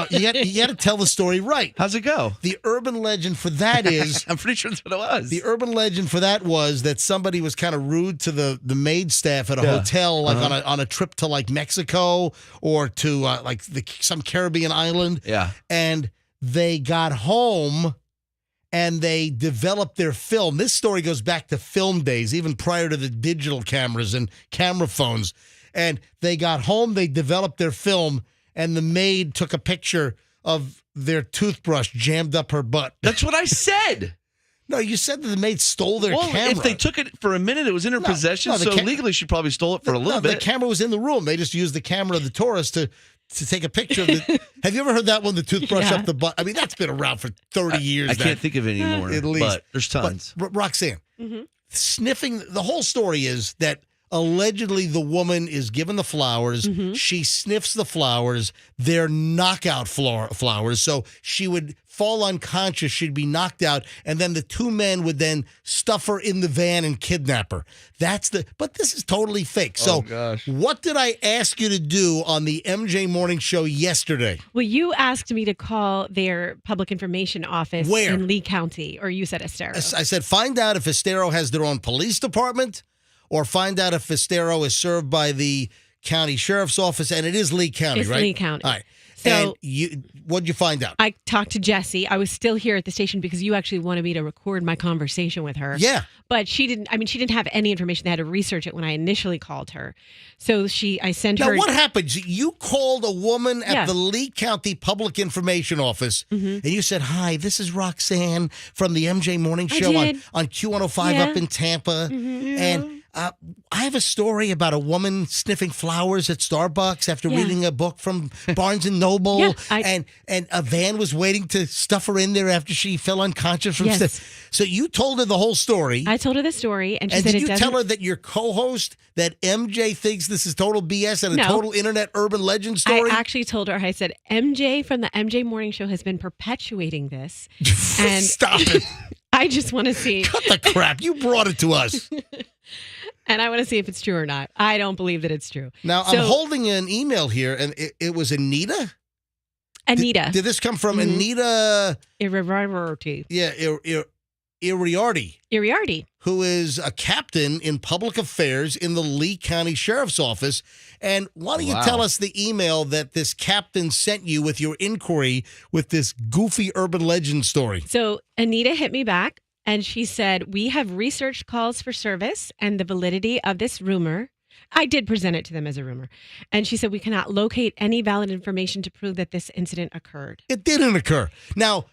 You got to tell the story right. How's it go? The urban legend for that is I'm pretty sure that's what it was. the urban legend for that was that somebody was kind of rude to the maid staff at a hotel, like on a trip to like Mexico or to like some Caribbean island. Yeah. And they got home and they developed their film. This story goes back to film days, even prior to the digital cameras and camera phones. And they got home, they developed their film, and the maid took a picture of their toothbrush jammed up her butt. That's what I said. No, you said that the maid stole their camera. If they took it for a minute, it was in her possession, so legally she probably stole it for a little bit. The camera was in the room. They just used the camera of the tourist to take a picture of it. Have you ever heard that one, the toothbrush up the butt? I mean, that's been around for 30 years. I can't think of it anymore, at least. but there's tons. But Roxanne, sniffing, the whole story is that allegedly the woman is given the flowers. She sniffs the flowers. They're knockout flowers. So she would fall unconscious. She'd be knocked out. And then the 2 men would then stuff her in the van and kidnap her. But this is totally fake. So what did I ask you to do on the MJ Morning Show yesterday? Well, you asked me to call their public information office in Lee County, or you said Estero. I said, find out if Estero has their own police department, or find out if Estero is served by the county sheriff's office, and it is Lee County, it's right? Lee County. All right. So what'd you find out? I talked to Jessie. I was still here at the station because you actually wanted me to record my conversation with her. Yeah. But she didn't have any information. They had to research it when I initially called her. So I sent her. Now, what happened? You called a woman at the Lee County Public Information Office, and you said, hi, this is Roxanne from the MJ Morning Show on Q105 up in Tampa. And I have a story about a woman sniffing flowers at Starbucks after reading a book from Barnes & Noble, and a van was waiting to stuff her in there after she fell unconscious from So you told her the whole story. I told her the story, and she said did you tell her that your co-host, that MJ thinks this is total BS and a total internet urban legend story? I actually told her, I said, MJ from the MJ Morning Show has been perpetuating this. And Stop it. I just want to see. Cut the crap. You brought it to us. And I want to see if it's true or not. I don't believe that it's true. Now, I'm holding an email here, and it was Anita? Anita. Did this come from Anita? Irreverity. Yeah, Iriarty. who is a captain in public affairs in the Lee County Sheriff's Office. And why don't you tell us the email that this captain sent you with your inquiry with this goofy urban legend story? So Anita hit me back and she said, we have researched calls for service and the validity of this rumor. I did present it to them as a rumor. And she said, we cannot locate any valid information to prove that this incident occurred. It didn't occur. Now,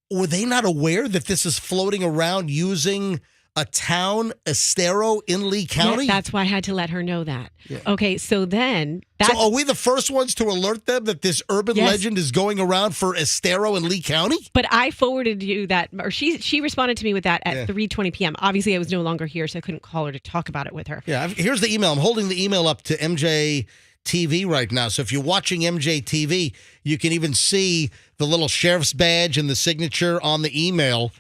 were they not aware that this is floating around using a town, Estero, in Lee County? Yeah, that's why I had to let her know that. Yeah. Okay, so then... So are we the first ones to alert them that this urban legend is going around for Estero in Lee County? But I forwarded you that, or she responded to me with that at 3:20 p.m. Obviously, I was no longer here, so I couldn't call her to talk about it with her. Yeah, here's the email. I'm holding the email up to MJ TV right now. So if you're watching MJ TV, you can even see the little sheriff's badge and the signature on the email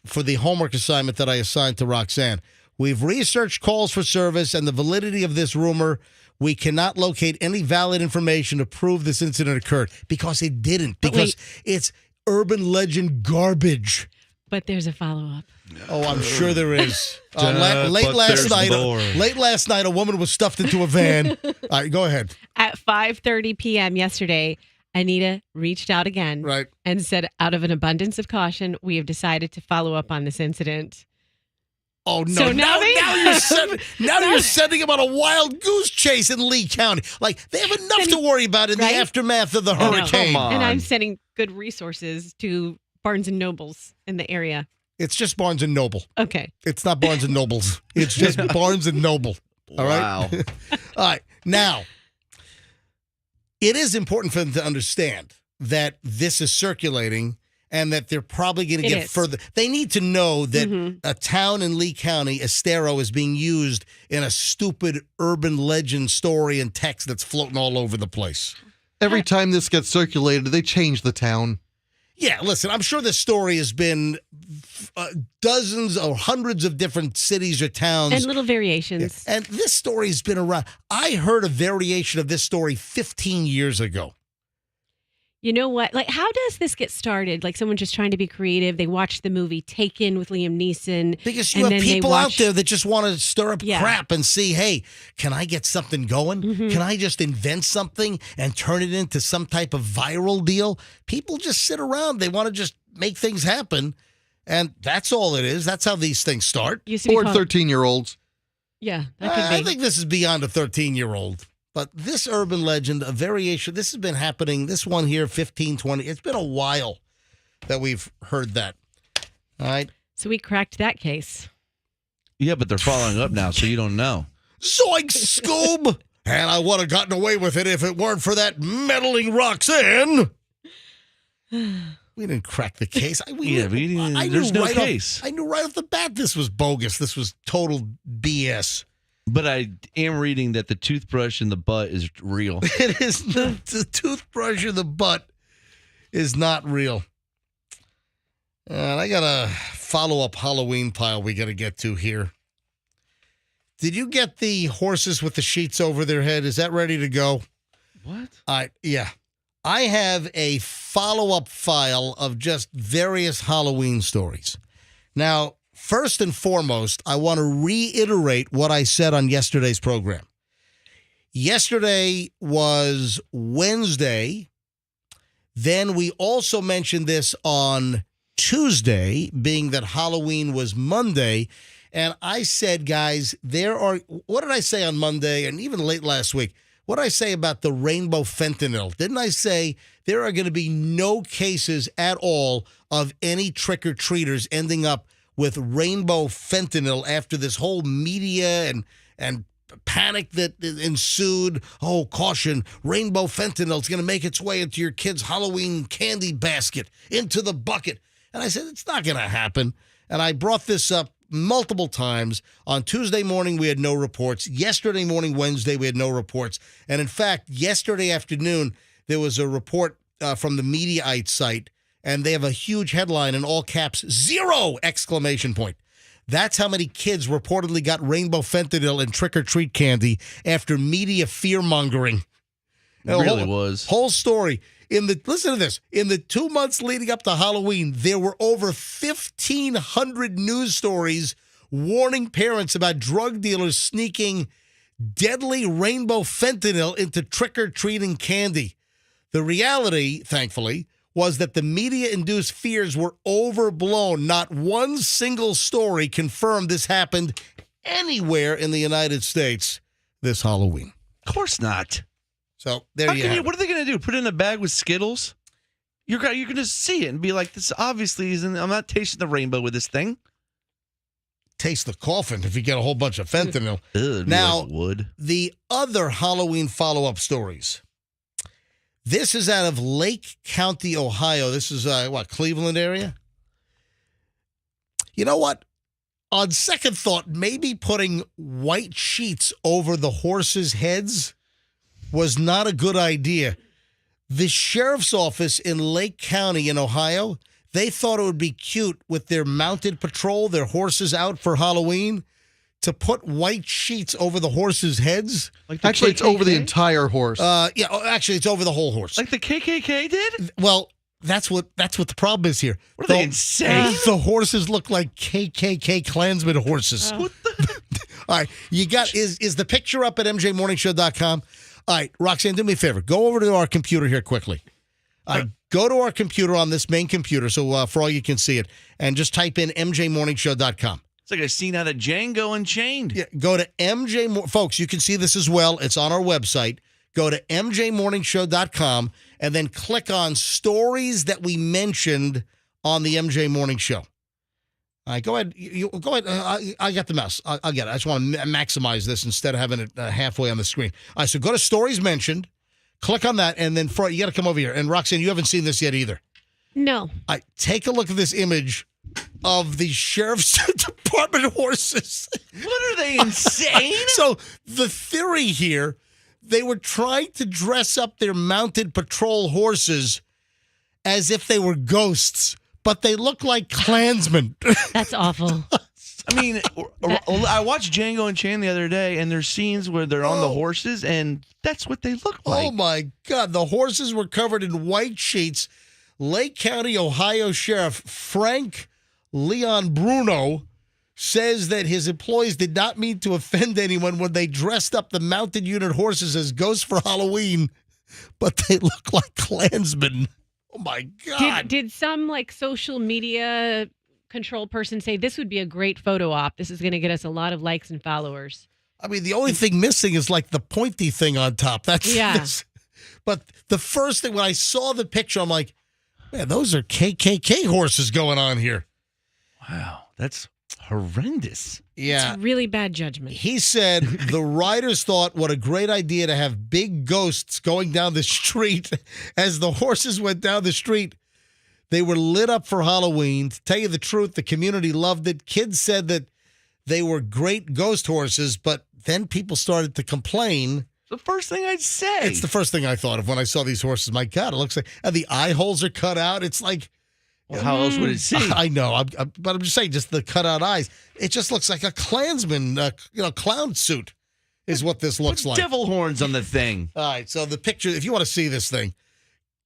for the homework assignment that I assigned to Roxanne. We've researched calls for service and the validity of this rumor. We cannot locate any valid information to prove this incident occurred because it didn't. Because it's urban legend garbage. But there's a follow-up. Oh, I'm sure there is. Late last night, a woman was stuffed into a van. All right, go ahead. At 5:30 p.m. yesterday, Anita reached out again and said, out of an abundance of caution, we have decided to follow up on this incident. Oh, no. So now you're sending them on a wild goose chase in Lee County. Like, they have enough to worry about in the aftermath of the hurricane. Come on. And I'm sending good resources to Barnes & Nobles in the area. It's just Barnes & Noble. Okay. It's not Barnes & Nobles. It's just Barnes & Noble. All right? Wow. All right. Now, it is important for them to understand that this is circulating and that they're probably going to get further. They need to know that a town in Lee County, Estero, is being used in a stupid urban legend story and text that's floating all over the place. Every time this gets circulated, they change the town. Yeah, listen, I'm sure this story has been dozens or hundreds of different cities or towns. And little variations. Yeah. And this story's been around. I heard a variation of this story 15 years ago. You know what? Like, how does this get started? Like, someone just trying to be creative. They watch the movie Taken with Liam Neeson. Because you have people out there that just want to stir up crap and see, hey, can I get something going? Can I just invent something and turn it into some type of viral deal? People just sit around. They want to just make things happen. And that's all it is. That's how these things start. Or 13-year-olds. Yeah, that could be. I think this is beyond a 13-year-old. But this urban legend, a variation, this has been happening, this one here, 15, 20, it's been a while that we've heard that. All right? So we cracked that case. Yeah, but they're following up now, so you don't know. Zoink, Scoob! And I would have gotten away with it if it weren't for that meddling Roxanne. We didn't crack the case. There's no case. I knew right off the bat this was bogus. This was total BS. But I am reading that the toothbrush in the butt is real. It is not. The toothbrush in the butt is not real. And I got a follow-up Halloween pile we got to get to here. Did you get the horses with the sheets over their head? Is that ready to go? What? Yeah. I have a follow-up file of just various Halloween stories. Now, first and foremost, I want to reiterate what I said on yesterday's program. Yesterday was Wednesday. Then we also mentioned this on Tuesday, being that Halloween was Monday. And I said, guys, what did I say on Monday and even late last week? What did I say about the rainbow fentanyl? Didn't I say there are going to be no cases at all of any trick-or-treaters ending up with rainbow fentanyl after this whole media and panic that ensued? Oh, caution, rainbow fentanyl is going to make its way into your kid's Halloween candy basket, into the bucket. And I said, it's not going to happen. And I brought this up multiple times. On Tuesday morning, we had no reports. Yesterday morning, Wednesday, we had no reports. And in fact, yesterday afternoon, there was a report from the Mediaite site, and they have a huge headline in all caps, 0! That's how many kids reportedly got rainbow fentanyl and trick-or-treat candy after media fear-mongering. It really was. Whole story. listen to this. In the 2 months leading up to Halloween, there were over 1,500 news stories warning parents about drug dealers sneaking deadly rainbow fentanyl into trick-or-treating candy. The reality, thankfully, was that the media-induced fears were overblown. Not one single story confirmed this happened anywhere in the United States this Halloween. Of course not. So there you have it. What are they going to do? Put it in a bag with Skittles? You're going to see it and be like, this obviously isn't, I'm not tasting the rainbow with this thing. Taste the coffin if you get a whole bunch of fentanyl. Ugh, now, like wood. The other Halloween follow-up stories. This is out of Lake County, Ohio. This is, Cleveland area? You know what? On second thought, maybe putting white sheets over the horses' heads was not a good idea. The sheriff's office in Lake County in Ohio, they thought it would be cute with their mounted patrol, their horses out for Halloween, to put white sheets over the horses' heads. Actually, it's over the entire horse. Actually, it's over the whole horse. Like the KKK did? Well, that's what the problem is here. What are they, insane? The horses look like KKK Klansman horses. What the? All right, you got is the picture up at mjmorningshow.com. All right, Roxanne, do me a favor. Go over to our computer here quickly. Go to our computer on this main computer so for all you can see it, and just type in mjmorningshow.com. It's like a scene out of Django Unchained. Yeah, go to folks, you can see this as well. It's on our website. Go to mjmorningshow.com and then click on stories that we mentioned on the MJ Morning Show. All right, go ahead. Go ahead. I got the mouse. I'll get it. I just want to maximize this instead of having it halfway on the screen. All right, so go to stories mentioned. Click on that, and then you got to come over here. And Roxanne, you haven't seen this yet either. No. All right, take a look at this image of the sheriff's department horses. What are they, insane? So the theory here, they were trying to dress up their mounted patrol horses as if they were ghosts, but they look like Klansmen. That's awful. I mean, I watched Django Unchained the other day, and there's scenes where they're on the horses, and that's what they look like. Oh, my God. The horses were covered in white sheets. Lake County, Ohio Sheriff Frank Leon Bruno says that his employees did not mean to offend anyone when they dressed up the mounted unit horses as ghosts for Halloween, but they look like Klansmen. Oh, my God. Did some social media control person say this would be a great photo op? This is going to get us a lot of likes and followers. I mean, the only thing missing is the pointy thing on top. But the first thing, when I saw the picture, I'm like, man, those are KKK horses going on here. Wow, that's horrendous. Yeah. It's really bad judgment. He said the riders thought what a great idea to have big ghosts going down the street. As the horses went down the street, they were lit up for Halloween. To tell you the truth, the community loved it. Kids said that they were great ghost horses, but then people started to complain. The first thing I'd say. It's the first thing I thought of when I saw these horses. My God, it looks like the eye holes are cut out. It's like, well, how else would it see? I know, but I'm just saying, just the cut out eyes. It just looks like a Klansman, clown suit is what this looks like. Devil horns on the thing. All right, so the picture, if you want to see this thing,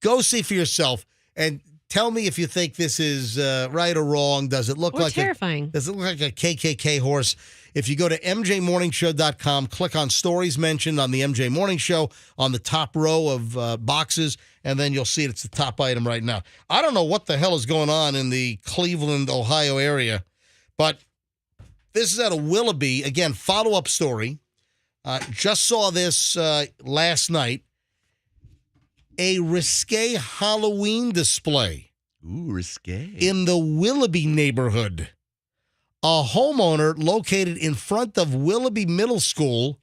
go see for yourself and tell me if you think this is right or wrong. Does it look terrifying? Does it look like a KKK horse? If you go to mjmorningshow.com, click on stories mentioned on the MJ Morning Show on the top row of boxes, and then you'll see it's the top item right now. I don't know what the hell is going on in the Cleveland, Ohio area, but this is out of Willoughby. Again, follow-up story. Just saw this last night. A risque Halloween display. Ooh, risque. In the Willoughby neighborhood. A homeowner located in front of Willoughby Middle School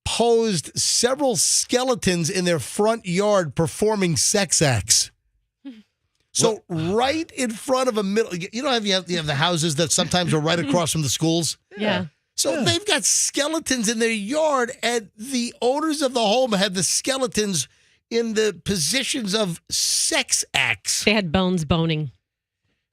posed several skeletons in their front yard performing sex acts. So right in front of you have the houses that sometimes are right across from the schools? Yeah. So they've got skeletons in their yard, and the owners of the home had the skeletons in the positions of sex acts. They had bones boning.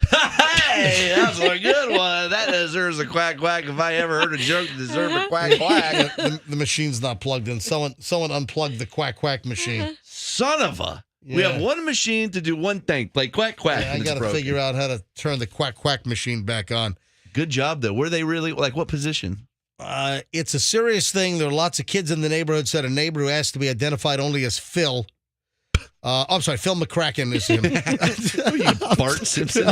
Hey, that's a good one. That deserves a quack quack. If I ever heard a joke that deserved a quack quack. The machine's not plugged in. Someone unplugged the quack quack machine. Son of a. We Yeah. have one machine to do one thing. Play quack, quack. Yeah, I and it's got to broken. figure out how to turn the quack quack machine back on. Good job, though. Were they really, like, what position? It's a serious thing. There are lots of kids in the neighborhood, said a neighbor who asked to be identified only as Phil. I'm sorry, Phil McCracken is him. You Bart Simpson.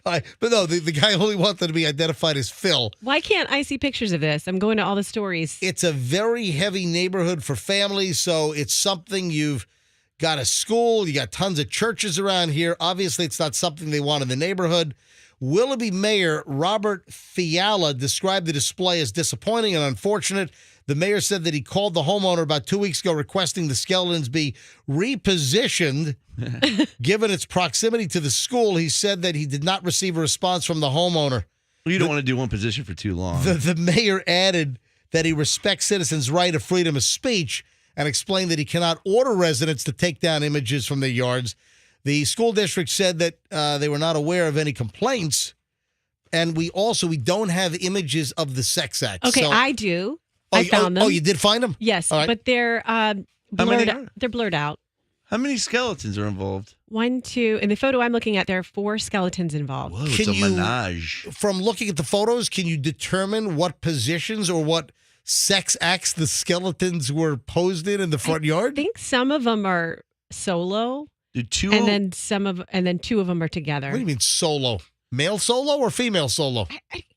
But no, the guy only wanted to be identified as Phil. Why can't I see pictures of this? I'm going to all the stories. It's a very heavy neighborhood for families, so it's something you've got a school, you got tons of churches around here. Obviously, it's not something they want in the neighborhood. Willoughby Mayor Robert Fiala described the display as disappointing and unfortunate. The mayor said that he called the homeowner about 2 weeks ago requesting the skeletons be repositioned. Given its proximity to the school, he said that he did not receive a response from the homeowner. Well, you don't want to do one position for too long. The mayor added that he respects citizens' right of freedom of speech and explained that he cannot order residents to take down images from their yards. The school district said that they were not aware of any complaints, and we don't have images of the sex act. Okay, So- I do. I found them. Oh, you did find them? Yes, All right. but they're many blurred. are? They're blurred out. How many skeletons are involved? 1, 2. In the photo I'm looking at, there are 4 skeletons involved. Whoa, it's Can a you- menage. From looking at the photos, can you determine what positions or what sex acts the skeletons were posed in the front I yard? think some of them are solo, Do two and then 2 of them are together. What do you mean solo? Male solo or female solo?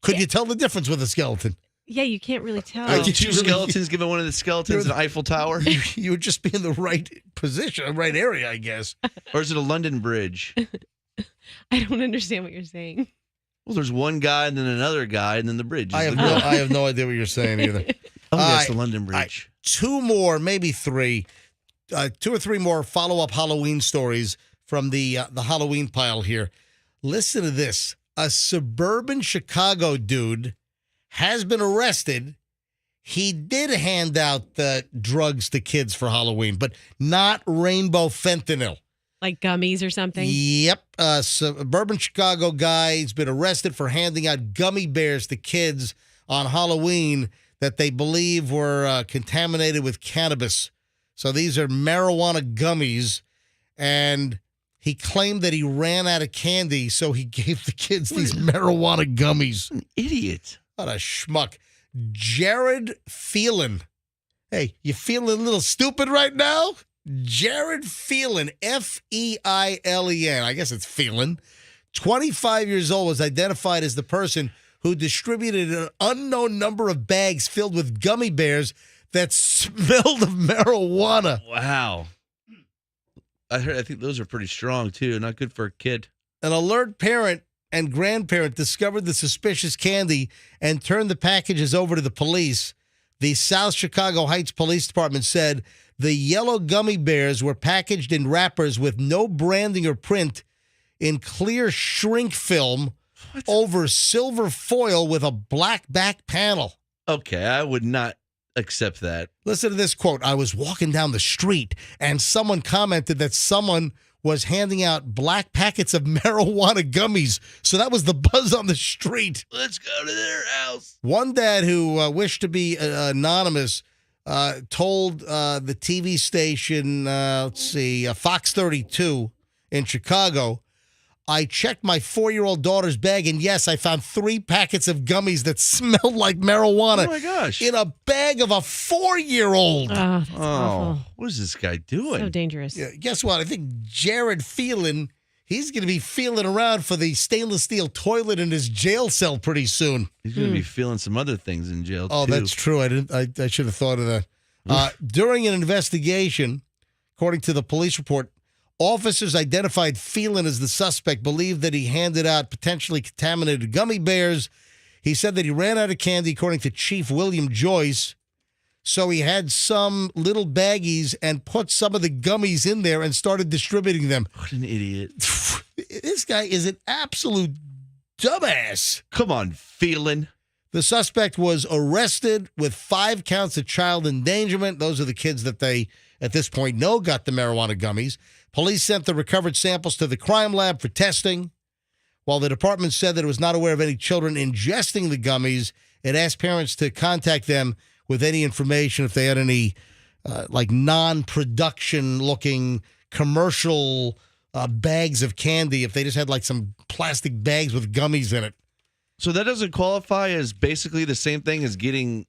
Could you tell the difference with a skeleton? Yeah, you can't really tell. I do did two you really- skeletons giving one of the skeletons an Eiffel Tower? You would just be in the right position, right area, I guess. Or is it a London Bridge? I don't understand what you're saying. Well, there's one guy and then another guy and then the bridge. I have no idea what you're saying either. Oh, yes, I- the London Bridge. 2 more, maybe 3, 2 or 3 more follow-up Halloween stories from the Halloween pile here. Listen to this. A suburban Chicago dude has been arrested. He did hand out drugs to kids for Halloween, but not rainbow fentanyl. Like gummies or something. Yep. A suburban Chicago guy has been arrested for handing out gummy bears to kids on Halloween that they believe were contaminated with cannabis. So these are marijuana gummies, and he claimed that he ran out of candy, so he gave the kids these marijuana gummies. An idiot. What a schmuck. Jared Phelan. Hey, you feeling a little stupid right now? Jared Phelan, F-E-I-L-E-N. I guess it's Phelan. 25 years old, was identified as the person who distributed an unknown number of bags filled with gummy bears that smelled of marijuana. Wow. I think those are pretty strong, too. Not good for a kid. An alert parent and grandparent discovered the suspicious candy and turned the packages over to the police. The South Chicago Heights Police Department said the yellow gummy bears were packaged in wrappers with no branding or print in clear shrink film over silver foil with a black back panel. Okay, I would not accept that. Listen to this quote. I was walking down the street and someone commented that someone was handing out black packets of marijuana gummies. So that was the buzz on the street. Let's go to their house. One dad who wished to be anonymous told the TV station, Fox 32 in Chicago, I checked my 4-year-old daughter's bag, and yes, I found 3 packets of gummies that smelled like marijuana Oh, my gosh. in a bag of a 4-year-old. Oh, that's awful. What is this guy doing? So dangerous. Yeah, guess what? I think Jared Phelan, he's going to be feeling around for the stainless steel toilet in his jail cell pretty soon. He's going to be feeling some other things in jail, Oh, too. that's true. I should have thought of that. During an investigation, according to the police report, officers identified Phelan as the suspect, believed that he handed out potentially contaminated gummy bears. He said that he ran out of candy, according to Chief William Joyce. So he had some little baggies and put some of the gummies in there and started distributing them. What an idiot. This guy is an absolute dumbass. Come on, Phelan. The suspect was arrested with 5 counts of child endangerment. Those are the kids that they, at this point, know got the marijuana gummies. Police sent the recovered samples to the crime lab for testing. While the department said that it was not aware of any children ingesting the gummies, it asked parents to contact them with any information if they had any like non-production looking commercial bags of candy if they just had like some plastic bags with gummies in it. So that doesn't qualify as basically the same thing as getting,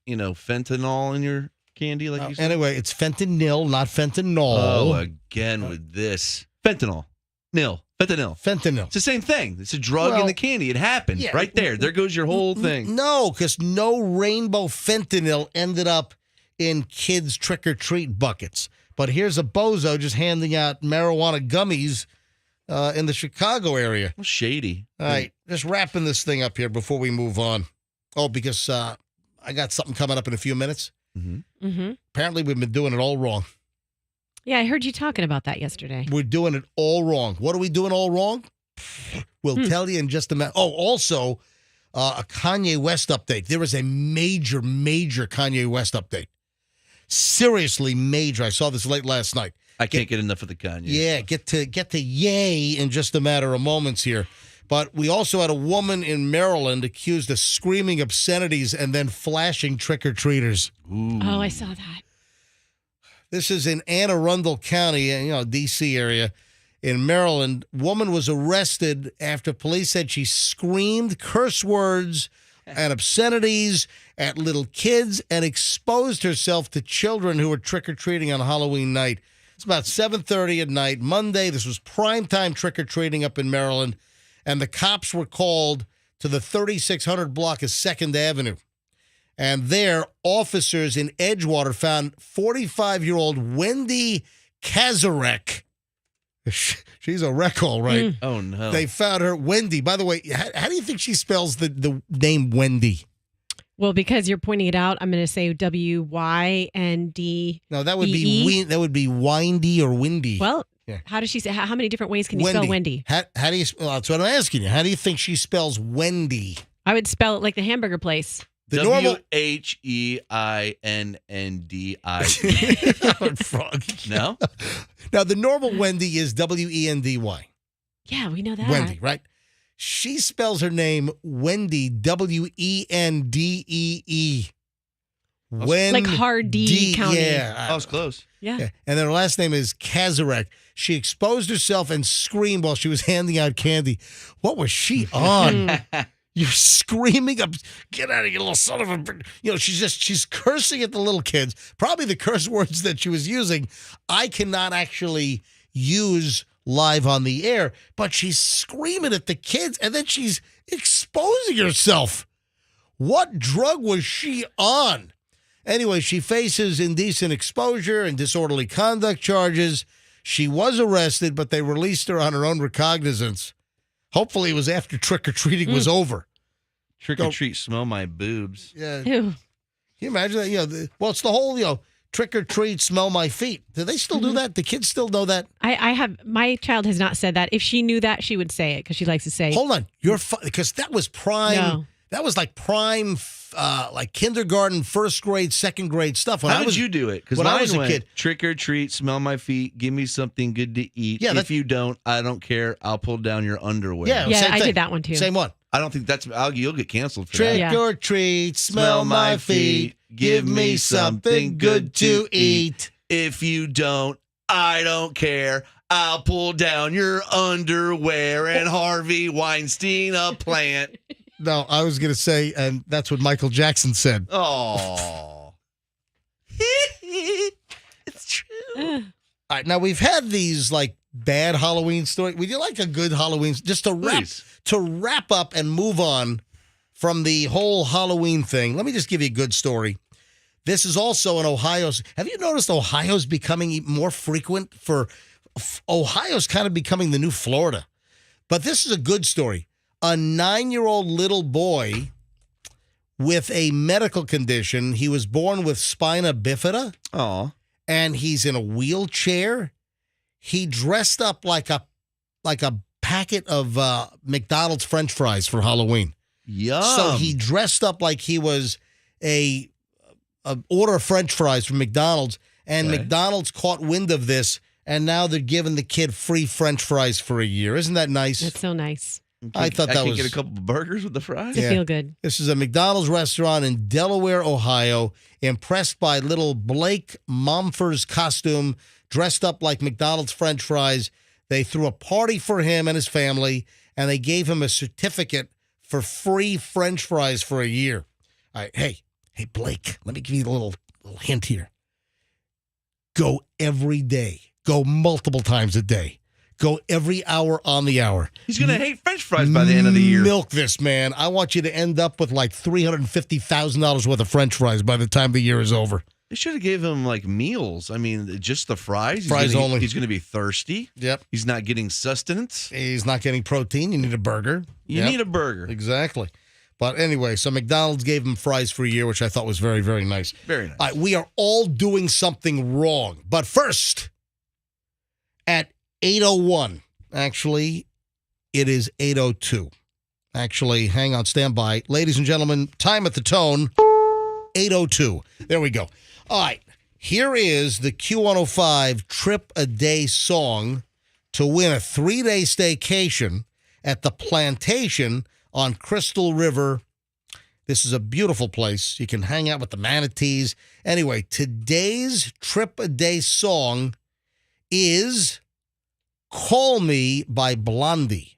fentanyl in your candy, like you said? Anyway, it's fentanyl, not fentanyl. Oh, again with this. Fentanyl. Fentanyl. Fentanyl. It's the same thing. It's a drug in the candy. It happened right there. There goes your whole thing. No, because no rainbow fentanyl ended up in kids' trick-or-treat buckets. But here's a bozo just handing out marijuana gummies in the Chicago area. Well, shady. All right, just wrapping this thing up here before we move on. Oh, because I got something coming up in a few minutes. Mm-hmm. Mm-hmm. Apparently, we've been doing it all wrong. Yeah, I heard you talking about that yesterday. We're doing it all wrong. What are we doing all wrong? We'll tell you in just a minute. Oh, also, a Kanye West update. There is a major, major Kanye West update. Seriously major. I saw this late last night. I can't get enough of the Kanye. Yeah, get to yay in just a matter of moments here. But we also had a woman in Maryland accused of screaming obscenities and then flashing trick-or-treaters. Ooh. Oh, I saw that. This is in Anne Arundel County, D.C. area. In Maryland, woman was arrested after police said she screamed curse words and obscenities at little kids and exposed herself to children who were trick-or-treating on Halloween night. It's about 7:30 at night, Monday. This was primetime trick-or-treating up in Maryland, and the cops were called to the 3600 block of 2nd Avenue. And there, officers in Edgewater found 45-year-old Wendy Kazarek. She's a wreck, all right. Oh, no. They found her, Wendy. By the way, how do you think she spells the name Wendy? Well, because you're pointing it out, I'm going to say W-Y-N-D. No, that would be windy or windy. Well, Yeah. how does she say? How many different ways can you spell Wendy? How do you? Well, that's what I'm asking you. How do you think she spells Wendy? I would spell it like the hamburger place. The normal WHEINDI. Frog. No? Now the normal Wendy is WENDY. Yeah, we know that. Wendy, right? She spells her name Wendy WENDEE. Like hard D county. Yeah, I was close. Yeah. And then her last name is Kazarek. She exposed herself and screamed while she was handing out candy. What was she on? You're screaming up, get out of here, little son of a... she's cursing at the little kids. Probably the curse words that she was using, I cannot actually use live on the air, but she's screaming at the kids, and then she's exposing herself. What drug was she on? Anyway, she faces indecent exposure and disorderly conduct charges. She was arrested, but they released her on her own recognizance. Hopefully it was after trick-or-treating was over. Trick-or-treat, smell my boobs. Yeah. Ew. Can you imagine that? It's the whole, trick-or-treat, smell my feet. Do they still do that? The kids still know that? My child has not said that. If she knew that, she would say it because she likes to say. Hold on. Because that was prime. No. That was like prime, like kindergarten, first grade, second grade stuff. How did you do it? Because when I was a kid. Trick or treat, smell my feet, give me something good to eat. Yeah, if you don't, I don't care. I'll pull down your underwear. Yeah, Yeah, same I thing. did that one too. Same one. I don't think you'll get canceled for Trick that. Yeah. or treat, smell my feet, give me something good to eat. If you don't, I don't care. I'll pull down your underwear and Harvey Weinstein a plant. No, I was going to say, and that's what Michael Jackson said. Oh. It's true. All right, now we've had these like bad Halloween stories. Would you like a good Halloween just to wrap up and move on from the whole Halloween thing? Let me just give you a good story. This is also in Ohio. Have you noticed Ohio's becoming more frequent Ohio's kind of becoming the new Florida. But this is a good story. A 9-year-old little boy with a medical condition. He was born with spina bifida. Oh. And he's in a wheelchair. He dressed up like a packet of McDonald's French fries for Halloween. Yum. So he dressed up like he was a order of French fries from McDonald's, and Okay. McDonald's caught wind of this, and now they're giving the kid free French fries for a year. Isn't that nice? That's so nice. I thought that I can was get a couple of burgers with the fries. To Yeah. feel good. This is a McDonald's restaurant in Delaware, Ohio. Impressed by little Blake Momford's costume, dressed up like McDonald's French fries. They threw a party for him and his family, and they gave him a certificate for free French fries for a year. All right, hey, Blake, let me give you a little hint here. Go every day. Go multiple times a day. Go every hour on the hour. He's going to hate French fries by the end of the year. Milk this, man. I want you to end up with like $350,000 worth of French fries by the time the year is over. They should have gave him like meals. I mean, just the fries. Fries only. He's going to be thirsty. Yep. He's not getting sustenance. He's not getting protein. You need a burger. You Yep. need a burger. Exactly. But anyway, so McDonald's gave him fries for a year, which I thought was very, very nice. Very nice. All right, we are all doing something wrong. But first, at 8:01, actually, it is 8:02. Actually, hang on, stand by. Ladies and gentlemen, time at the tone, 8:02. There we go. All right, here is the Q105 Trip a Day song to win a 3-day staycation at the Plantation on Crystal River. This is a beautiful place. You can hang out with the manatees. Anyway, today's Trip a Day song is Call Me by Blondie.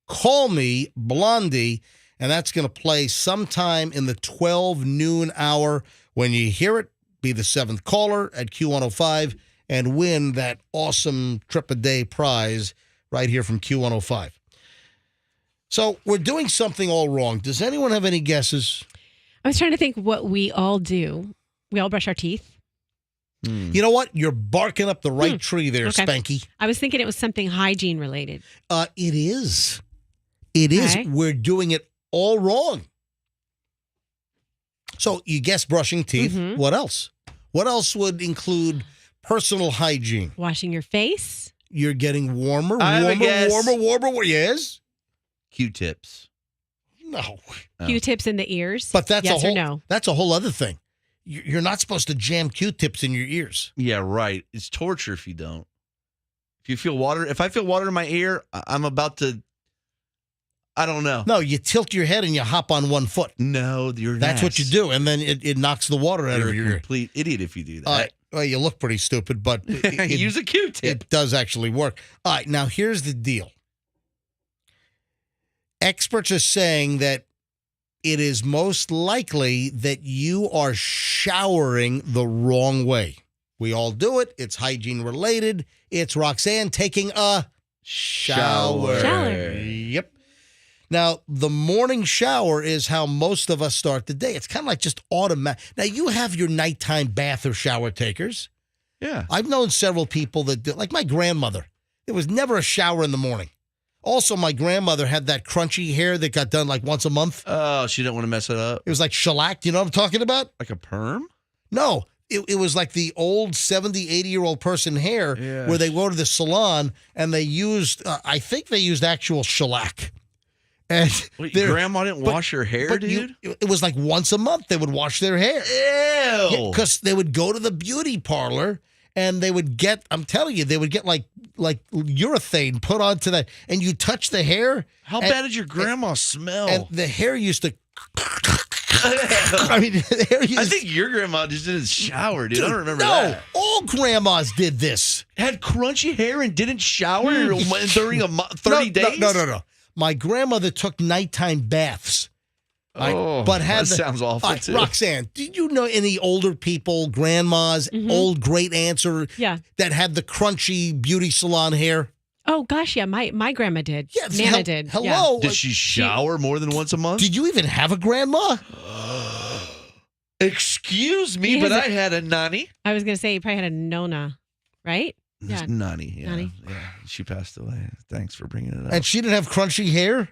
Call Me, Blondie. And that's going to play sometime in the 12 noon hour. When you hear it, be the 7th caller at Q105 and win that awesome Trip a Day prize right here from Q105. So we're doing something all wrong. Does anyone have any guesses? I was trying to think what we all do. We all brush our teeth. You know what? You're barking up the right tree there, Okay. Spanky. I was thinking it was something hygiene related. It is. It is. Okay. We're doing it all wrong. So you guess brushing teeth. Mhm. What else? What else would include personal hygiene? Washing your face. You're getting warmer, I have a guess. warmer. Yes? Q-tips. No. Oh. Q-tips in the ears. But that's yes a whole or no. that's a whole other thing. You're not supposed to jam Q-tips in your ears. Yeah, right. It's torture if you don't. If you feel water, if I feel water in my ear, I'm about to, I don't know. No, you tilt your head and you hop on one foot. No, you're That's what you do, and then it knocks the water out You're of a your ear. complete idiot if you do that. Well, you look pretty stupid, but Use a Q-tip. it does actually work. All right, now here's the deal. Experts are saying that it is most likely that you are showering the wrong way. We all do it. It's hygiene related. It's Roxanne taking a shower. Shower. Yep. Now, the morning shower is how most of us start the day. It's kind of like just automatic. Now, you have your nighttime bath or shower takers. Yeah. I've known several people that do, like my grandmother. There was never a shower in the morning. Also, my grandmother had that crunchy hair that got done like once a month. Oh, she didn't want to mess it up. It was like shellacked. You know what I'm talking about? Like a perm? No, it was like the old 70, 80-year-old person hair Yeah. where they go to the salon and they used, I think they used actual shellac. And Wait, they're- your grandma didn't wash her hair, but dude? it was like once a month they would wash their hair. Ew. Because they would go to the beauty parlor and they would get, I'm telling you, they would get like urethane put onto that. And you touch the hair. How and- bad did your grandma smell? And the hair used to. I mean, the hair used I think your grandma just didn't shower, dude. I don't remember no, that. all grandmas did this. Had crunchy hair and didn't shower during a 30 days? No. My grandmother took nighttime baths. But had that sounds awful, All right, too. Roxanne, did you know any older people, grandmas, old great aunts, or Yeah. that had the crunchy beauty salon hair? Oh gosh, yeah. My grandma did. Yeah, Nana did. Hello. Yeah. Did she shower more than once a month? Did you even have a grandma? Excuse me, He but has I had a nanny. I was gonna say you probably had a Nona, right? Yeah. Nanny, yeah. Nanny. Yeah, she passed away. Thanks for bringing it up. And she didn't have crunchy hair?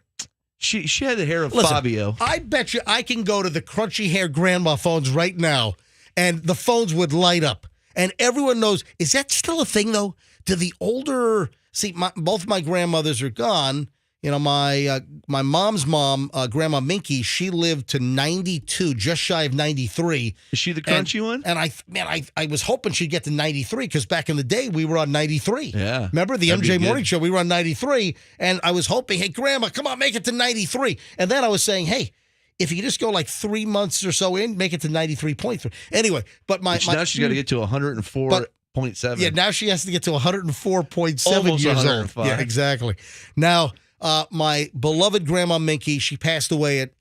She had the hair of Listen, Fabio. I bet you I can go to the crunchy hair grandma phones right now, and the phones would light up. And everyone knows, is that still a thing, though? Do the older, see, both my grandmothers are gone, my mom's mom, Grandma Minky, she lived to 92, just shy of 93. Is she the crunchy one? And I was hoping she'd get to 93 because back in the day we were on 93. Yeah. Remember the That'd be MJ good. Morning Show? We were on 93, and I was hoping, hey, Grandma, come on, make it to 93. And then I was saying, hey, if you just go like 3 months or so in, make it to 93.3. Anyway, but now she's got to get to 104.7. Yeah, now she has to get to 104.7 Almost years 105. old. Yeah, exactly. Now, my beloved Grandma Minky, she passed away at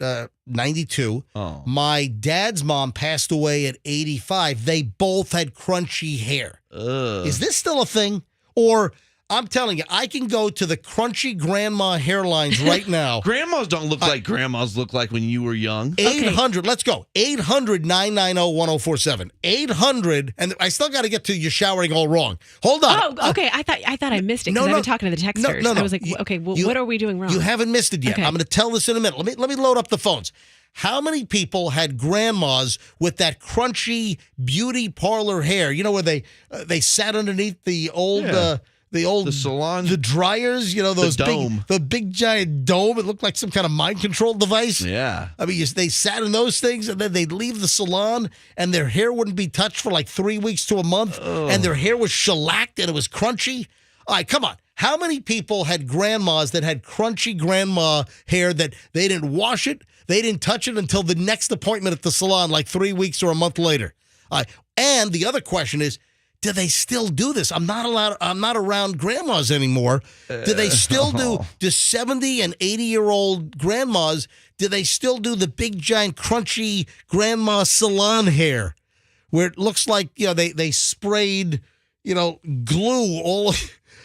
92. Oh. My dad's mom passed away at 85. They both had crunchy hair. Ugh. Is this still a thing? Or I'm telling you, I can go to the crunchy grandma hairlines right now. Grandmas don't look like grandmas look like when you were young. 800, let's go. 800-990-1047. 800, and I still got to get to you showering all wrong. Hold on. Oh, okay. I thought I missed it because I've been talking to the texters. No. I was like, okay, what are we doing wrong? You haven't missed it yet. Okay. I'm going to tell this in a minute. Let me load up the phones. How many people had grandmas with that crunchy beauty parlor hair? You know where they sat underneath the old The salon, the dryers, those dome. big giant dome. It looked like some kind of mind control device. Yeah. I mean, they sat in those things, and then they'd leave the salon, and their hair wouldn't be touched for like 3 weeks to a month, and their hair was shellacked, and it was crunchy. All right, come on. How many people had grandmas that had crunchy grandma hair that they didn't wash it, they didn't touch it until the next appointment at the salon, like 3 weeks or a month later? All right. And the other question is, do they still do this? I'm not around grandmas anymore. Do they still do 70 and 80-year-old grandmas, do they still do the big, giant, crunchy grandma salon hair where it looks like, they sprayed, glue all.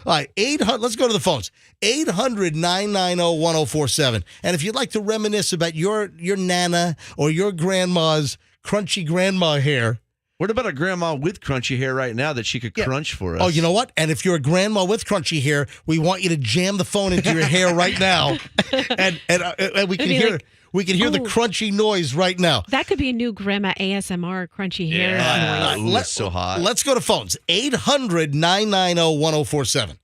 All right, 800, let's go to the phones. 800-990-1047. And if you'd like to reminisce about your nana or your grandma's crunchy grandma hair, what about a grandma with crunchy hair right now that she could crunch for us? Oh, you know what? And if you're a grandma with crunchy hair, we want you to jam the phone into your hair right now, and we can hear the crunchy noise right now. That could be a new grandma ASMR crunchy hair noise. Ooh, it's so hot. Let's go to phones. 800-990-1047.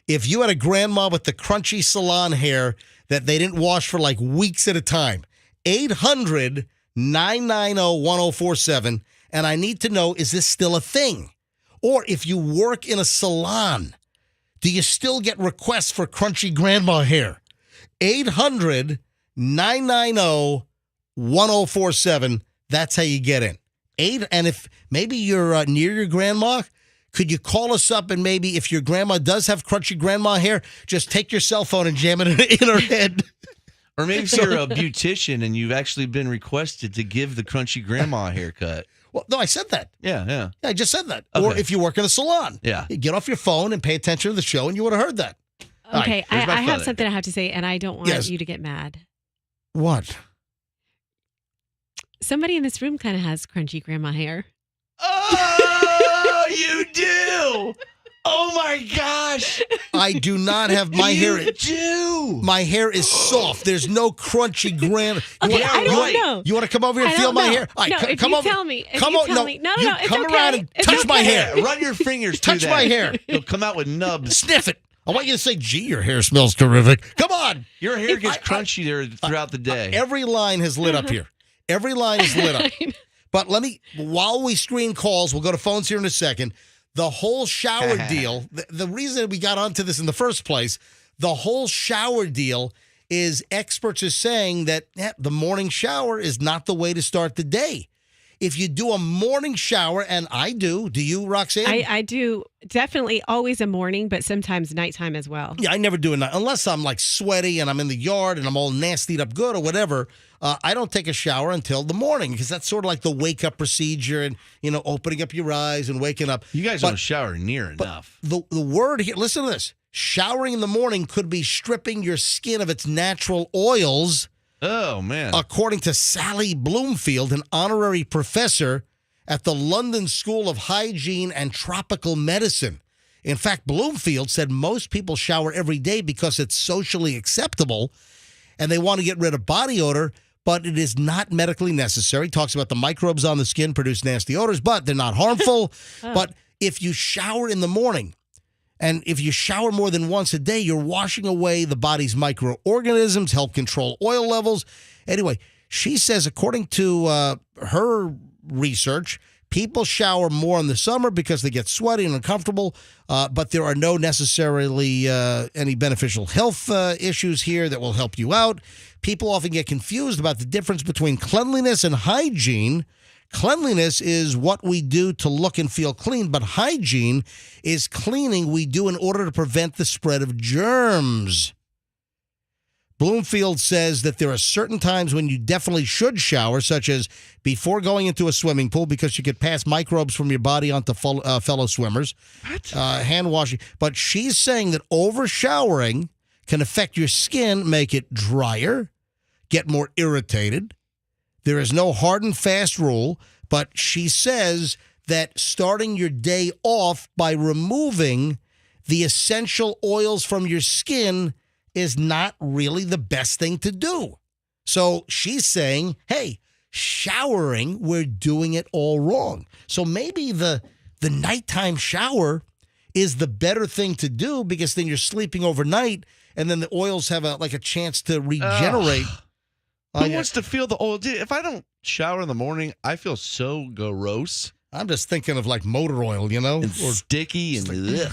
If you had a grandma with the crunchy salon hair that they didn't wash for like weeks at a time, 800-990-1047. And I need to know, is this still a thing? Or if you work in a salon, do you still get requests for crunchy grandma hair? 800-990-1047. That's how you get in. And if maybe you're near your grandma, could you call us up and maybe if your grandma does have crunchy grandma hair, just take your cell phone and jam it in her head. Or maybe if you're a beautician and you've actually been requested to give the crunchy grandma haircut. Well, no, I said that. Yeah. I just said that. Okay. Or if you work in a salon. Yeah. You get off your phone and pay attention to the show, and you would have heard that. Okay, All right, I have something I have to say, and I don't want you to get mad. What? Somebody in this room kind of has crunchy grandma hair. Oh, you do. Oh, my gosh. I do not have my hair. You do. My hair is soft. There's no crunchy grandma. Okay, I don't know. You want to come over here and feel my hair? All right, No, if come you over. tell me. If Come you on, tell me. No, it's come okay. around and It's touch my okay. hair. Run your fingers Touch through my that. hair. You'll come out with nubs. Sniff it. I want you to say, gee, your hair smells terrific. Come on. Your hair gets crunchy there throughout the day. Every line has lit up here. Every line is lit up. But while we screen calls, we'll go to phones here in a second. The whole shower deal, the reason we got onto this in the first place, the whole shower deal is experts are saying that the morning shower is not the way to start the day. If you do a morning shower, and I do you, Roxanne? I do. Definitely always a morning, but sometimes nighttime as well. Yeah, I never do it unless I'm like sweaty and I'm in the yard and I'm all nastied up good or whatever. I don't take a shower until the morning because that's sort of like the wake up procedure and, opening up your eyes and waking up. You guys don't shower near enough. The word here, listen to this. Showering in the morning could be stripping your skin of its natural oils. Oh, man. According to Sally Bloomfield, an honorary professor at the London School of Hygiene and Tropical Medicine. In fact, Bloomfield said most people shower every day because it's socially acceptable and they want to get rid of body odor, but it is not medically necessary. Talks about the microbes on the skin produce nasty odors, but they're not harmful. But if you shower in the morning And if you shower more than once a day, you're washing away the body's microorganisms, help control oil levels. Anyway, she says, according to her research, people shower more in the summer because they get sweaty and uncomfortable, but there are no necessarily any beneficial health issues here that will help you out. People often get confused about the difference between cleanliness and hygiene. Cleanliness is what we do to look and feel clean, but hygiene is cleaning we do in order to prevent the spread of germs. Bloomfield says that there are certain times when you definitely should shower, such as before going into a swimming pool, because you could pass microbes from your body onto fellow swimmers. What? Hand washing. But she's saying that over showering can affect your skin, make it drier, get more irritated. There is no hard and fast rule, but she says that starting your day off by removing the essential oils from your skin is not really the best thing to do. So she's saying, hey, showering, we're doing it all wrong. So maybe the nighttime shower is the better thing to do, because then you're sleeping overnight and then the oils have a chance to regenerate. Who wants to feel the oil? Dude, if I don't shower in the morning, I feel so gross. I'm just thinking of like motor oil, And sticky and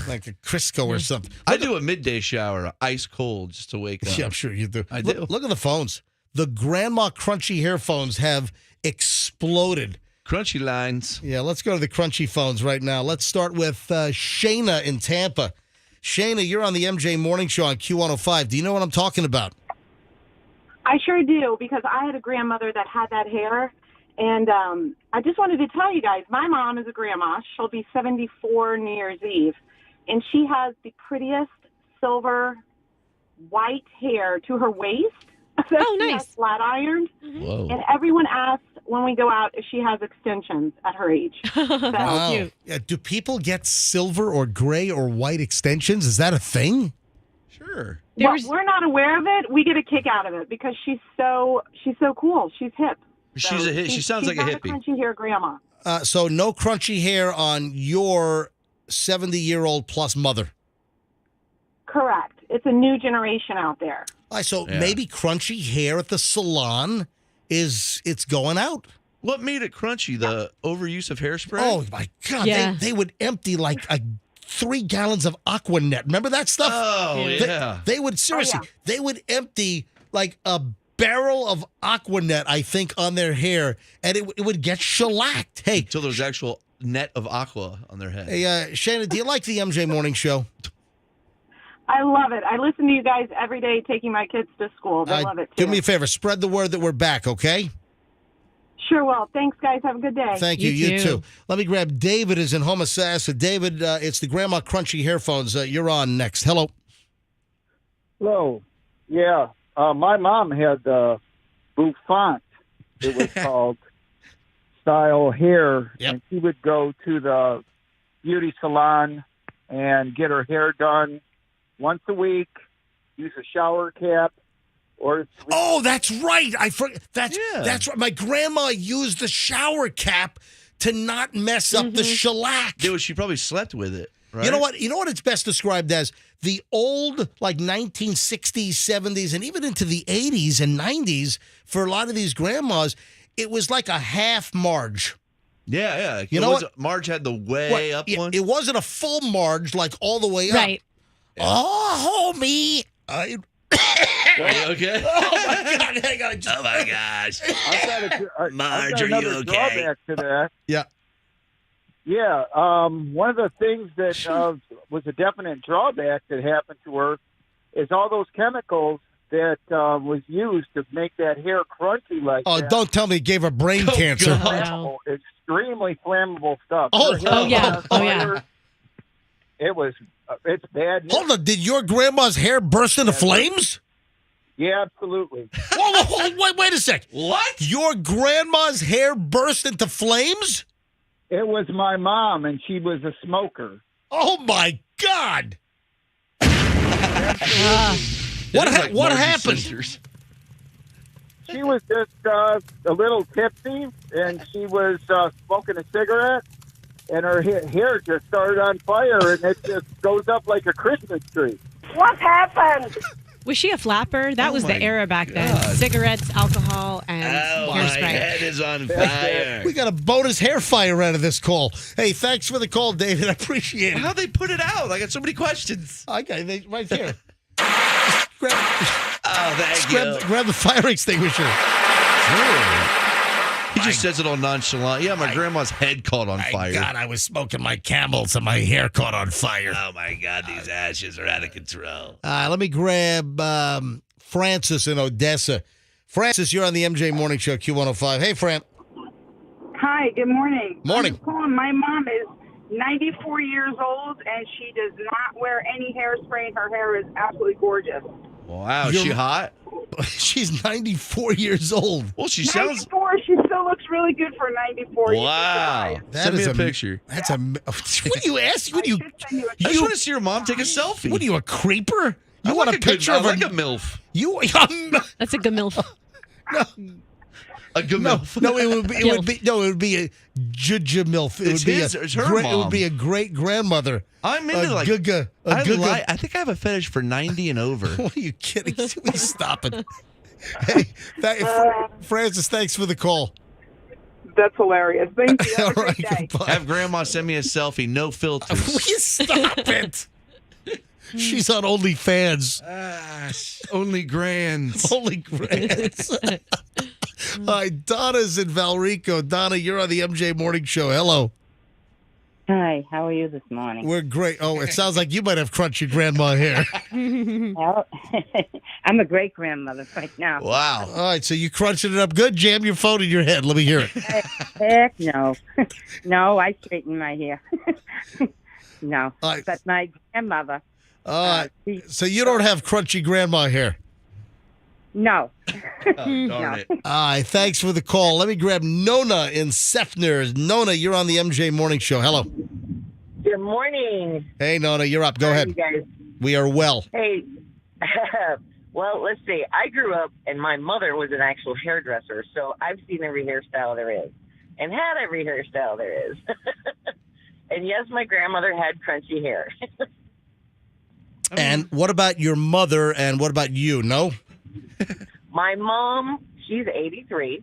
like a Crisco or something. I do a midday shower, ice cold, just to wake up. Yeah, I'm sure you do. I do. Look at the phones. The grandma crunchy hair phones have exploded. Crunchy lines. Yeah, let's go to the crunchy phones right now. Let's start with Shayna in Tampa. Shayna, you're on the MJ Morning Show on Q105. Do you know what I'm talking about? I sure do, because I had a grandmother that had that hair. And I just wanted to tell you guys, my mom is a grandma. She'll be 74 New Year's Eve. And she has the prettiest silver white hair to her waist. Oh, nice. Flat ironed. Whoa. And everyone asks when we go out if she has extensions at her age. So, Wow. cute. Yeah, do people get silver or gray or white extensions? Is that a thing? Sure. well, we're not aware of it. We get a kick out of it because she's so cool. She's hip. She's a hit. She sounds like a she's hippie. not a crunchy hair grandma. So no crunchy hair on your 70-year-old plus mother. Correct. It's a new generation out there. All right, so Yeah. maybe crunchy hair at the salon it's going out. What made it crunchy? The overuse of hairspray? Oh my God! Yeah. They would empty like 3 gallons of Aquanet. Remember that stuff? Oh, yeah. They would seriously. Oh, yeah. They would empty like a barrel of Aquanet, I think, on their hair, and it would get shellacked. Hey, Until there's actual net of aqua on their head. hey, Shannon, do you like the MJ Morning Show? I love it. I listen to you guys every day taking my kids to school. They love it too. Do me a favor, spread the word that we're back, okay? Sure will. Thanks, guys. Have a good day. Thank you. You You too. too. Let me grab David is in Homosassa. David, it's the Grandma Crunchy Hairphones. You're on next. Hello. Hello. Yeah. My mom had bouffant. It was called style hair. Yep. And she would go to the beauty salon and get her hair done once a week, use a shower cap, or Oh, that's right. That's Yeah. that's right. My grandma used the shower cap to not mess up the shellac. Dude, she probably slept with it, right? You know what? You know what it's best described as? The old, like 1960s, 70s, and even into the 80s and 90s, for a lot of these grandmas, it was like a half Marge. Yeah, yeah. You know what? Marge had the way What? up Yeah, one. it wasn't a full Marge, like all the way up. Right. Oh, homie. Are you okay? Oh, my God. Hang on. Oh, my gosh. I've Marge, got are you another okay? drawback to that. Yeah. Yeah, one of the things that was a definite drawback that happened to her is all those chemicals that was used to make that hair crunchy like Oh, that. don't tell me it gave her brain Oh, cancer. God. Flammable, extremely flammable stuff. Oh, Her hair oh, yeah. was Oh, yeah. fire. It was, it's bad. news. Hold on. Did your grandma's hair burst into flames? Yeah, absolutely. Whoa, wait a sec. What? Your grandma's hair burst into flames? It was my mom, and she was a smoker. Oh, my God. What What happened? She was just a little tipsy, and she was smoking a cigarette, and her hair just started on fire, and it just goes up like a Christmas tree. What happened? Was she a flapper? That was the my era back then. God. Cigarettes, alcohol, and Oh, my hairspray. head is on fire. We got a bonus hair fire out of this call. Hey, thanks for the call, David. I appreciate it. How'd they put it out? I got so many questions. Okay, right here. Just grab, Oh, thank you. grab the fire extinguisher. He just says it all nonchalant. Yeah, my grandma's head caught on fire. God, I was smoking my Camels and my hair caught on fire. Oh, my God, these ashes are out of control. Let me grab Francis in Odessa. Francis, you're on the MJ Morning Show, Q105. Hey, Fran. Hi, good morning. Morning. I'm calling. My mom is 94 years old, and she does not wear any hairspray, and her hair is absolutely gorgeous. Wow, is she hot? She's 94 years old. Well, she sounds... 94, she still looks really good for 94. Wow. Send me a picture. That's what do you ask? What do you? I just want to see your mom take a selfie. What are you, a creeper? You I want like a picture of I like a MILF. You? That's a gamilf. A gamilf. No, it would be a jujamilf. It's her mom. It would be a great grandmother. I'm into I think I have a fetish for 90 and over. What are you kidding? Please stop it. Hey, Francis, thanks for the call. That's hilarious. Thank you. Have a All great right, day. goodbah. Have grandma send me a selfie, no filters. Please stop it. She's on OnlyFans. Only grands. Only grands. Hi, Donna's in Valrico. Donna, you're on the MJ Morning Show. Hello. Hi, how are you this morning? We're great. Oh, it sounds like you might have crunchy grandma hair. Well, I'm a great grandmother right now. Wow. All right, so you crunching it up good? Jam your phone in your head. Let me hear it. Heck no. No, I straighten my hair. No. right. But my grandmother. So you don't have crunchy grandma hair? No. Oh, darn it. All right, thanks for the call. Let me grab Nona in Sefner. Nona, you're on the MJ Morning Show. Hello. Good morning. Hey, Nona, you're up. Go How are ahead. you guys? We are well. Hey, well, let's see. I grew up, and my mother was an actual hairdresser, so I've seen every hairstyle there is, and had every hairstyle there is. And yes, my grandmother had crunchy hair. And what about your mother, and what about you? No? My mom, she's 83.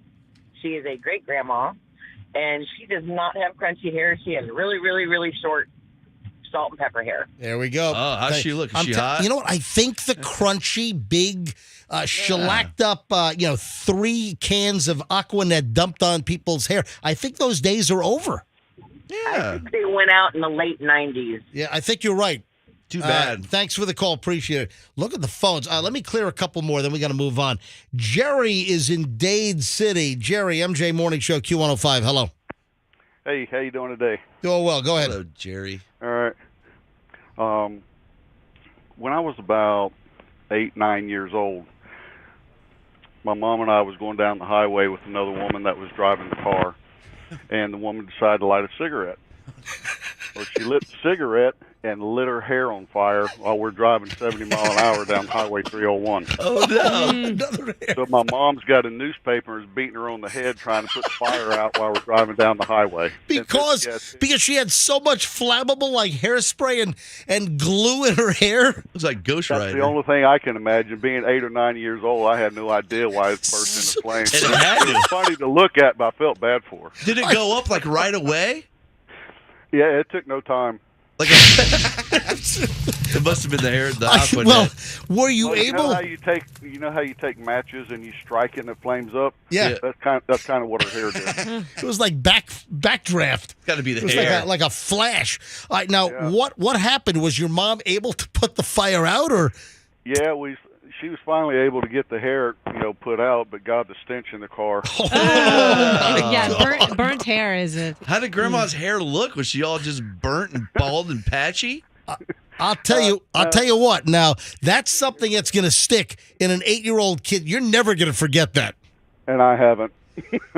She is a great grandma, and she does not have crunchy hair. She has really, really, really short salt and pepper hair. There we go. Oh, how's she look? Is she hot? You know what? I think the crunchy, big, shellacked up, 3 cans of Aquanet dumped on people's hair. I think those days are over. I think they went out in the late 90s. Yeah, I think you're right. Too bad. Thanks for the call. Appreciate it. Look at the phones. Let me clear a couple more, then we got to move on. Jerry is in Dade City. Jerry, MJ Morning Show, Q105. Hello. Hey, how you doing today? Doing well. Go ahead. Hello, Jerry. All right. When I was about 8, 9 years old, my mom and I was going down the highway with another woman that was driving the car, and the woman decided to light a cigarette. Well, she lit the cigarette and lit her hair on fire while we're driving 70 miles an hour down Highway 301. Oh, no. So my mom's got a newspaper and is beating her on the head trying to put the fire out while we're driving down the highway. Because she had so much flammable like hairspray and glue in her hair. It was like Ghost That's Rider. the only thing I can imagine. Being 8 or 9 years old, I had no idea why it burst into flames. It had It was funny to look at, but I felt bad for her. Did it go up like right away? Yeah, it took no time. Like it must have been the hair, the Aquanet. Well, were you able? You know how you take matches and you strike it and it flames up? Yeah. That's kind of what her hair did. It was like backdraft. Got to be the It was hair. like a flash. All right, now what happened? Was your mom able to put the fire out, or? Yeah, she was finally able to get the hair, put out, but God, the stench in the car. Yeah, burnt hair is it? How did Grandma's hair look? Was she all just burnt and bald and patchy? I'll tell you what. Now that's something that's going to stick in an 8-year-old kid. You're never going to forget that. And I haven't.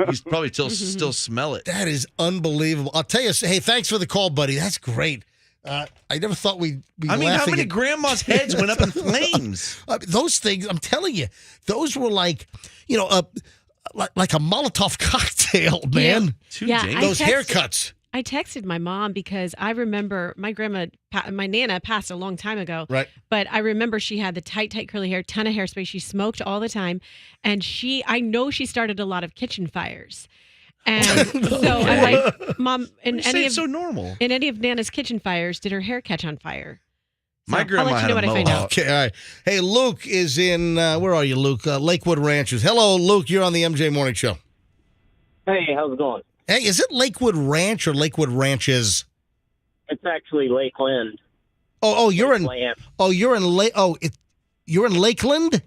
He's probably still smell it. That is unbelievable. I'll tell you. Hey, thanks for the call, buddy. That's great. I never thought we'd be I mean, how laughing many at grandma's heads went up in flames? Those things, I'm telling you, those were like, like a Molotov cocktail, man. Yeah, Those haircuts. I texted my mom because I remember my Nana passed a long time ago. Right. But I remember she had the tight curly hair, ton of hairspray. She smoked all the time. And I know she started a lot of kitchen fires. And so I'm like, Mom, so normal. in any of Nana's kitchen fires, did her hair catch on fire? So My grandma I'll let you had know a what I find mohawk. out. Okay, all right. Hey, Luke is in, where are you, Luke? Lakewood Ranches. Hello, Luke. You're on the MJ Morning Show. Hey, how's it going? Hey, is it Lakewood Ranch or Lakewood Ranches? It's actually Lakeland. You're Lakeland. you're in Lakeland?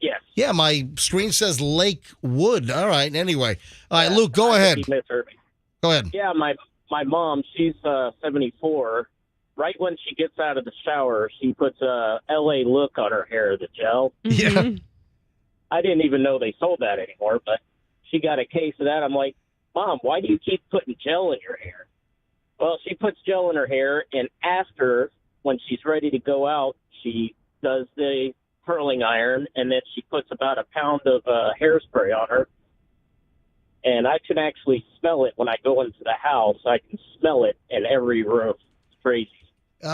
Yes. Yeah, my screen says Lakewood. All right. Anyway, all right, Luke, go ahead. You misheard me. Go ahead. Yeah, my mom, she's 74. Right when she gets out of the shower, she puts a LA look on her hair, the gel. Yeah. I didn't even know they sold that anymore, but she got a case of that. I'm like, Mom, why do you keep putting gel in your hair? Well, she puts gel in her hair, and after, when she's ready to go out, she does the curling iron, and then she puts about a pound of hairspray on her. And I can actually smell it when I go into the house. I can smell it in every room. It's crazy.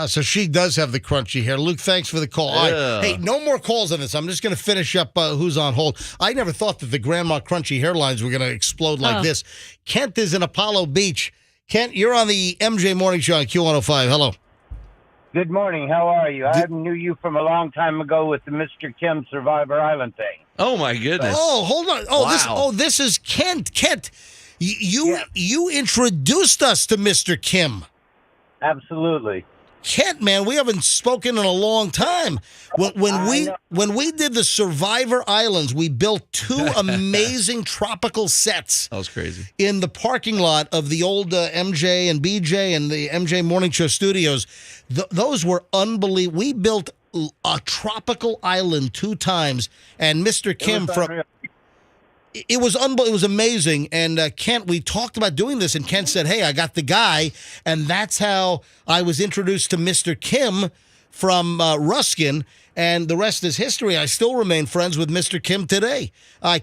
So she does have the crunchy hair. Luke, thanks for the call. All right. Yeah. Hey, no more calls on this. I'm just going to finish up who's on hold. I never thought that the grandma crunchy hairlines were going to explode like this. Kent is in Apollo Beach. Kent, you're on the MJ Morning Show on Q105. Hello. Good morning. How are you? I knew you from a long time ago with the Mr. Kim Survivor Island thing. Oh, my goodness. Oh, hold on. Wow. This is Kent. Kent, you introduced us to Mr. Kim. Absolutely. Kent, man, we haven't spoken in a long time. When we did the Survivor Islands, we built 2 amazing tropical sets. That was crazy. In the parking lot of the old MJ and BJ and the MJ Morning Show studios. Those were unbelievable. We built a tropical island 2 times, and Mr. Kim It was amazing. And Kent, we talked about doing this, and Kent said, hey, I got the guy. And that's how I was introduced to Mr. Kim from Ruskin. And the rest is history. I still remain friends with Mr. Kim today.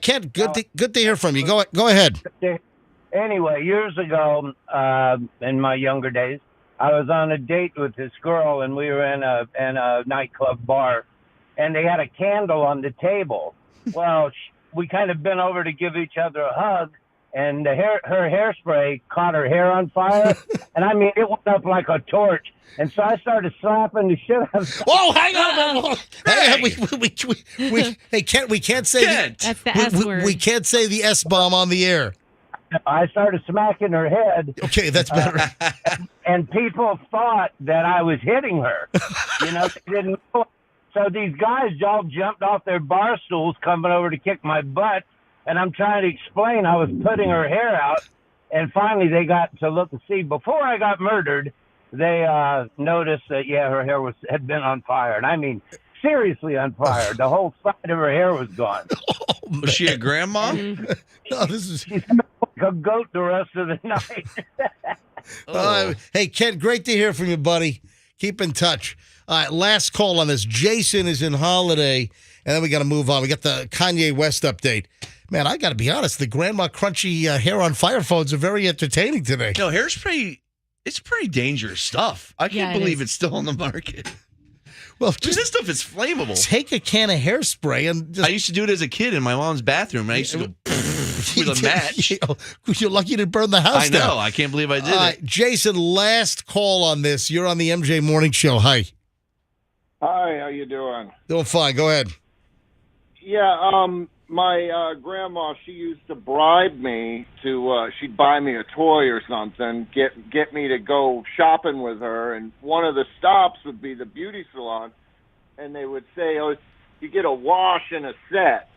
Kent, good to hear from you. Go ahead. Anyway, years ago, in my younger days, I was on a date with this girl, and we were in a nightclub bar, and they had a candle on the table. Well, we kind of bent over to give each other a hug, and her hairspray caught her hair on fire. And I mean, it went up like a torch. And so I started slapping the shit out of her. Oh, hang on. Hey, Kent, we can't say That's the S word. We can't say the S-bomb on the air. I started smacking her head. Okay, that's better. And people thought that I was hitting her. You know, they didn't know. So these guys all jumped off their bar stools coming over to kick my butt, and I'm trying to explain I was putting her hair out, and finally they got to look and see. Before I got murdered, they noticed that, her hair had been on fire. And I mean, seriously on fire. The whole side of her hair was gone. Was she a grandma? No, she smelled like a goat the rest of the night. Hey, Kent, great to hear from you, buddy. Keep in touch. All right, last call on this. Jason is in Holiday, and then we got to move on. We got the Kanye West update. Man, I got to be honest. The grandma crunchy hair on fire phones are very entertaining today. No, hairspray, it's pretty dangerous stuff. I can't believe it's still on the market. Well, this stuff is flammable. Take a can of hairspray and I used to do it as a kid in my mom's bathroom. I used to go with a match. You're lucky to burn the house down. I know. I can't believe I did it. Jason, last call on this. You're on the MJ Morning Show. Hi. Hi, how you doing? Doing fine. Go ahead. Yeah, my grandma, she used to bribe me to, she'd buy me a toy or something, get me to go shopping with her, and one of the stops would be the beauty salon, and they would say, oh, you get a wash and a set,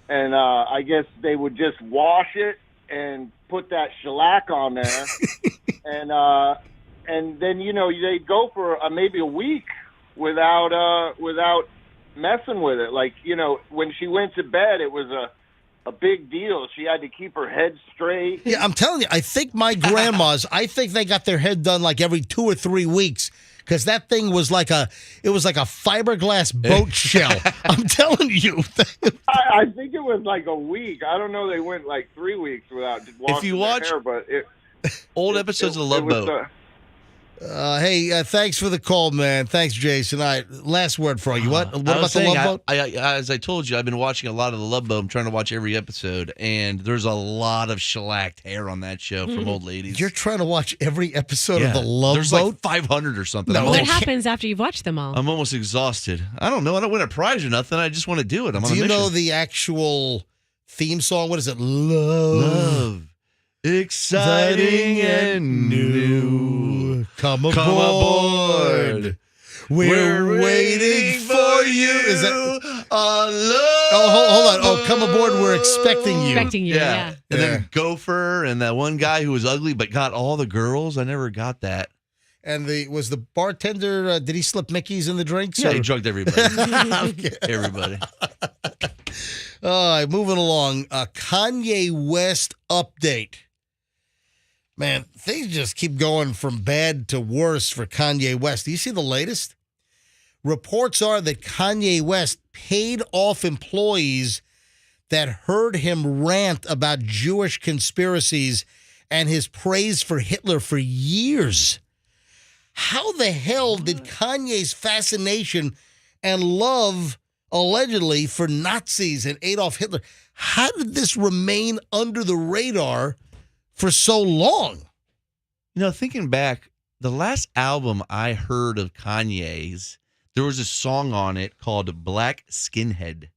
and I guess they would just wash it and put that shellac on there, and then, they'd go for maybe a week without messing with it. Like, when she went to bed, it was a big deal. She had to keep her head straight. Yeah, I'm telling you, I think my grandmas, I think they got their head done like every 2 or 3 weeks, because that thing was like a fiberglass boat shell. I'm telling you. I think it was like a week. I don't know. They went like 3 weeks without washing their hair, but Old episodes of The Love Boat. Hey, thanks for the call, man. Thanks, Jason. All right, last word for you. What about the Love Boat? As I told you, I've been watching a lot of The Love Boat. I'm trying to watch every episode, and there's a lot of shellacked hair on that show from old ladies. You're trying to watch every episode of The Love There's Boat? like 500 or something. What happens after you've watched them all? I'm almost exhausted. I don't know. I don't win a prize or nothing. I just want to do it. I'm on a mission. Do you know the actual theme song? What is it? Love. Exciting and new. Come aboard. We're waiting for you. Is that love? Oh, hold on. Oh, come aboard. We're expecting you. Expecting you, yeah. And then Gopher and that one guy who was ugly but got all the girls. I never got that. And was the bartender, did he slip Mickeys in the drinks? Yeah, or? he drugged everybody. Everybody. All right, moving along. Kanye West update. Man, things just keep going from bad to worse for Kanye West. Do you see the latest? Reports are that Kanye West paid off employees that heard him rant about Jewish conspiracies and his praise for Hitler for years. How the hell did Kanye's fascination and love, allegedly, for Nazis and Adolf Hitler, how did this remain under the radar for so long? You know, thinking back, the last album I heard of Kanye's, there was a song on it called Black Skinhead.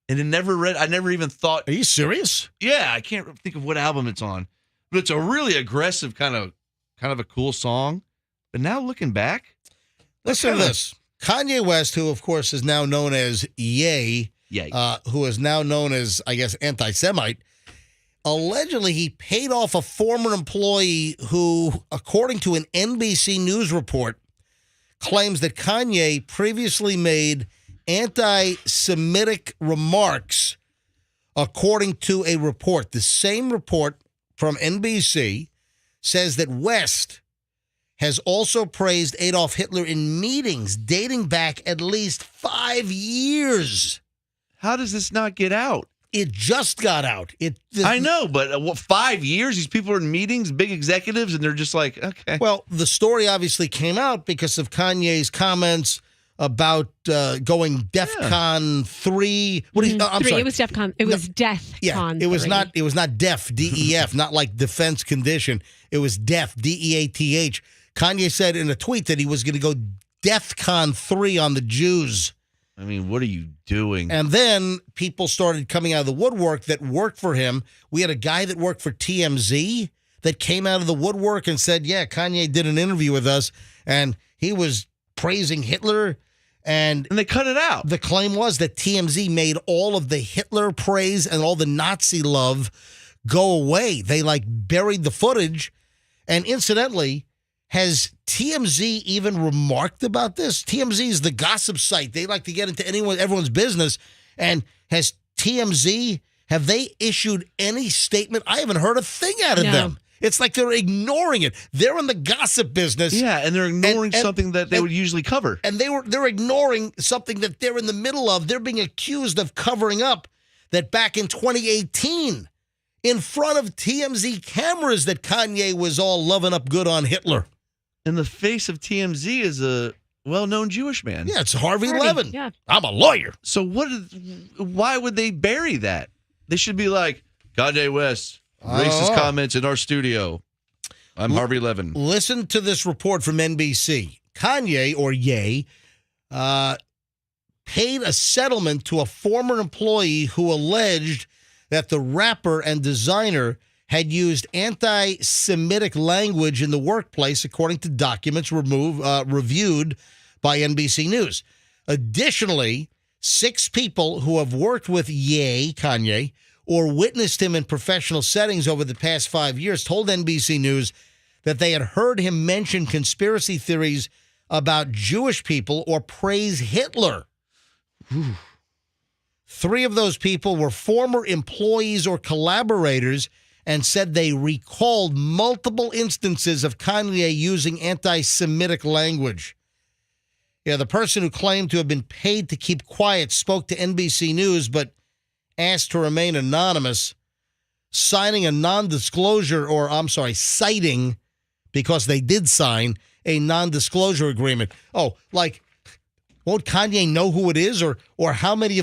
And I never even thought. Are you serious? Yeah, I can't think of what album it's on. But it's a really aggressive kind of a cool song. But now looking back. Listen to this. Kanye West, who of course is now known as Ye, who is now known as, I guess, anti-Semite, allegedly he paid off a former employee who, according to an NBC News report, claims that Kanye previously made anti-Semitic remarks, according to a report. The same report from NBC says that West has also praised Adolf Hitler in meetings dating back at least 5 years. How does this not get out? It just got out. I know, but 5 years? These people are in meetings, big executives, and they're just like, okay. Well, the story obviously came out because of Kanye's comments about going DEFCON 3. What? I'm 3. sorry. It was DEFCON. It was DEFCON. Yeah, it was 3. not. It was not DEF, DEF, not like defense condition. It was DEF, DEATH. Kanye said in a tweet that he was going to go DEFCON 3 on the Jews. I mean, what are you doing? And then people started coming out of the woodwork that worked for him. We had a guy that worked for TMZ that came out of the woodwork and said, yeah, Kanye did an interview with us, and he was praising Hitler. And they cut it out. The claim was that TMZ made all of the Hitler praise and all the Nazi love go away. They, buried the footage. And incidentally, has TMZ even remarked about this? TMZ is the gossip site. They like to get into everyone's business. And has TMZ, have they issued any statement? I haven't heard a thing out of them. It's like they're ignoring it. They're in the gossip business. Yeah, and they're ignoring something that they would usually cover. And they're ignoring something that they're in the middle of. They're being accused of covering up that back in 2018, in front of TMZ cameras, that Kanye was all loving up good on Hitler. And the face of TMZ is a well-known Jewish man. Yeah, it's Harvey Levin. Yeah. I'm a lawyer. So why would they bury that? They should be like, Kanye West, racist comments in our studio. I'm Harvey Levin. Listen to this report from NBC. Kanye, or Ye, paid a settlement to a former employee who alleged that the rapper and designer had used anti-Semitic language in the workplace, according to documents reviewed by NBC News. Additionally, 6 people who have worked with Ye, Kanye, or witnessed him in professional settings over the past 5 years told NBC News that they had heard him mention conspiracy theories about Jewish people or praise Hitler. 3 of those people were former employees or collaborators and said they recalled multiple instances of Kanye using anti-Semitic language. Yeah, the person who claimed to have been paid to keep quiet spoke to NBC News, but asked to remain anonymous. signing a non-disclosure, or I'm sorry, citing, because they did sign a non-disclosure agreement. Oh, like, won't Kanye know who it is, or how many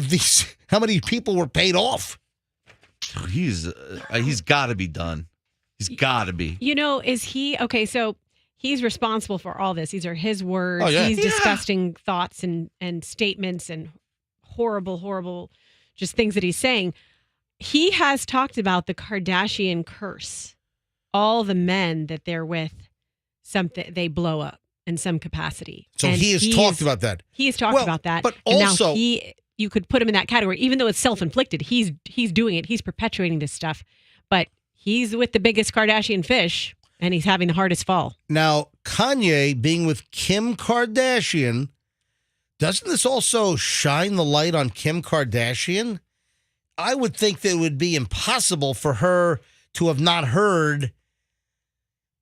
people were paid off? He's got to be done. He's got to be. Is he okay? So he's responsible for all this. These are his words. Oh, yeah. These disgusting thoughts and statements and horrible, just things that he's saying. He has talked about the Kardashian curse. All the men that they're with, they blow up in some capacity. So he has talked about that. He's talked about that. But and also, now you could put him in that category, even though it's self-inflicted. He's doing it. He's perpetuating this stuff. But he's with the biggest Kardashian fish, and he's having the hardest fall. Now, Kanye being with Kim Kardashian, doesn't this also shine the light on Kim Kardashian? I would think that it would be impossible for her to have not heard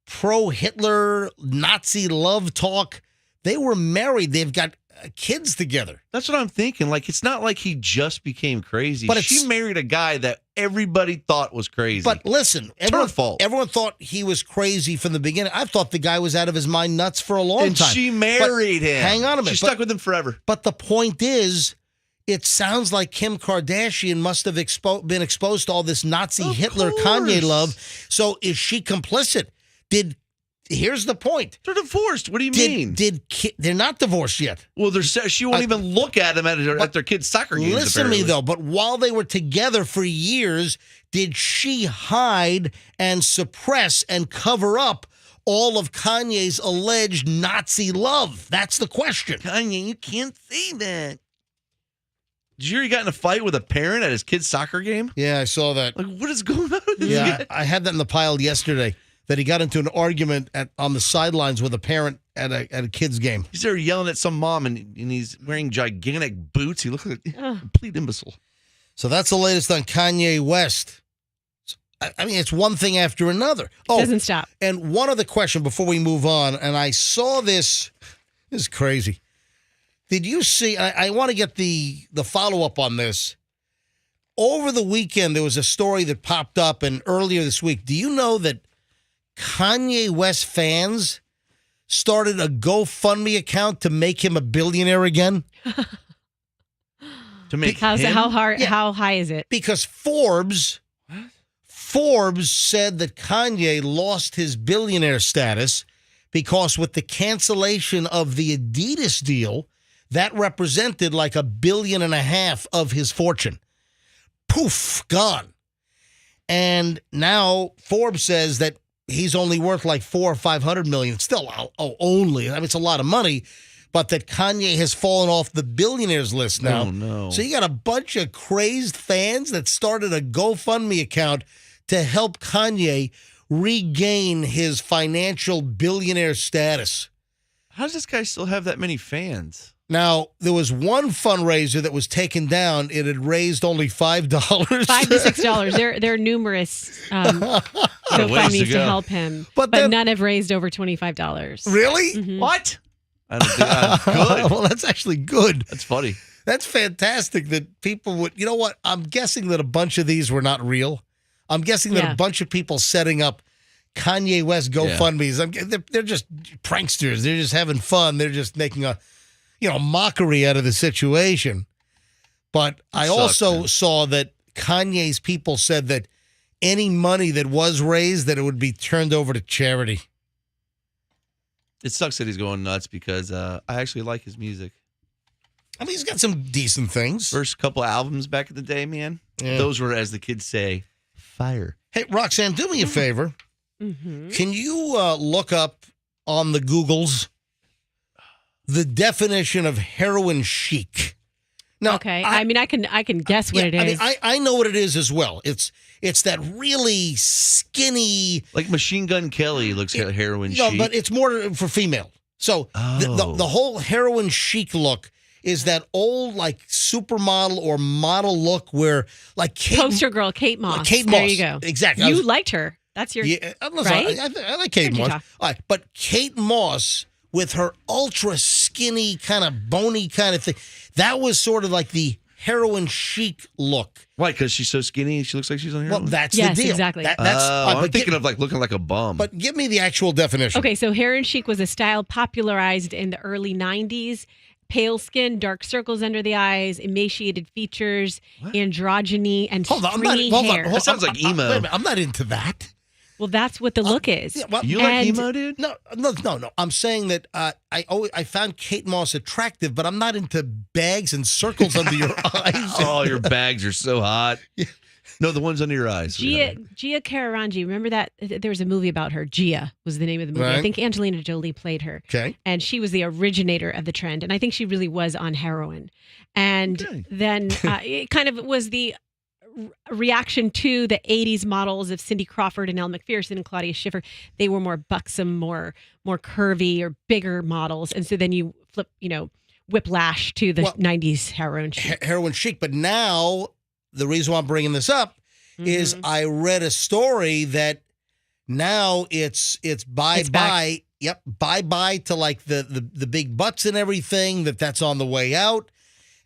pro-Hitler, Nazi love talk. They were married. They've got kids together. That's what I'm thinking. Like, it's not like he just became crazy. But she married a guy that everybody thought was crazy. But listen, everyone thought he was crazy from the beginning. I thought the guy was out of his mind nuts for a long time. And she married him. Hang on a minute. She stuck with him forever. But the point is, it sounds like Kim Kardashian must have been exposed to all this Nazi Hitler Kanye love. So is she complicit? Here's the point. They're divorced. What do you mean? They're not divorced yet. Well, she won't even look at him at their kids' soccer games. Listen to me, though. But while they were together for years, did she hide and suppress and cover up all of Kanye's alleged Nazi love? That's the question. Kanye, you can't say that. Did you hear he got in a fight with a parent at his kid's soccer game? Yeah, I saw that. Like, what is going on with this guy? I had that in the pile yesterday, that he got into an argument on the sidelines with a parent at a kid's game. He's there yelling at some mom, and he's wearing gigantic boots. He looks like a complete imbecile. So that's the latest on Kanye West. I mean, it's one thing after another. Oh, doesn't stop. And one other question before we move on, and I saw this. This is crazy. Did you see, I want to get the follow-up on this. Over the weekend, there was a story that popped up, and earlier this week, do you know that Kanye West fans started a GoFundMe account to make him a billionaire again? To make him? How high is it? Because Forbes said that Kanye lost his billionaire status because with the cancellation of the Adidas deal, that represented like $1.5 billion of his fortune. Poof, gone. And now Forbes says that he's only worth like $400 or $500 million. It's still only. I mean, it's a lot of money, but that Kanye has fallen off the billionaires list now. Oh, no. So you got a bunch of crazed fans that started a GoFundMe account to help Kanye regain his financial billionaire status. How does this guy still have that many fans? Now, there was one fundraiser that was taken down. It had raised only $5. $5 to $6. There are numerous GoFundMes to help him, but none have raised over $25. Really? Mm-hmm. What? I don't think good. Well, that's actually good. That's funny. That's fantastic that people would. You know what? I'm guessing that a bunch of these were not real. I'm guessing that a bunch of people setting up Kanye West GoFundMes. They're just pranksters. They're just having fun. They're just making a mockery out of the situation. But I also saw that Kanye's people said that any money that was raised, that it would be turned over to charity. It sucks that he's going nuts because I actually like his music. I mean, he's got some decent things. First couple albums back in the day, man. Yeah. Those were, as the kids say, fire. Hey, Roxanne, do me a favor. Mm-hmm. Can you look up on the Googles the definition of heroin chic? Now, okay. I can guess what it is. I know what it is as well. It's that really skinny, like Machine Gun Kelly looks at heroin chic. No, but it's more for female. So the whole heroin chic look is that old like supermodel or model look where like poster girl Kate Moss. Kate Moss. There you go. Exactly. You liked her. That's your right. I like Kate Moss. All right, but Kate Moss with her ultra skinny kind of bony kind of thing, that was sort of like the heroin chic look. Why? Because she's so skinny and she looks like she's on heroin? Well, that's Yes, the deal. exactly. I'm thinking of like looking like a bum. But give me the actual definition. Okay, so heroin chic was a style popularized in the early 90s. Pale skin, dark circles under the eyes, emaciated features, androgyny, and stringy hair. That sounds like emo. Wait a minute, I'm not into that. Well, that's what the look is. You like emo, dude? No. I'm saying that I found Kate Moss attractive, but I'm not into bags and circles under your eyes. Oh, your bags are so hot. No, the ones under your eyes. Gia Kararanji, remember that? There was a movie about her. Gia was the name of the movie. Right. I think Angelina Jolie played her. Okay. And she was the originator of the trend. And I think she really was on heroin. And then it kind of was the reaction to the 80s models of Cindy Crawford and Elle Macpherson and Claudia Schiffer. They were more buxom, more curvy or bigger models. And so then you flip, whiplash to the 90s heroin chic. Heroin chic. But now, the reason why I'm bringing this up is I read a story that now it's bye-bye. Yep, bye-bye to like the big butts and everything, that's on the way out.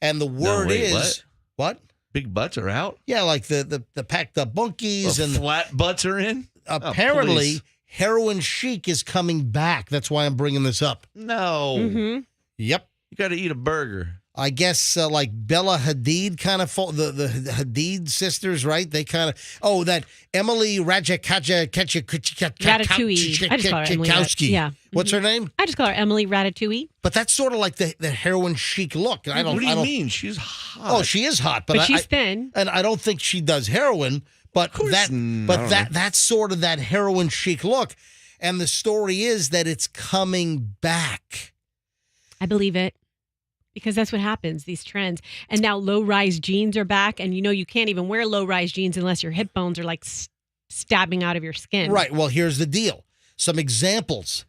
And the word is... What? Big butts are out? Yeah, like the packed up bunkies and flat butts are in? Apparently, heroin chic is coming back. That's why I'm bringing this up. No. Yep. You got to eat a burger. I guess like Bella Hadid kind of the Hadid sisters, right? They kind of that Emily Ratatouille. I just call her Emily. Yeah. What's her name? I just call her Emily Ratatouille. But that's sort of like the heroin chic look. And What do you mean? She's hot. Oh, she is hot, but she's thin. And I don't think she does heroin. But that's sort of that heroin chic look. And the story is that it's coming back. I believe it. Because that's what happens, these trends. And now low-rise jeans are back, and you can't even wear low-rise jeans unless your hip bones are like stabbing out of your skin. Right. Well, here's the deal. Some examples.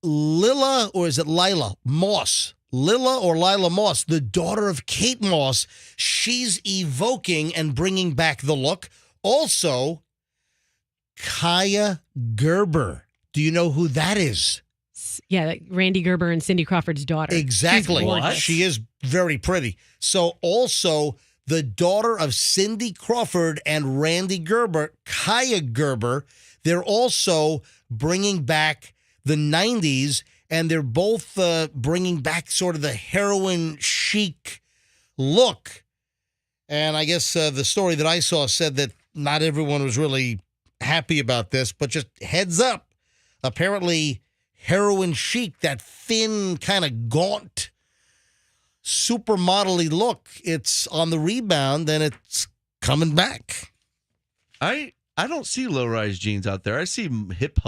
Lila, or is it Lila Moss? Lila or Lila Moss, the daughter of Kate Moss, she's evoking and bringing back the look. Also, Kaya Gerber. Do you know who that is? Yeah, like Randy Gerber and Cindy Crawford's daughter. Exactly. She is very pretty. So also the daughter of Cindy Crawford and Randy Gerber, Kaya Gerber, they're also bringing back the 90s, and they're both bringing back sort of the heroin chic look. And I guess the story that I saw said that not everyone was really happy about this, but just heads up. Apparently, heroin chic, that thin, kind of gaunt, supermodel-y look, it's on the rebound and it's coming back. I don't see low-rise jeans out there. I see hip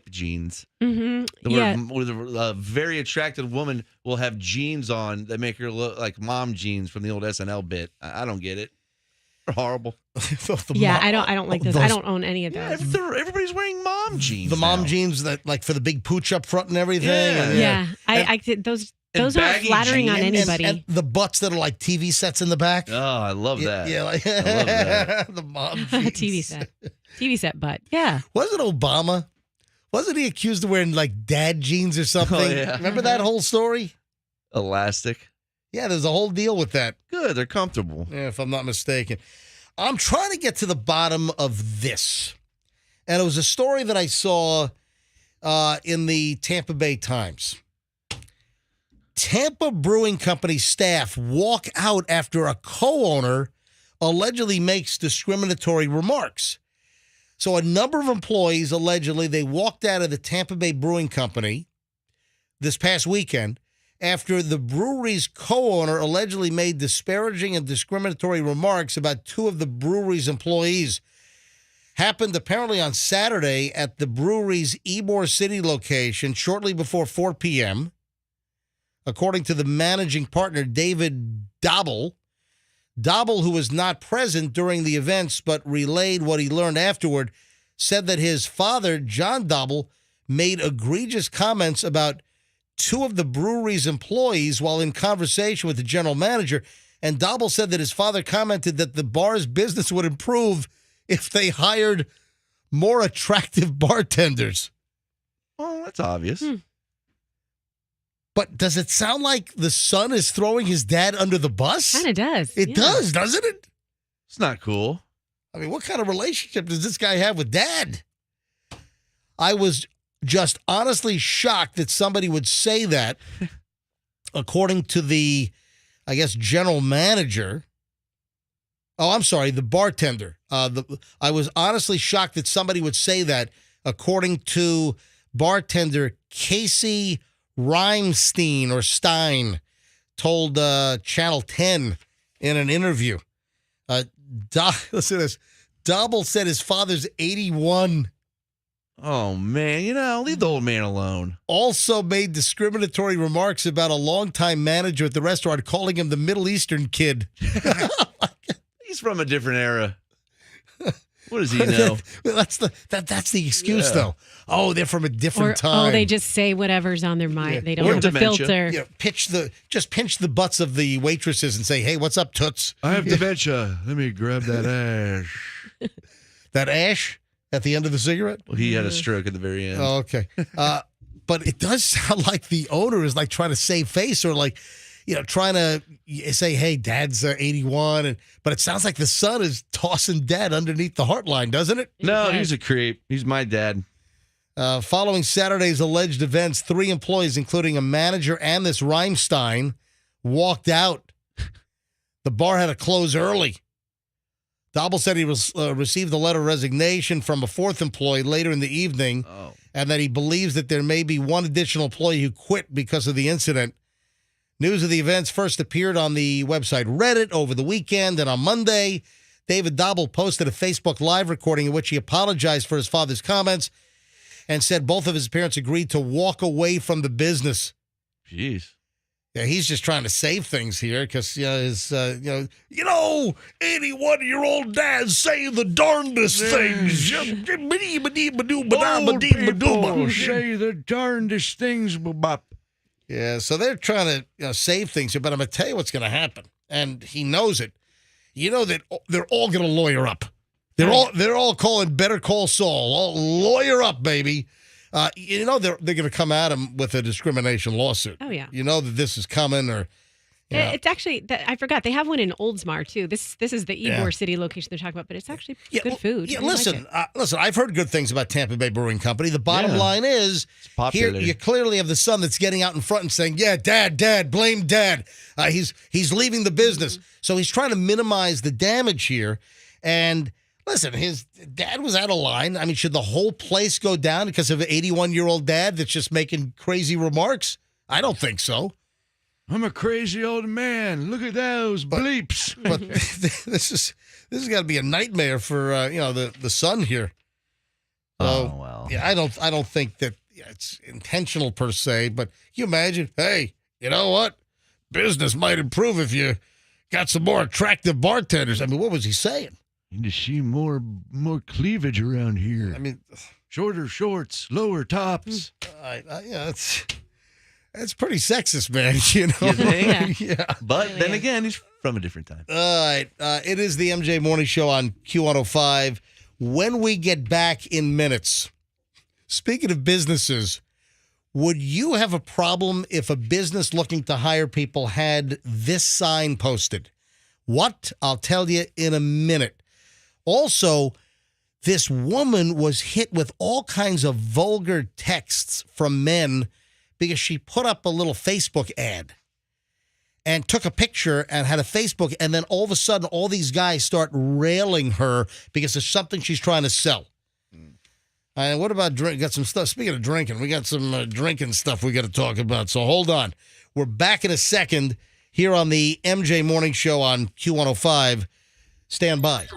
jeans. Mm-hmm. Where a very attractive woman will have jeans on that make her look like mom jeans from the old SNL bit. I don't get it. They're horrible. I don't like those. I don't own any of those. Everybody's wearing mom jeans. The mom jeans that like for the big pooch up front and everything. Yeah. Those aren't flattering on anybody. And the butts that are like TV sets in the back. Oh, I love that. Yeah, like I love that. the mom jeans. TV set butt. Yeah. Wasn't Obama? Wasn't he accused of wearing like dad jeans or something? Oh, yeah. Remember that whole story? Elastic. Yeah, there's a whole deal with that. Good, they're comfortable. Yeah, if I'm not mistaken. I'm trying to get to the bottom of this. And it was a story that I saw in the Tampa Bay Times. Tampa Brewing Company staff walk out after a co-owner allegedly makes discriminatory remarks. So a number of employees allegedly, they walked out of the Tampa Bay Brewing Company this past weekend after the brewery's co-owner allegedly made disparaging and discriminatory remarks about two of the brewery's employees. Happened apparently on Saturday at the brewery's Ybor City location shortly before 4 p.m. According to the managing partner, David Dobble, who was not present during the events but relayed what he learned afterward, said that his father, John Dobble, made egregious comments about two of the brewery's employees while in conversation with the general manager. And Dobble said that his father commented that the bar's business would improve if they hired more attractive bartenders. Well, that's obvious. But does it sound like the son is throwing his dad under the bus? Kind of does. It does, doesn't it? It's not cool. I mean, what kind of relationship does this guy have with dad? I was just honestly shocked that somebody would say that, according to the, I guess, general manager. Oh, I'm sorry, the bartender. I was honestly shocked that somebody would say that, according to bartender Casey Rhymstein or Stein, told Channel 10 in an interview. Listen to this. Double said his father's 81. Oh, man, leave the old man alone. Also made discriminatory remarks about a longtime manager at the restaurant, calling him the Middle Eastern kid. He's from a different era. What does he know? That's the excuse, though. Oh, they're from a different time. Oh, they just say whatever's on their mind. Yeah. They don't Or have dementia. a filter. Yeah, pinch the butts of the waitresses and say, "Hey, what's up, toots?" I have dementia. Let me grab that ash. That ash at the end of the cigarette? Well, he had a stroke at the very end. Oh, okay. But it does sound like the owner is like trying to save face, or like, trying to say, "Hey, Dad's 81," but it sounds like the son is tossing Dad underneath the heartline, doesn't it? No, he's a creep. He's my dad. Following Saturday's alleged events, 3 employees, including a manager and this Rhymstein, walked out. The bar had to close early. Dobble said he received a letter of resignation from a 4th employee later in the evening, and that he believes that there may be one additional employee who quit because of the incident. News of the events first appeared on the website Reddit over the weekend, and on Monday, David Dobble posted a Facebook Live recording in which he apologized for his father's comments and said both of his parents agreed to walk away from the business. Jeez. Yeah, he's just trying to save things here because his 81-year-old dad saying the darndest things. Old people say the darndest things. Yeah, so they're trying to save things here, but I'm going to tell you what's going to happen, and he knows it. You know that they're all going to lawyer up. They're all calling Better Call Saul. All lawyer up, baby. They're going to come at him with a discrimination lawsuit. Oh, yeah. You know that this is coming, or It's actually, I forgot, they have one in Oldsmar, too. This is the Ybor City location they're talking about, but it's actually good food. Yeah, I like listen, it. I've heard good things about Tampa Bay Brewing Company. The bottom line is, here you clearly have the son that's getting out in front and saying, "Yeah, Dad, blame Dad. He's leaving the business." So he's trying to minimize the damage here. And listen, his dad was out of line. I mean, should the whole place go down because of an 81-year-old dad that's just making crazy remarks? I don't think so. I'm a crazy old man. Look at those bleeps. But this has got to be a nightmare for the son here. So, well. Yeah, I don't think that it's intentional per se. But you imagine, hey, you know what? Business might improve if you got some more attractive bartenders. I mean, what was he saying? Need to see more cleavage around here. I mean, shorter shorts, lower tops. That's pretty sexist, man. You know, You think? Yeah. But then again, he's from a different time. All right, it is the MJ Morning Show on Q105. When we get back in minutes, speaking of businesses, would you have a problem if a business looking to hire people had this sign posted? What? I'll tell you in a minute. Also, this woman was hit with all kinds of vulgar texts from men because she put up a little Facebook ad and took a picture and had a Facebook, and then all of a sudden, all these guys start railing her because there's something she's trying to sell. And what about drink? Got some stuff. Speaking of drinking, we got some drinking stuff we got to talk about. So hold on. We're back in a second here on the MJ Morning Show on Q105. Stand by.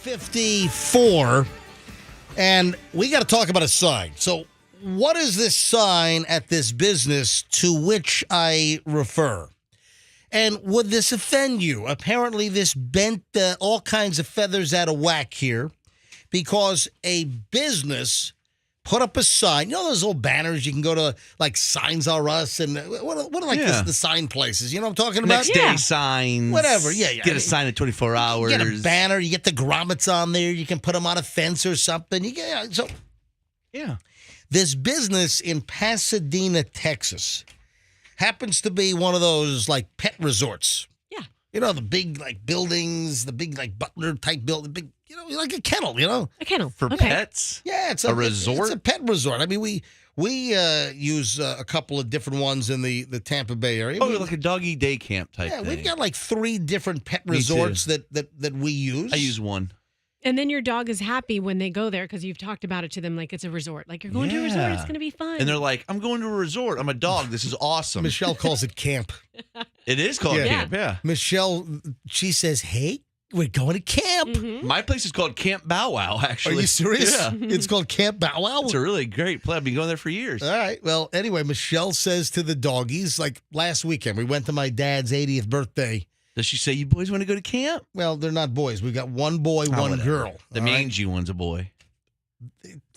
8:54, and we got to talk about a sign. So, what is this sign at this business to which I refer? And would this offend you? Apparently, this bent all kinds of feathers out of whack here because a business put up a sign. You know those old banners you can go to, like Signs R Us and what are like the sign places? You know what I'm talking about? Next day signs. Whatever. Yeah. Get a sign in 24 hours. You get a banner. You get the grommets on there. You can put them on a fence or something. Yeah. This business in Pasadena, Texas, happens to be one of those like pet resorts. Yeah. You know, the big like buildings, the big like butler type building, big, you know, like a kennel, you know. A kennel. For pets? Yeah, it's a resort. It's a pet resort. I mean, we use a couple of different ones in the Tampa Bay area. Oh, like a doggy day camp type thing. Yeah, we've got like 3 different pet resorts that we use. I use one. And then your dog is happy when they go there because you've talked about it to them like it's a resort. Like, you're going to a resort, it's going to be fun. And they're like, I'm going to a resort. I'm a dog. This is awesome. Michelle calls it camp. It is called camp, yeah. Michelle, she says, hey, we're going to camp. Mm-hmm. My place is called Camp Bow Wow, actually. Are you serious? Yeah. It's called Camp Bow Wow? It's a really great place. I've been going there for years. All right. Well, anyway, Michelle says to the doggies, like last weekend, we went to my dad's 80th birthday. Does she say you boys want to go to camp? Well, they're not boys. We got one boy, one girl. The mangy one's a boy.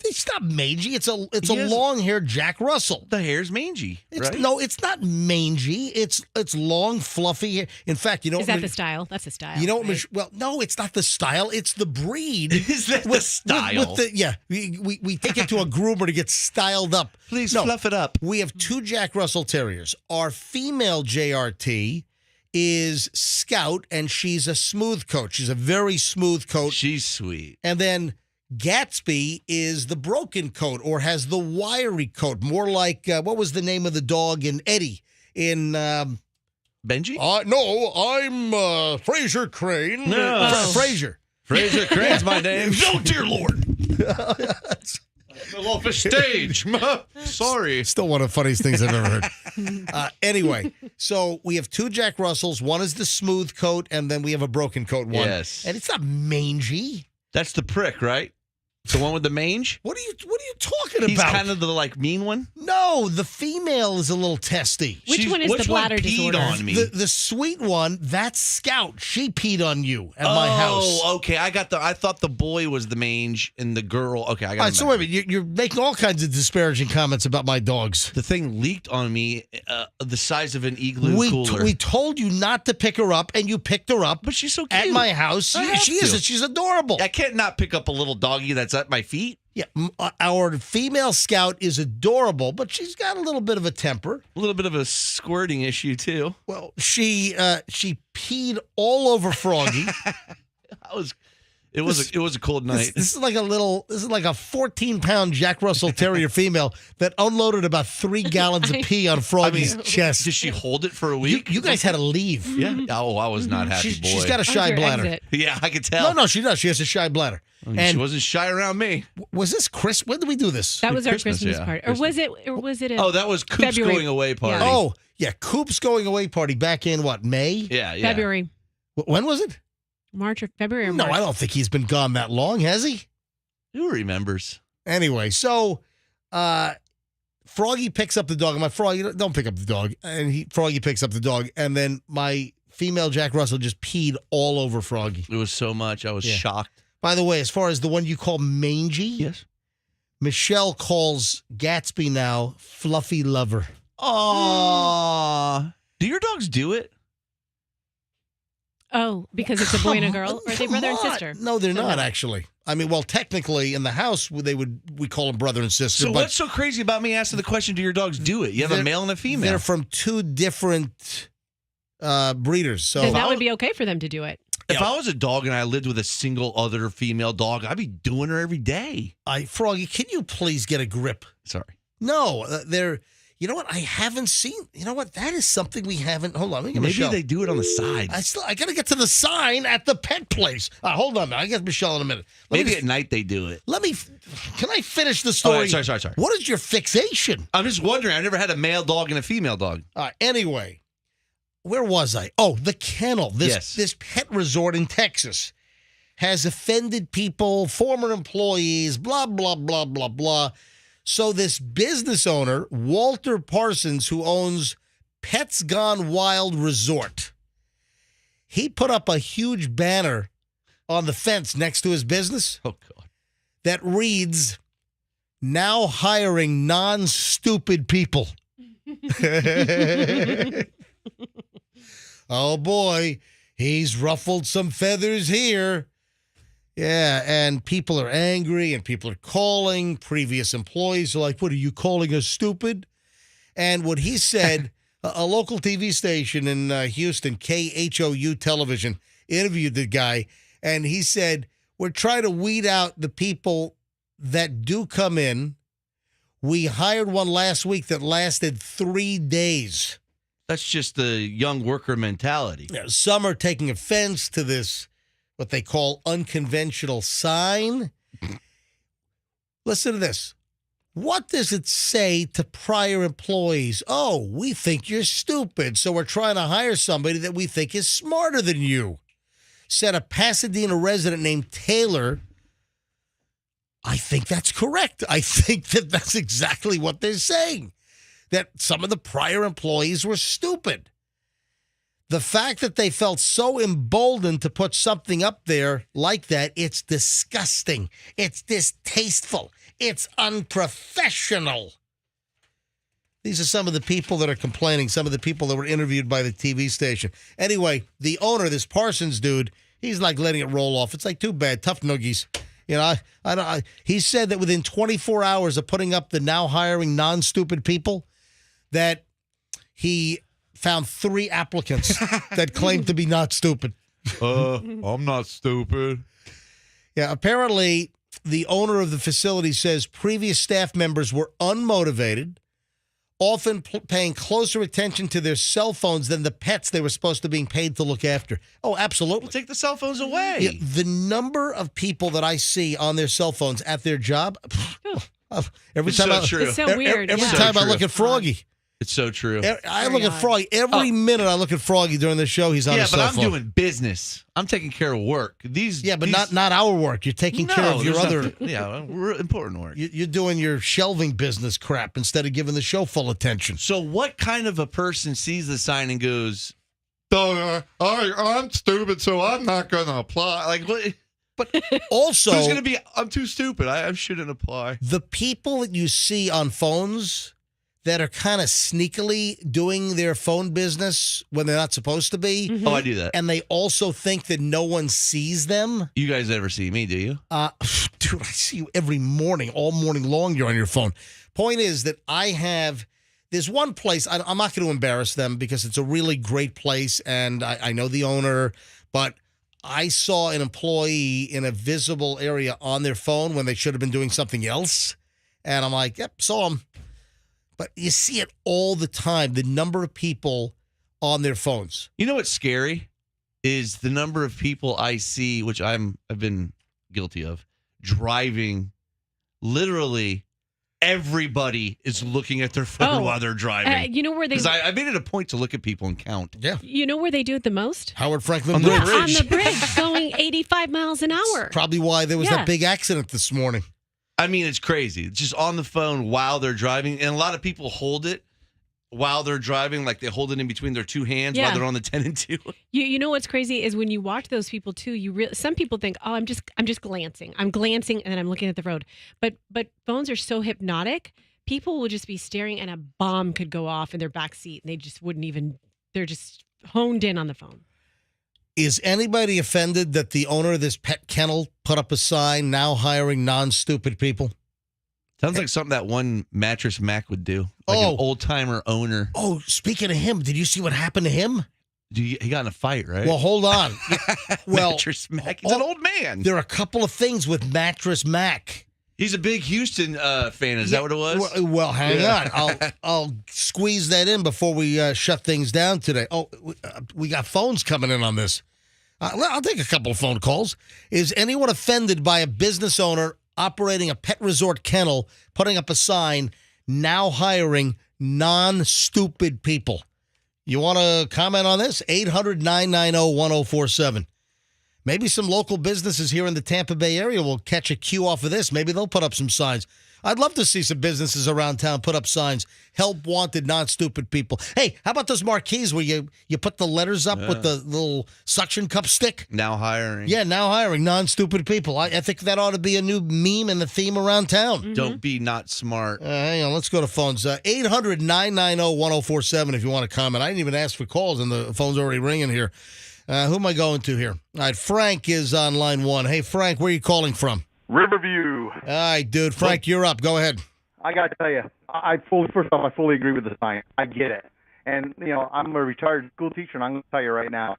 It's not mangy. It's a long-haired Jack Russell. The hair's mangy, right? No, it's not mangy. It's long, fluffy hair. In fact, you know... Is that the style? That's the style. You know what? Right? Well, no, it's not the style. It's the breed. Is that the style? We take it to a groomer to get styled up. Please fluff it up. We have 2 Jack Russell Terriers. Our female JRT is Scout, and she's a smooth coat. She's a very smooth coat. She's sweet. And then Gatsby is the broken coat or has the wiry coat, more like, what was the name of the dog in Eddie? In Benji? No, I'm Fraser Crane. No. Fraser. Fraser Crane's my name. No, dear Lord. Fell off a stage. Sorry. Still one of the funniest things I've ever heard. Anyway, so we have 2 Jack Russells. One is the smooth coat, and then we have a broken coat one. Yes. And it's not mangy. That's the prick, right? The one with the mange? What are you talking He's about? kind of the mean one? No, the female is a little testy. Which one is the bladder peed disorder? on me? The sweet one, that's Scout. She peed on you at my house. Oh, okay. I thought the boy was the mange and the girl. Okay, I got it. All right, so wait a minute. You're making all kinds of disparaging comments about my dogs. The thing leaked on me the size of an igloo cooler. We told you not to pick her up, and you picked her up. But she's so cute. At my house. She's adorable. I can't not pick up a little doggy that's at my feet. Yeah, our female Scout is adorable, but she's got a little bit of a temper. A little bit of a squirting issue, too. Well, she peed all over Froggy. It was a cold night. This is like a 14-pound Jack Russell Terrier female that unloaded about 3 gallons of pee on Froggy's chest. Did she hold it for a week? You guys had to leave. Yeah. Oh, I was not happy, boy. She's got a shy bladder. Exit. Yeah, I could tell. No, she does. She has a shy bladder. And she wasn't shy around me. Was this Chris? When did we do this? That was our Christmas, Christmas yeah. party. Or was it Oh, that was Coop's February. going away party. Yeah. Oh, yeah. Coop's going away party back in what, May? Yeah. February. When was it? March or February or No, March? I don't think he's been gone that long, has he? Who remembers? Anyway, so Froggy picks up the dog. And my Froggy, don't pick up the dog. And Froggy picks up the dog. And then my female Jack Russell just peed all over Froggy. It was so much. I was shocked. By the way, as far as the one you call mangy, yes, Michelle calls Gatsby now Fluffy Lover. Aww. Do your dogs do it? Oh, because it's a boy and a girl? Or are they brother and sister? No, they're not actually. I mean, well, technically in the house we call them brother and sister. So but what's so crazy about me asking the question, do your dogs do it? You have a male and a female. They're from 2 different breeders. So then that would be okay for them to do it. If I was a dog and I lived with a single other female dog, I'd be doing her every day. Froggy, can you please get a grip? Sorry. No, they're. You know what? I haven't seen. You know what? That is something we haven't. Hold on. Let me get Maybe Michelle. they do it on the side. I got to get to the sign at the pet place. Hold on. I get Michelle in a minute. Maybe at night they do it. Can I finish the story? Oh, sorry. What is your fixation? I'm just wondering. I never had a male dog and a female dog. Anyway, where was I? Oh, the kennel. This pet resort in Texas has offended people, former employees, blah, blah, blah, blah, blah. So this business owner, Walter Parsons, who owns Pets Gone Wild Resort, he put up a huge banner on the fence next to his business that reads, "Now hiring non-stupid people." Oh, boy, he's ruffled some feathers here. Yeah, and people are angry, and people are calling. Previous employees are like, "What, are you calling us stupid?" And what he said, a local TV station in Houston, KHOU Television, interviewed the guy, and he said, "We're trying to weed out the people that do come in. We hired one last week that lasted 3 days." That's just the young worker mentality. Yeah, some are taking offense to this, what they call unconventional sign. Listen to this. What does it say to prior employees? "Oh, we think you're stupid, so we're trying to hire somebody that we think is smarter than you," said a Pasadena resident named Taylor. I think that's correct. I think that that's exactly what they're saying, that some of the prior employees were stupid. The fact that they felt so emboldened to put something up there like that, it's disgusting. It's distasteful. It's unprofessional. These are some of the people that are complaining, some of the people that were interviewed by the TV station. Anyway, the owner, this Parsons dude, he's like letting it roll off. It's like, too bad, tough noogies. You know, he said that within 24 hours of putting up the "now hiring non-stupid people," that he found 3 applicants that claimed to be not stupid. I'm not stupid. Yeah, apparently the owner of the facility says previous staff members were unmotivated, often paying closer attention to their cell phones than the pets they were supposed to be paid to look after. Oh, absolutely. Take the cell phones away. Yeah, the number of people that I see on their cell phones at their job, every time It's so weird. Every time I look at Froggy. It's so true. I look at Froggy. Every minute I look at Froggy during the show, he's on his cell phone. Yeah, but I'm doing business. I'm taking care of work. Not our work. You're taking care of your other... important work. You're doing your shelving business crap instead of giving the show full attention. So what kind of a person sees the sign and goes, I'm stupid, so I'm not going to apply. Like, what? But also... Who's going to be, I'm too stupid, I shouldn't apply. The people that you see on phones that are kind of sneakily doing their phone business when they're not supposed to be. Mm-hmm. Oh, I do that. And they also think that no one sees them. You guys never see me, do you? Dude, I see you every morning, all morning long you're on your phone. Point is that there's one place, I'm not going to embarrass them because it's a really great place and I know the owner, but I saw an employee in a visible area on their phone when they should have been doing something else. And I'm like, yep, saw him. But you see it all the time, the number of people on their phones. You know what's scary is the number of people I see, which I've been guilty of, driving. Literally, everybody is looking at their phone while they're driving. You know where they? Because I made it a point to look at people and count. Yeah. You know where they do it the most? Howard Franklin on Bridge. The bridge. On the bridge, going 85 miles an hour. Probably why there was that big accident this morning. I mean, it's crazy. It's just on the phone while they're driving. And a lot of people hold it while they're driving, like they hold it in between their 2 hands while they're on the 10 and 2. You know what's crazy is when you watch those people too, some people think, "Oh, I'm just glancing. I'm glancing and then I'm looking at the road." But phones are so hypnotic. People will just be staring and a bomb could go off in their back seat and they just wouldn't even, they're just honed in on the phone. Is anybody offended that the owner of this pet kennel put up a sign, "Now hiring non-stupid people"? Sounds like something that one Mattress Mac would do. Like an old-timer owner. Oh, speaking of him, did you see what happened to him? He got in a fight, right? Well, hold on. Mattress Mac. He's an old man. There are a couple of things with Mattress Mac. He's a big Houston fan. Is that what it was? Well, hang on. I'll squeeze that in before we shut things down today. Oh, we got phones coming in on this. I'll take a couple of phone calls. Is anyone offended by a business owner operating a pet resort kennel, putting up a sign, "Now hiring non-stupid people"? You want to comment on this? 800-990-1047. Maybe some local businesses here in the Tampa Bay area will catch a cue off of this. Maybe they'll put up some signs. I'd love to see some businesses around town put up signs. Help wanted, non-stupid people. Hey, how about those marquees where you put the letters up with the little suction cup stick? Now hiring. Yeah, now hiring non-stupid people. I think that ought to be a new meme and the theme around town. Don't be not smart. Hang on, let's go to phones. 800-990-1047 if you want to comment. I didn't even ask for calls, and the phone's already ringing here. Who am I going to here? All right, Frank is on line 1. Hey, Frank, where are you calling from? Riverview. All right, dude. Frank, you're up. Go ahead. I got to tell you, first off, I fully agree with the sign. I get it. And, I'm a retired school teacher, and I'm going to tell you right now,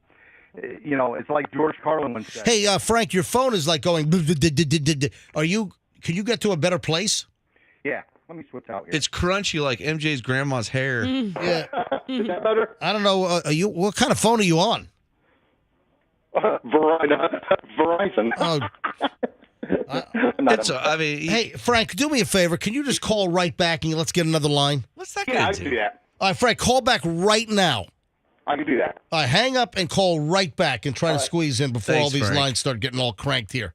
it's like George Carlin once said. Hey, Frank, your phone is like going. Can you get to a better place? Yeah. Let me switch out here. It's crunchy like MJ's grandma's hair. Yeah. Is that better? I don't know. What kind of phone are you on? Verizon. Oh. Hey, Frank, do me a favor. Can you just call right back and let's get another line? What's that I can do that. All right, Frank, call back right now. I can do that. All right, hang up and call right back and try to squeeze in before all these Frank. lines start getting all cranked here.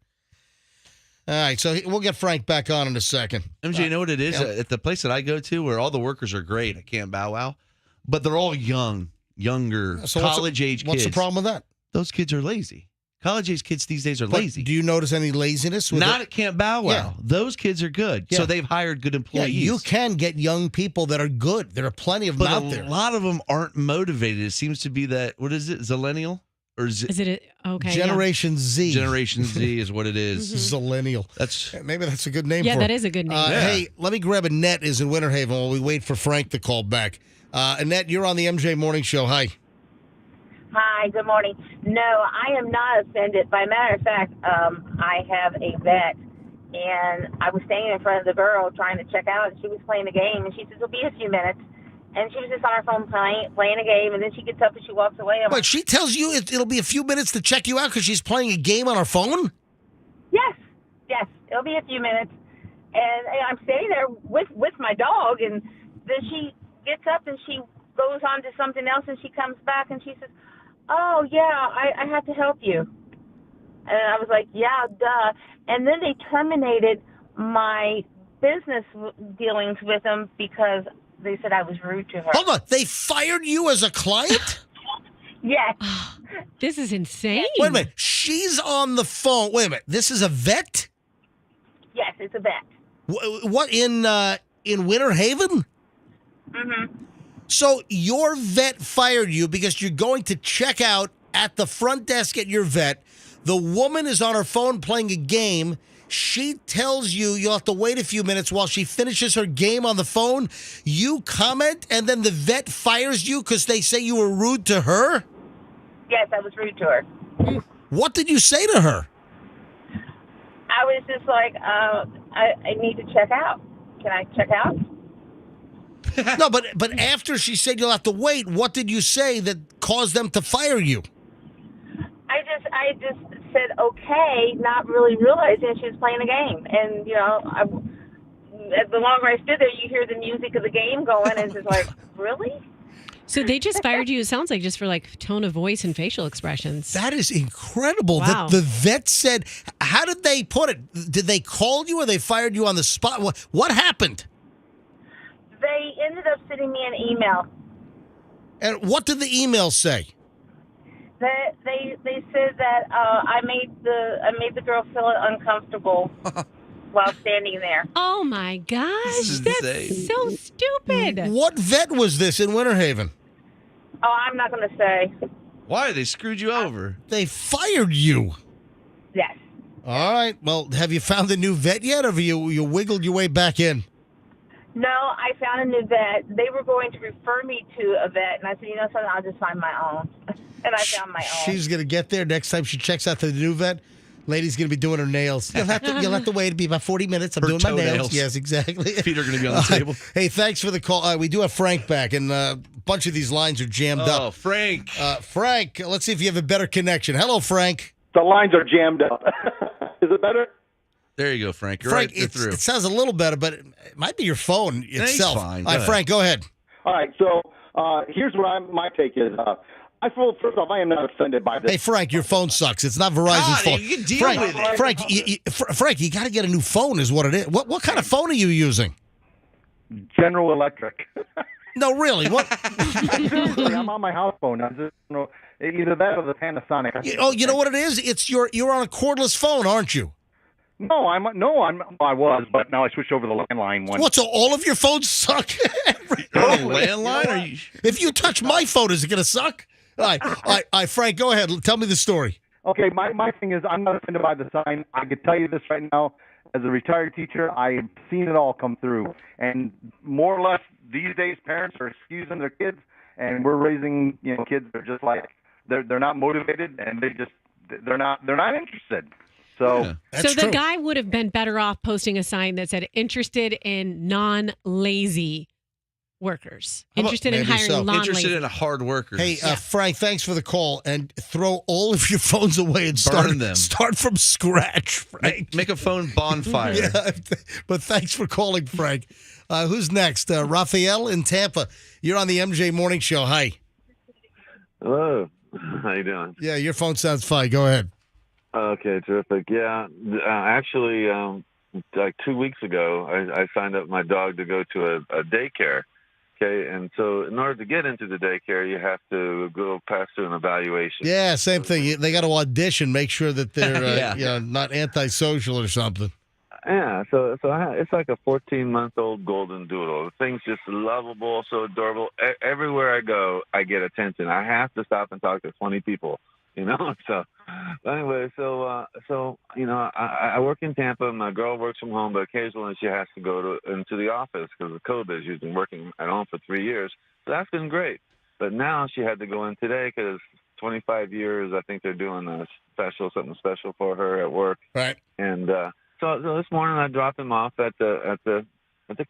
All right, so we'll get Frank back on in a second. MJ, you know what it is? At the place that I go to where all the workers are great, I can't bow wow, but they're all younger, So college-age kids. What's the problem with that? Those kids are lazy. College-age kids these days are lazy. Do you notice any laziness? Not at Camp Bow Wow. Yeah. Those kids are good. Yeah. So they've hired good Yeah, employees. you can get young people that are good. There are plenty of them but out there. a lot of them aren't motivated. It seems to be that, what is it, Zillennial? Or Is it okay? Generation Z. Generation Z is what it is. Zillennial. Maybe that's a good name Yeah, for that it. is a good name. Hey, let me grab Annette is in Winter Haven while we wait for Frank to call back. Annette, you're on the MJ Morning Show. Hi. Hi, good morning. No, I am not offended. By matter of fact, I have a vet, and I was standing in front of the girl trying to check out, and she was playing a game, and she says, it'll be a few minutes. And she was just on her phone playing a game, and then she gets up and she walks away. I'm Wait, she tells you it'll be a few minutes to check you out because she's playing a game on her phone? Yes, it'll be a few minutes. And I'm standing there with my dog, and then she gets up and she goes on to something else, and she comes back and she says, oh, yeah, I have to help you. And I was like, yeah, duh. And then they terminated my business dealings with them because they said I was rude to her. Hold on. They fired you as a client? Yes. This is insane. Wait a minute. She's on the phone. Wait a minute. This is a vet? Yes, it's a vet. What, in Winter Haven? Mm-hmm. So your vet fired you because you're going to check out at the front desk at your vet. The woman is on her phone playing a game. She tells you you'll have to wait a few minutes while she finishes her game on the phone. You comment, and then the vet fires you because they say you were rude to her? Yes, I was rude to her. What did you say to her? I was just like, I need to check out. Can I check out? No, but after she said you'll have to wait, what did you say that caused them to fire you? I just said okay, not really realizing she was playing a game. And the longer I stood there, you hear the music of the game going, and it's just like, really? So they just fired you, it sounds like, just for like tone of voice and facial expressions. That is incredible. Wow. The vet said, how did they put it? Did they call you or they fired you on the spot? What happened? They ended up sending me an email. And what did the email say? They said that I made the girl feel uncomfortable while standing there. Oh my gosh, that's so stupid. What vet was this in Winter Haven? Oh, I'm not going to say. Why? They screwed you over. They fired you. Yes. All right. Well, have you found a new vet yet, or have you wiggled your way back in? No, I found a new vet. They were going to refer me to a vet, and I said, you know something, I'll just find my own. And I found my own. She's going to get there next time she checks out to the new vet. Lady's going to be doing her nails. You'll have to wait. It'll be about 40 minutes. I'm Her doing my nails. toenails. Yes, exactly. Feet are going to be on the table. Hey, thanks for the call. We do have Frank back, and a bunch of these lines are jammed up. Oh, Frank. Frank, let's see if you have a better connection. Hello, Frank. The lines are jammed up. Is it better? There you go, Frank. You're Frank, right there through. it sounds a little better, but it might be your phone he's itself. fine. All right, Frank, go ahead. All right, so here's what my take is. First off, I am not offended by this. Hey, Frank, your phone sucks. It's not Verizon's phone. You can deal Frank, with it. Frank, you got to get a new phone is what it is. What kind of phone are you using? General Electric. No, really. What? Seriously, I'm on my house phone. I just know either that or the Panasonic. You know what it is? It's you're on a cordless phone, aren't you? No, I was, but now I switched over to the landline one. What? So all of your phones suck? You're on a landline? Are you? If you touch my phone, is it going to suck? All right, Frank, go ahead. Tell me the story. Okay, my thing is I'm not offended by the sign. I can tell you this right now. As a retired teacher, I've seen it all come through. And more or less, these days, parents are excusing their kids, and we're raising kids that are just like they're not motivated, and they're not interested. So, the guy would have been better off posting a sign that said "interested in non-lazy workers, interested in hiring non-lazy, interested in a hard worker." Hey, Frank, thanks for the call, and throw all of your phones away and Burn them. Start from scratch, Frank. Make a phone bonfire. Yeah, but thanks for calling, Frank. Who's next? Raphael in Tampa. You're on the MJ Morning Show. Hi. Hello. How you doing? Yeah, your phone sounds fine. Go ahead. Okay, terrific. Yeah, actually, like 2 weeks ago, I signed up my dog to go to a daycare. Okay, and so in order to get into the daycare, you have to go pass through an evaluation. Yeah, same thing. They got to audition, make sure that they're not antisocial or something. Yeah, so it's like a 14-month-old golden doodle. The thing's just lovable, so adorable. Everywhere I go, I get attention. I have to stop and talk to 20 people, So anyway, I work in Tampa. My girl works from home, but occasionally she has to go into the office because of COVID. She's been working at home for 3 years, so that's been great. But now she had to go in today because 25 years. I think they're doing something special for her at work. Right. And so this morning I dropped him off at the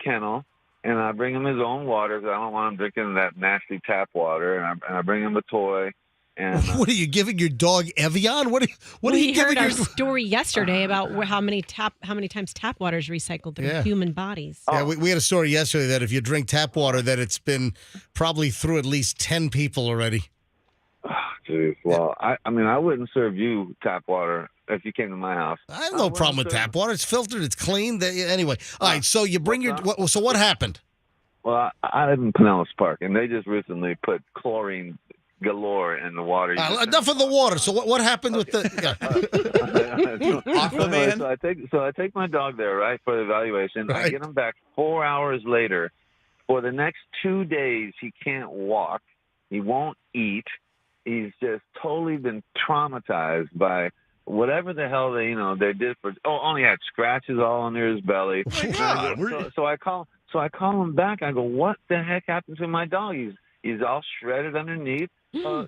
kennel, and I bring him his own water because I don't want him drinking that nasty tap water, and I bring him a toy. And what are you giving your dog, Evian? What are you giving heard our story yesterday about how many times tap water is recycled through human bodies. Yeah, we had a story yesterday that if you drink tap water, that it's been probably through at least 10 people already. Oh, geez. Well, I mean, I wouldn't serve you tap water if you came to my house. I have no problem with tap water. It's filtered. It's clean. Anyway, all right. So you bring so what happened? Well, I live in Pinellas Park, and they just recently put chlorine galore in the water. Enough of the water. So what happened with the Aquaman? So I take my dog there, right, for the evaluation. Right. I get him back 4 hours later. For the next 2 days, he can't walk. He won't eat. He's just totally been traumatized by whatever the hell they did for. Only had scratches all under his belly. Oh my God. So I call him back. I go, what the heck happened to my dog? He's all shredded underneath. They said,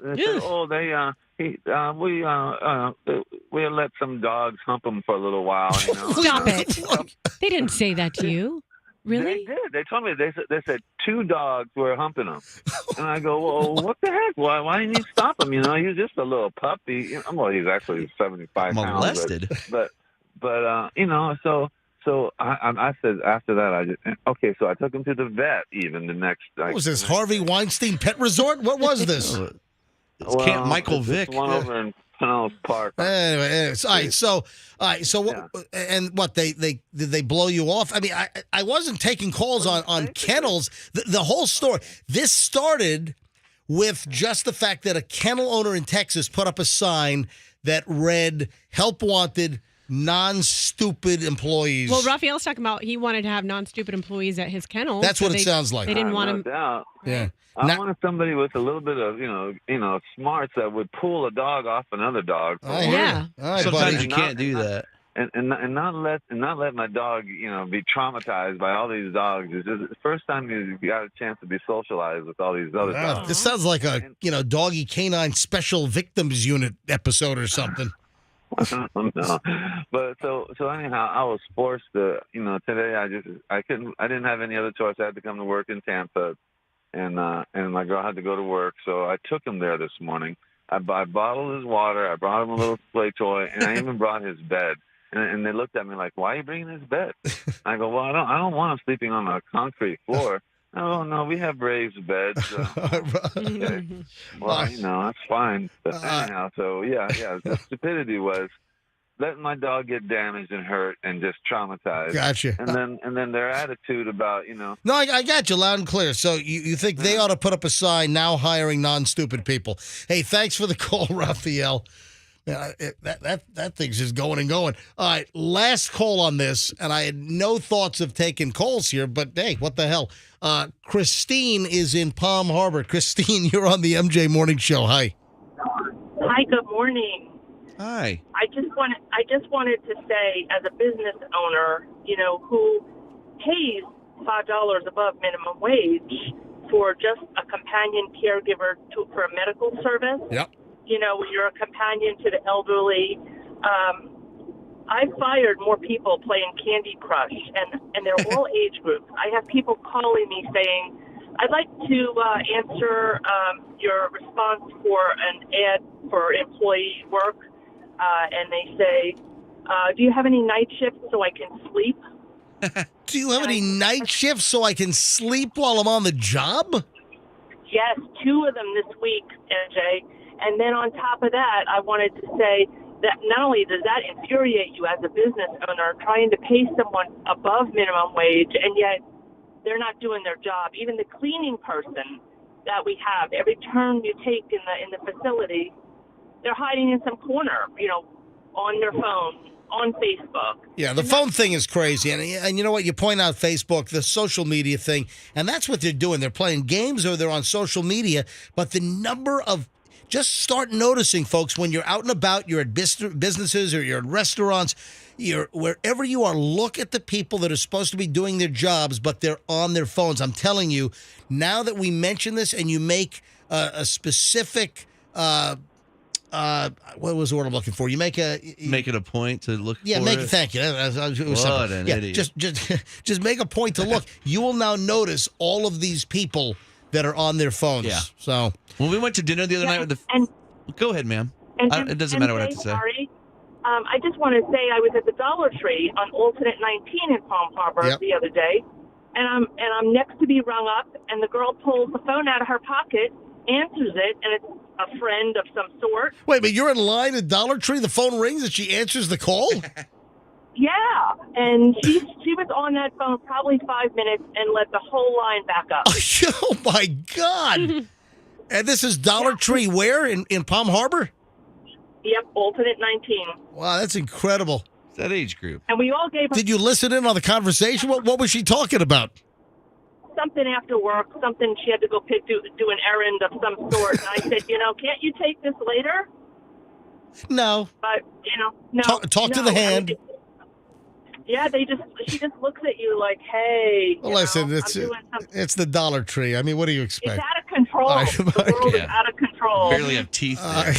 we let some dogs hump him for a little while. Stop it! They didn't say that to you. Really? They did. They told me. They said 2 dogs were humping him, and I go, well, what the heck? Why didn't you stop him? He was just a little puppy. Well, he's actually 75 pounds. Molested. But So I said after that, so I took him to the vet even the next. What was this, Harvey Weinstein Pet Resort? What was this? It's Camp Michael Vick. One over in Pinellas Park. Anyway, all right. So, and what did they blow you off? I mean, I wasn't taking calls on kennels. The whole story. This started with just the fact that a kennel owner in Texas put up a sign that read "Help Wanted." Non-stupid employees. Well, Raphael's talking about he wanted to have non-stupid employees at his kennel. That's what it sounds like. They didn't want him. Yeah. I wanted somebody with a little bit of, smarts that would pull a dog off another dog. Yeah. Right, sometimes you can't do that. And not let my dog, be traumatized by all these dogs. It's just the first time you got a chance to be socialized with all these other dogs. This sounds like a, doggy canine special victims unit episode or something. No, but so anyhow, I was forced to, today I didn't have any other choice. I had to come to work in Tampa, and my girl had to go to work, so I took him there this morning. I bottled his water, I brought him a little play toy, and I even brought his bed. And they looked at me like, "Why are you bringing his bed?" I go, "Well, I don't want him sleeping on a concrete floor." Oh no, we have raised beds. Okay. Well, that's fine. But anyhow, so yeah. The stupidity was letting my dog get damaged and hurt and just traumatized. Gotcha. And then their attitude about No, I got you loud and clear. So you think they ought to put up a sign now hiring non-stupid people? Hey, thanks for the call, Raphael. Man, that thing's just going and going. All right, last call on this, and I had no thoughts of taking calls here, but hey, what the hell? Christine is in Palm Harbor. Christine, you're on the MJ Morning Show. Hi. Hi, good morning. Hi. I just wanted to say, as a business owner, who pays $5 above minimum wage for just a companion caregiver for a medical service. Yep. You're a companion to the elderly. I've fired more people playing Candy Crush, and they're all age groups. I have people calling me saying, I'd like to answer your response for an ad for employee work. And they say, do you have any night shifts so I can sleep? Do you have any night shifts so I can sleep while I'm on the job? Yes, 2 of them this week, MJ. And then on top of that, I wanted to say that not only does that infuriate you as a business owner, trying to pay someone above minimum wage, and yet they're not doing their job. Even the cleaning person that we have, every turn you take in the facility, they're hiding in some corner, on their phone, on Facebook. Yeah, the phone thing is crazy. And you know what? You point out Facebook, the social media thing, and that's what they're doing. They're playing games or they're on social media, but the number of just start noticing, folks, when you're out and about, you're at businesses or you're at restaurants, you're wherever you are, look at the people that are supposed to be doing their jobs, but they're on their phones. I'm telling you, now that we mention this and you make a specific, what was the word I'm looking for? You make it a point to look. Yeah, for it. Thank you. What an idiot. Just make a point to look. You will now notice all of these people that are on their phones. Yeah. So when we went to dinner the other night with the. Go ahead, ma'am. It doesn't matter what I have to say. Sorry. I just want to say I was at the Dollar Tree on alternate 19 in Palm Harbor the other day, and I'm next to be rung up, and the girl pulls the phone out of her pocket, answers it, and it's a friend of some sort. Wait, but you're in line at Dollar Tree, the phone rings, and she answers the call? Yeah, and she was on that phone probably 5 minutes and let the whole line back up. Oh, my God. And this is Dollar Tree where? In Palm Harbor? Yep, alternate 19. Wow, that's incredible. It's that age group. And we all gave her Did you listen in on the conversation? What was she talking about? something after work, something she had to go do an errand of some sort. And I said, can't you take this later? No. But, no. Talk to the hand. Yeah, she just looks at you like, hey. Well, listen, it's the Dollar Tree. I mean, what do you expect? It's out of control. The world is out of control. Barely have teeth there.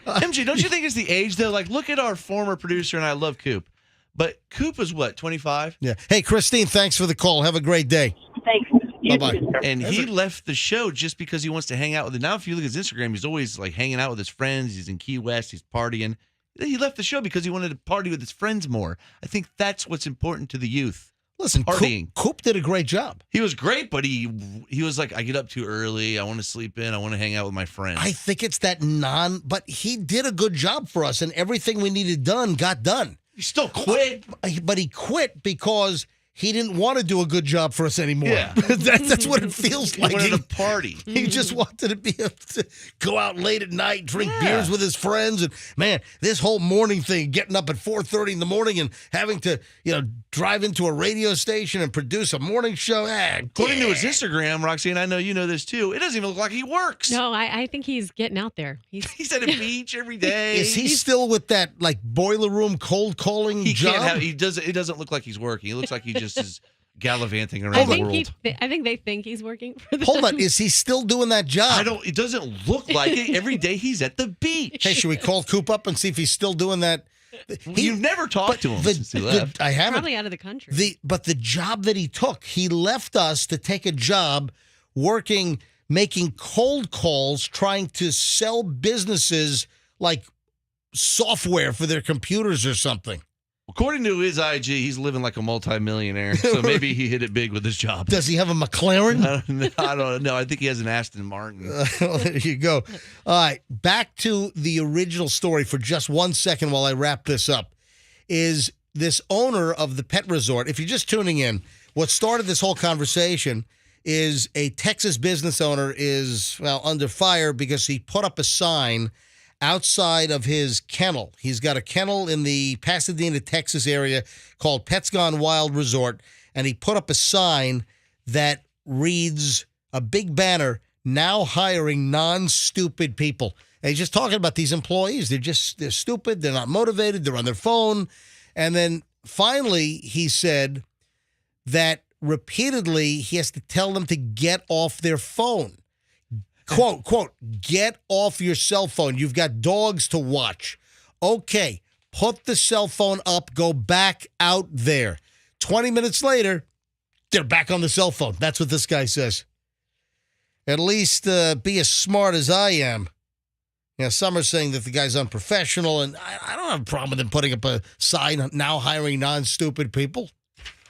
MJ, don't you think it's the age, though? Like, look at our former producer, and I love Coop. But Coop is what, 25? Yeah. Hey, Christine, thanks for the call. Have a great day. Thanks. Bye-bye. And he left the show just because he wants to hang out with it. Now, if you look at his Instagram, he's always like hanging out with his friends. He's in Key West. He's partying. He left the show because he wanted to party with his friends more. I think that's what's important to the youth. Listen, partying. Coop did a great job. He was great, but he was like, I get up too early. I want to sleep in. I want to hang out with my friends. I think it's that but he did a good job for us, and everything we needed done got done. He still quit. But he quit because he didn't want to do a good job for us anymore. Yeah. That's what it feels like. He wanted to party. He just wanted to be able to go out late at night, drink beers with his friends. And, man, this whole morning thing, getting up at 4:30 in the morning and having to, drive into a radio station and produce a morning show. According to his Instagram, Roxanne, I know you know this too, it doesn't even look like he works. No, I think he's getting out there. He's at a beach every day. Is he still with that, boiler room cold calling job? It doesn't look like he's working. He looks like he just is gallivanting around the world. I think they think he's working for them. Hold on, is he still doing that job? It doesn't look like it. Every day he's at the beach. Hey, should we call Coop up and see if he's still doing that? You've never talked to him since he left. I haven't. Probably out of the country. But the job that he took, he left us to take a job making cold calls, trying to sell businesses like software for their computers or something. According to his IG, he's living like a multimillionaire. So maybe he hit it big with his job. Does he have a McLaren? I don't know. I think he has an Aston Martin. Well, there you go. All right, back to the original story for just 1 second while I wrap this up. Is this owner of the pet resort, if you're just tuning in, what started this whole conversation is a Texas business owner is, under fire because he put up a sign outside of his kennel. He's got a kennel in the Pasadena, Texas area called Pets Gone Wild Resort, and he put up a sign that reads, a big banner, now hiring non-stupid people. And he's just talking about these employees. They're stupid. They're not motivated. They're on their phone. And then finally he said that repeatedly he has to tell them to get off their phone. Quote, get off your cell phone. You've got dogs to watch. Okay, put the cell phone up. Go back out there. 20 minutes later, they're back on the cell phone. That's what this guy says. At least be as smart as I am. Some are saying that the guy's unprofessional, and I don't have a problem with him putting up a sign, now hiring non-stupid people.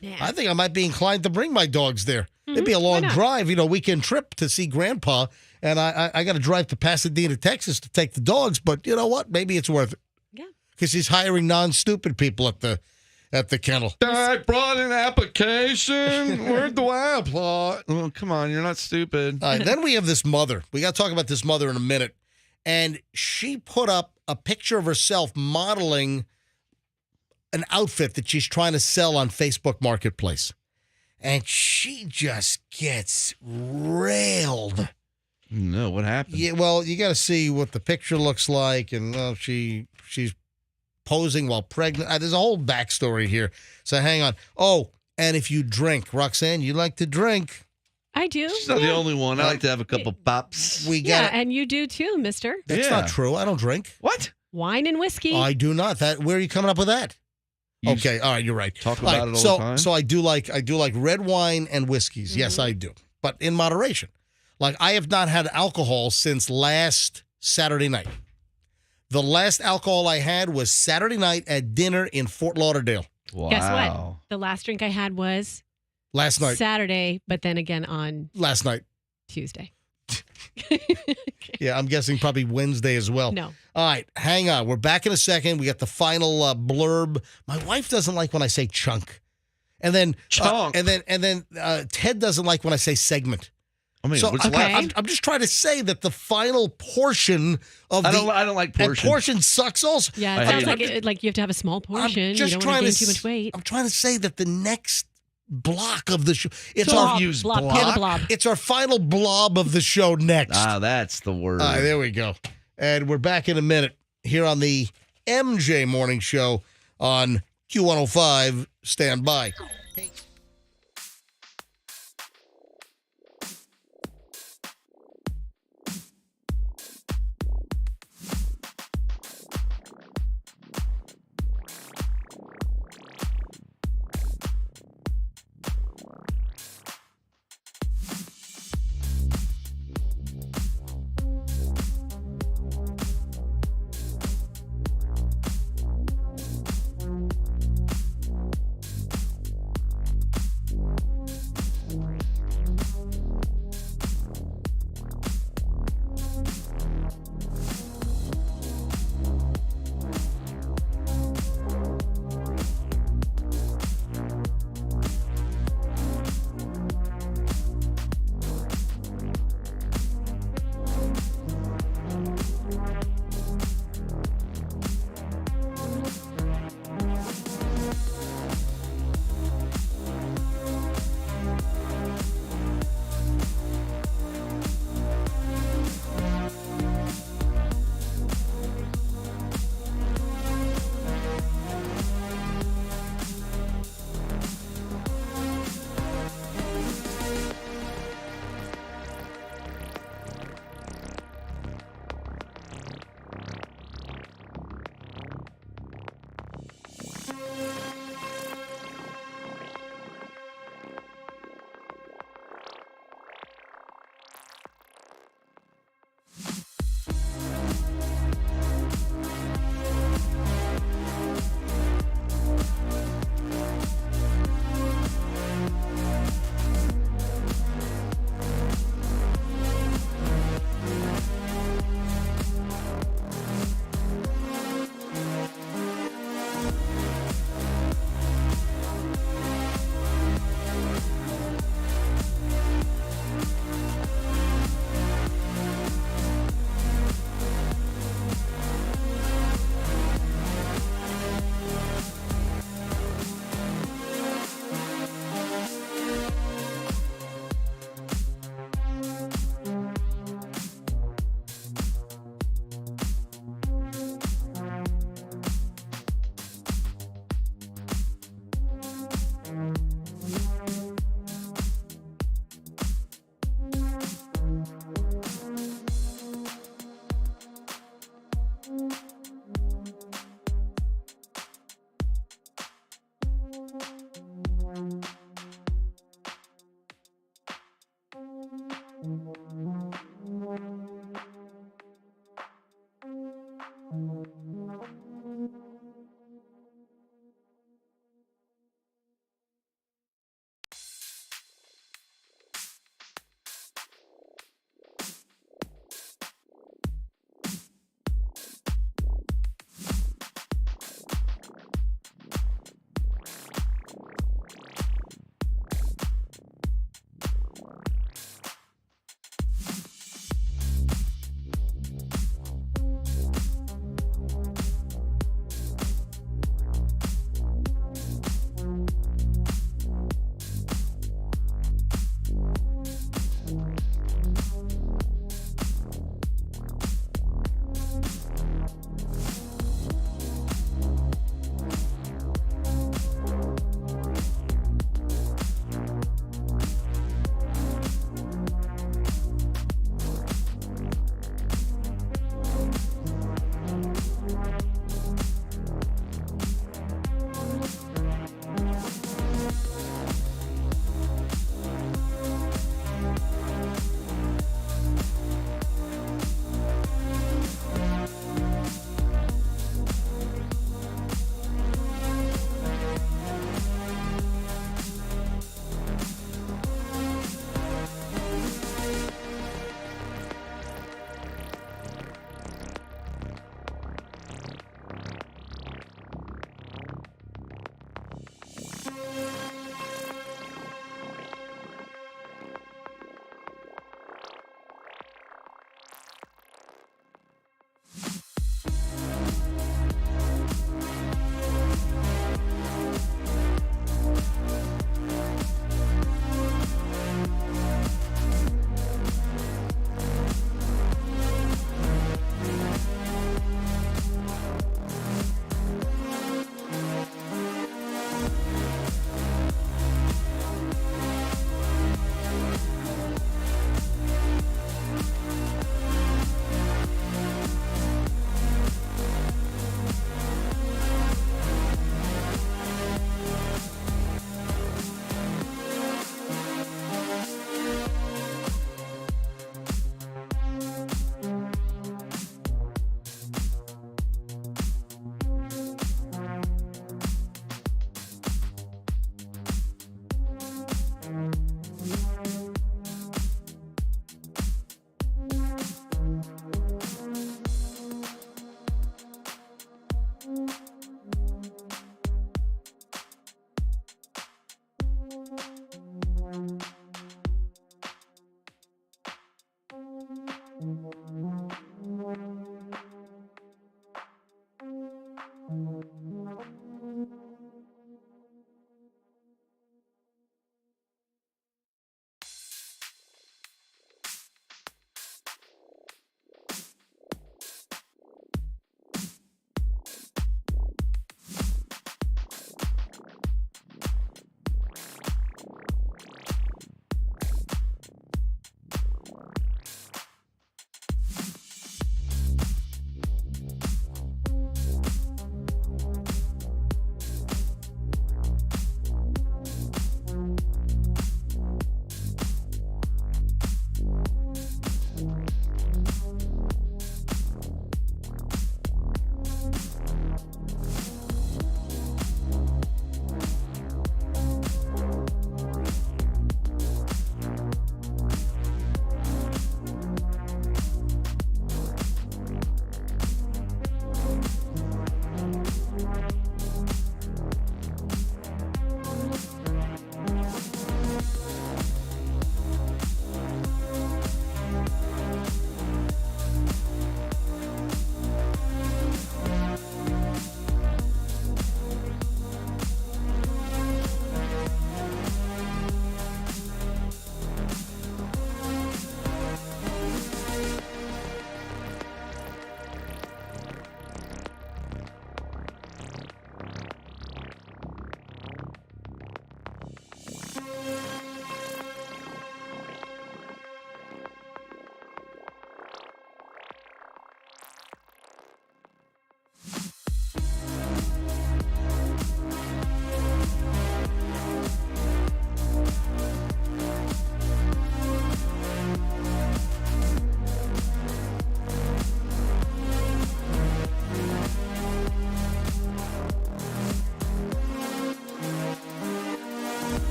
Yeah. I think I might be inclined to bring my dogs there. It'd be a long drive, weekend trip to see Grandpa, and I got to drive to Pasadena, Texas to take the dogs, but you know what? Maybe it's worth it. Yeah. Because he's hiring non-stupid people at the kennel. I brought an application. Where do I apply? Oh, come on, you're not stupid. All right, then we have this mother. We got to talk about this mother in a minute. And she put up a picture of herself modeling an outfit that she's trying to sell on Facebook Marketplace. And she just gets railed. No, what happened? Yeah, well, you got to see what the picture looks like. And she's posing while pregnant. There's a whole backstory here. So hang on. Oh, and if you drink, Roxanne, you like to drink. I do. She's not the only one. I like to have a couple pops. And you do too, mister. That's not true. I don't drink. What? Wine and whiskey. I do not. Where are you coming up with that? Okay, all right, you're right. Talk about it all the time. So I do like red wine and whiskeys. Mm-hmm. Yes, I do. But in moderation. Like I have not had alcohol since last Saturday night. The last alcohol I had was Saturday night at dinner in Fort Lauderdale. Wow. Guess what? The last drink I had was last night. Saturday, but then again on last night. Tuesday. Yeah, I'm guessing probably Wednesday as well. No. All right, hang on. We're back in a second. We got the final blurb. My wife doesn't like when I say chunk. And then chunk. And then Ted doesn't like when I say segment. I mean, so what's left? I'm just trying to say that the final portion of I don't like portion. And portion sucks also. Yeah, it sounds like you have to have a small portion. You don't want to gain too much weight. I'm trying to say that the next block of the show. It's It's our final blob of the show next. That's the word. All right, there we go. And we're back in a minute here on the MJ Morning Show on Q105. Stand by. Hey.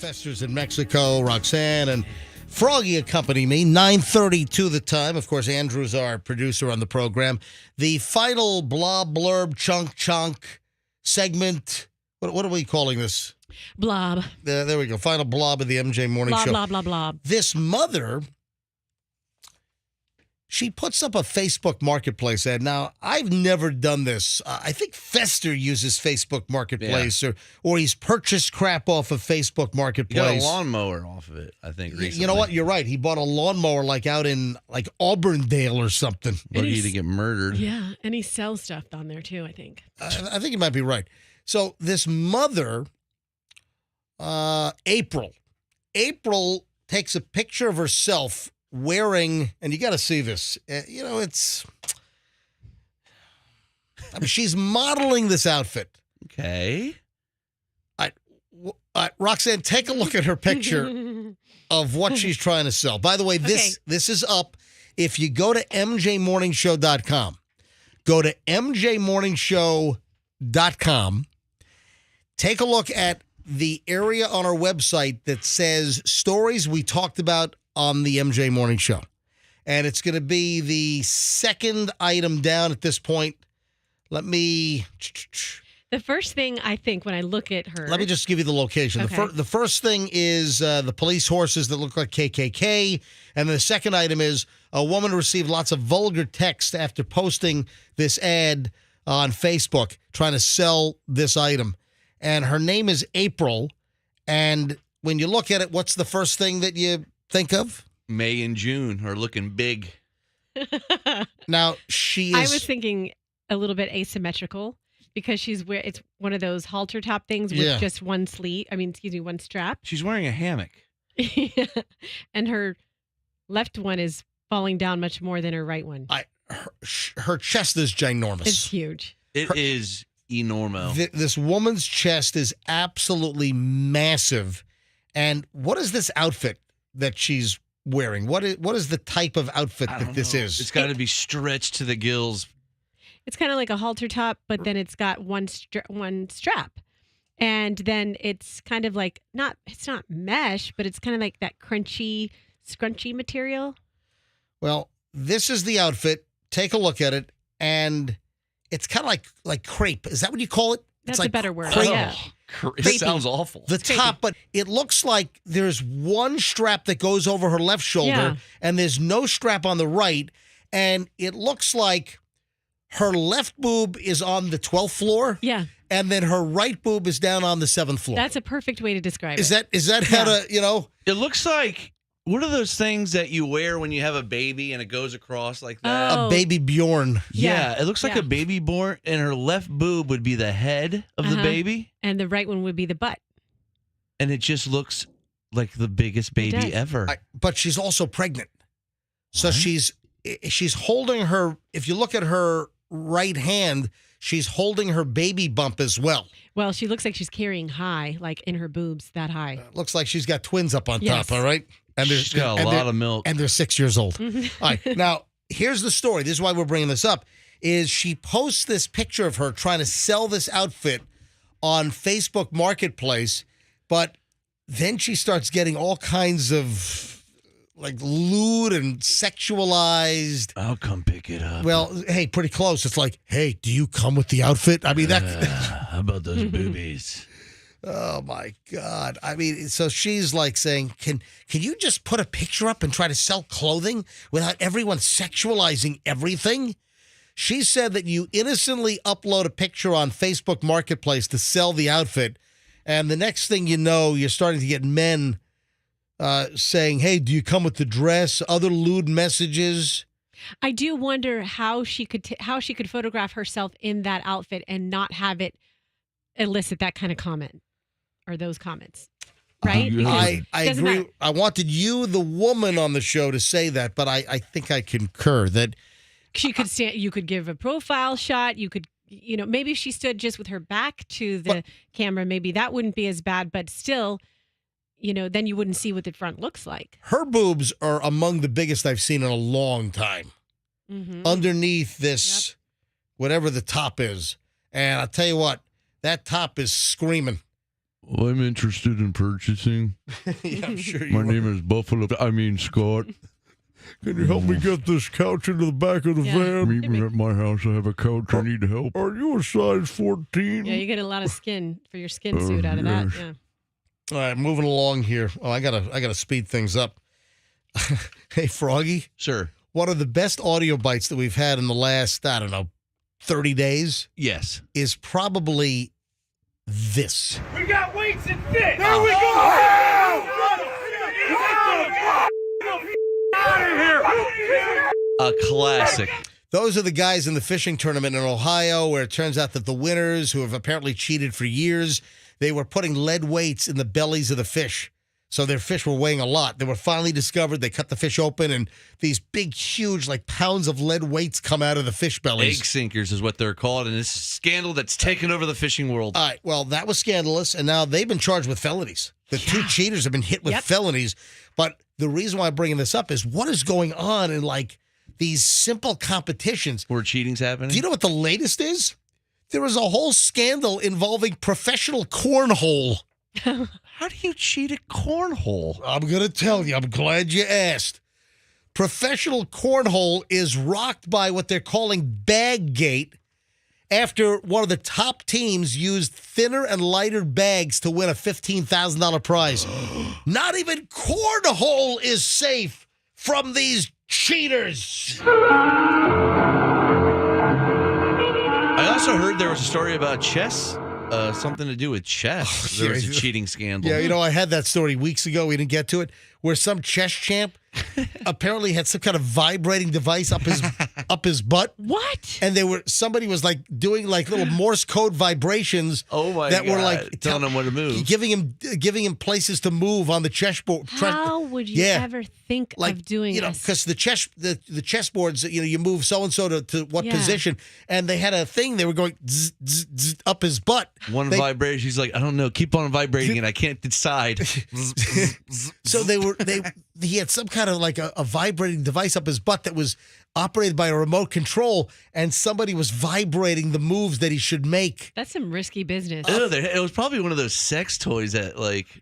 Festers in Mexico, Roxanne and Froggy accompany me. 9:32 the time. Of course, Andrew's our producer on the program. The final blob, blurb, chunk segment. What are we calling this? Blob. There we go. Final blob of the MJ Morning Blob, Show. blob, blob, blob. This mother, she puts up a Facebook Marketplace ad. Now, I've never done this. I think Fester uses Facebook Marketplace, or he's purchased crap off of Facebook He Marketplace. got a lawnmower off of it, I think, recently. You know what? You're right. He bought a lawnmower like out in like Auburndale or something. Lucky to get murdered. Yeah, and he sells stuff on there too, I think. I think you might be right. So this mother, April takes a picture of herself wearing, and you got to see this. She's modeling this outfit. Okay. Roxanne, take a look at her picture of what she's trying to sell. By the way, this is up. If you go to mjmorningshow.com, go to mjmorningshow.com, take a look at the area on our website that says stories we talked about on the MJ Morning Show. And it's going to be the second item down at this point. The first thing I think when I look at her. Let me just give you the location. Okay. The first thing is the police horses that look like KKK. And the second item is a woman received lots of vulgar text after posting this ad on Facebook trying to sell this item. And her name is April. And when you look at it, what's the first thing that you think of? May and June are looking big. Now, she is... I was thinking a little bit asymmetrical because it's one of those halter top things with just one one strap. She's wearing a hammock. And her left one is falling down much more than her right one. Her chest is ginormous. It's huge. It is enormous. This woman's chest is absolutely massive. And what is this outfit that she's wearing? What is the type of outfit that this is? It's got to be stretched to the gills. It's kind of like a halter top, but then it's got one strap. And then it's kind of like it's not mesh, but it's kind of like that crunchy, scrunchy material. Well, this is the outfit. Take a look at it. And it's kind of like crepe. Is that what you call it? That's it's like a better word. Crepe. Yeah. It sounds awful. The top, but it looks like there's one strap that goes over her left shoulder, and there's no strap on the right. And it looks like her left boob is on the 12th floor. Yeah. And then her right boob is down on the 7th floor. That's a perfect way to describe Is it. that how to, It looks like, what are those things that you wear when you have a baby and it goes across like that? A baby Bjorn. Yeah, it looks like a baby born, and her left boob would be the head of the baby. And the right one would be the butt. And it just looks like the biggest baby ever. But she's also pregnant. So she's holding her, if you look at her right hand, she's holding her baby bump as well. Well, she looks like she's carrying high, like in her boobs, that high. Looks like she's got twins up on top, all right? And She's got a lot of milk. And they're 6 years old. All right, now, here's the story. This is why we're bringing this up, is she posts this picture of her trying to sell this outfit on Facebook Marketplace, but then she starts getting all kinds of like lewd and sexualized. I'll come pick it up. Well, hey, pretty close. It's like, hey, do you come with the outfit? I mean, how about those boobies? Oh my God. I mean, so she's like saying, can you just put a picture up and try to sell clothing without everyone sexualizing everything? She said that you innocently upload a picture on Facebook Marketplace to sell the outfit, and the next thing you know, you're starting to get men saying, hey, do you come with the dress? Other lewd messages. I do wonder how she could photograph herself in that outfit and not have it elicit that kind of comment or those comments, right? I agree. I wanted you, the woman on the show, to say that, but I think I concur that she could stand. You could give a profile shot. You could, maybe if she stood just with her back to the camera, maybe that wouldn't be as bad. But still, then you wouldn't see what the front looks like. Her boobs are among the biggest I've seen in a long time. Mm-hmm. Underneath this, whatever the top is, and I'll tell you what, that top is screaming. I'm interested in purchasing. Yeah, I'm sure you My are. name is Scott. Can you help me get this couch into the back of the van? Meet me at my house. I have a couch. I need help. Are you a size 14? Yeah, you get a lot of skin for your skin suit out of that. Yeah. All right, moving along here. Oh, I gotta speed things up. Hey, Froggy. Sir. One of the best audio bites that we've had in the last, 30 days. Yes. Is probably this. We got weights and fit. There we go. Out of here. A classic. Those are the guys in the fishing tournament in Ohio where it turns out that the winners, who have apparently cheated for years, they were putting lead weights in the bellies of the fish. So their fish were weighing a lot. They were finally discovered. They cut the fish open, and these big, huge, pounds of lead weights come out of the fish bellies. Egg sinkers is what they're called, and it's a scandal that's taken over the fishing world. All right, well, that was scandalous, and now they've been charged with felonies. The two cheaters have been hit with felonies. But the reason why I'm bringing this up is what is going on in, these simple competitions. Where cheating's happening? Do you know what the latest is? There was a whole scandal involving professional cornhole. How do you cheat at cornhole? I'm going to tell you. I'm glad you asked. Professional cornhole is rocked by what they're calling Baggate after one of the top teams used thinner and lighter bags to win a $15,000 prize. Not even cornhole is safe from these cheaters. I also heard there was a story about chess. Something to do with chess. There was a cheating scandal. Yeah, I had that story weeks ago. We didn't get to it. Where some chess champ apparently had some kind of vibrating device up his butt. What? And somebody was doing little Morse code vibrations. Oh my that God. were telling him what to move, giving him places to move on the chessboard. How would you ever think of doing this? Because the chessboards, you move so and so to what position, and they had a thing. They were going zzz, zzz, zzz, up his butt. Vibration. He's like, I don't know. Keep on vibrating, and I can't decide. So he had some kind of a vibrating device up his butt that was operated by a remote control, and somebody was vibrating the moves that he should make. That's some risky business. It was probably one of those sex toys that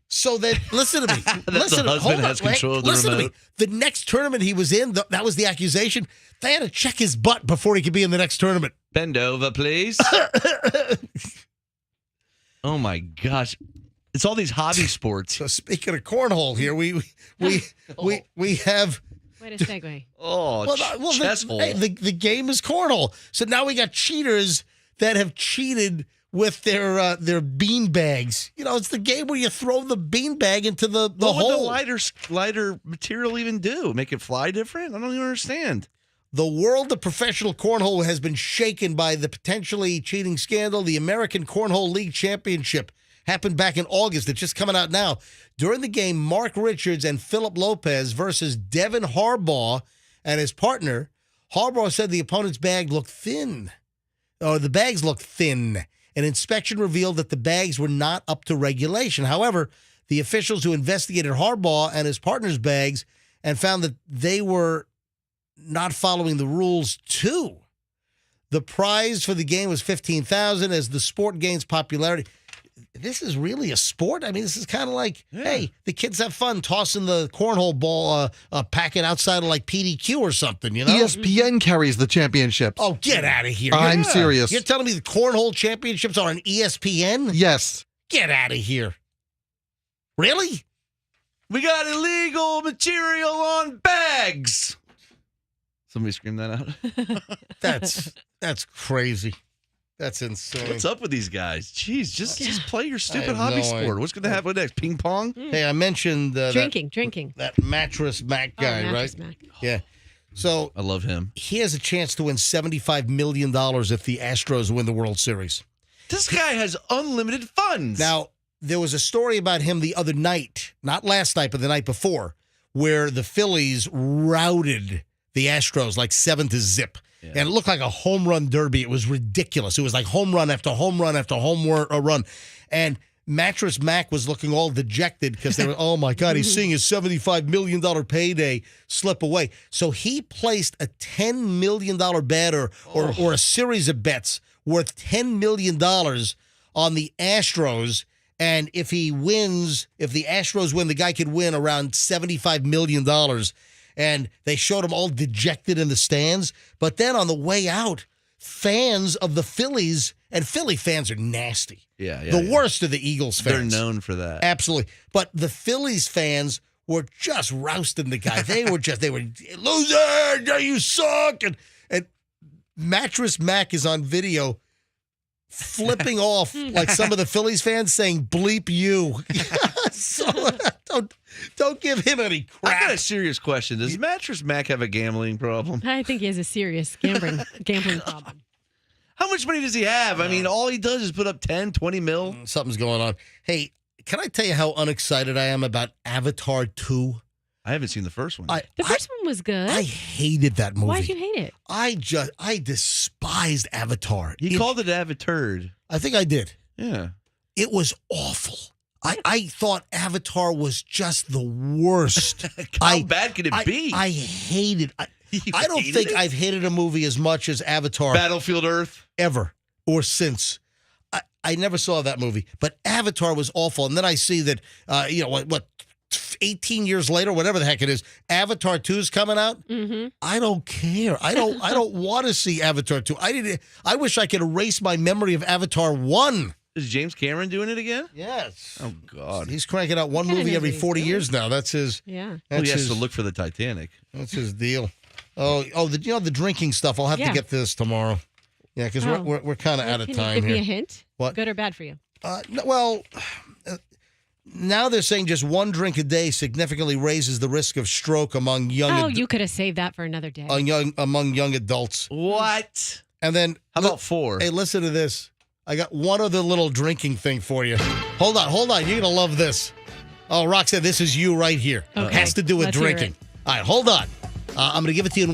So then, listen to me. Listen, the husband has control of the listen remote. to me. The next tournament he was in, that was the accusation. They had to check his butt before he could be in the next tournament. Bend over, please. Oh my gosh. It's all these hobby sports. So speaking of cornhole here, we have. Way to segue. The game is cornhole. So now we got cheaters that have cheated with their bean bags. It's the game where you throw the bean bag into the what hole. What would the lighter material even do? Make it fly different? I don't even understand. The world of professional cornhole has been shaken by the potentially cheating scandal. The American Cornhole League Championship happened back in August. It's just coming out now. During the game, Mark Richards and Philip Lopez versus Devin Harbaugh and his partner. Harbaugh said the opponent's bag looked thin. Or the bags looked thin. An inspection revealed that the bags were not up to regulation. However, the officials who investigated Harbaugh and his partner's bags and found that they were not following the rules too. The prize for the game was $15,000 as the sport gains popularity. This is really a sport? I mean, this is kind of hey, the kids have fun tossing the cornhole ball packet outside of PDQ or something, ESPN carries the championships. Oh, get out of here. I'm serious. You're telling me the cornhole championships are on ESPN? Yes. Get out of here. Really? We got illegal material on bags. Somebody scream that out. That's crazy. That's insane. What's up with these guys? Jeez, just play your stupid hobby sport. What's going to happen next? Ping pong? Hey, I mentioned drinking. That Mattress Mac guy, Mattress right? Mac. Yeah. So I love him. He has a chance to win $75 million if the Astros win the World Series. This guy has unlimited funds. Now, there was a story about him the other night, not last night, but the night before, where the Phillies routed the Astros 7-0. Yeah. And it looked like a home run derby. It was ridiculous. It was like home run after home run after home run. And Mattress Mac was looking all dejected because they were, oh my God, he's seeing his $75 million payday slip away. So he placed a $10 million bet or a series of bets worth $10 million on the Astros. And if he wins, if the Astros win, the guy could win around $75 million. And they showed him all dejected in the stands. But then on the way out, fans of the Phillies, and Philly fans are nasty. Yeah. The worst of the Eagles fans. They're known for that. Absolutely. But the Phillies fans were just rousting the guy. They were loser, you suck. And Mattress Mac is on video flipping off like some of the Phillies fans saying, bleep you. So don't give him any crap. I got a serious question. Does Mattress Mac have a gambling problem? I think he has a serious gambling problem. How much money does he have? I mean, all he does is put up 10, 20 mil. Something's going on. Hey, can I tell you how unexcited I am about Avatar 2? I haven't seen the first one. The first one was good. I hated that movie. Why'd you hate it? I despised Avatar. You called it Avatar. I think I did. Yeah. It was awful. I thought Avatar was just the worst. How bad could it be? I hated I don't think I've hated a movie as much as Avatar. Battlefield Earth? Ever. Or since. I never saw that movie. But Avatar was awful. And then I see that, what 18 years later, whatever the heck it is, Avatar 2 is coming out. Mm-hmm. I don't care. I don't want to see Avatar 2. I wish I could erase my memory of Avatar 1. Is James Cameron doing it again? Yes. Oh, God. He's cranking out one movie every 40 years now. That's his. Yeah. He has to look for the Titanic. That's his deal. The drinking stuff. I'll have to get to this tomorrow. Yeah, because we're kind of out of time here. Give me a hint. What? Good or bad for you? Now they're saying just one drink a day significantly raises the risk of stroke among young. You could have saved that for another day. Among young adults. What? And then how about 4? Hey, listen to this. I got one other little drinking thing for you. Hold on. You're gonna love this. Oh, Roxanne, this is you right here. Okay. Has to do with Let's hear drinking. All right, hold on. I'm gonna give it to you in one.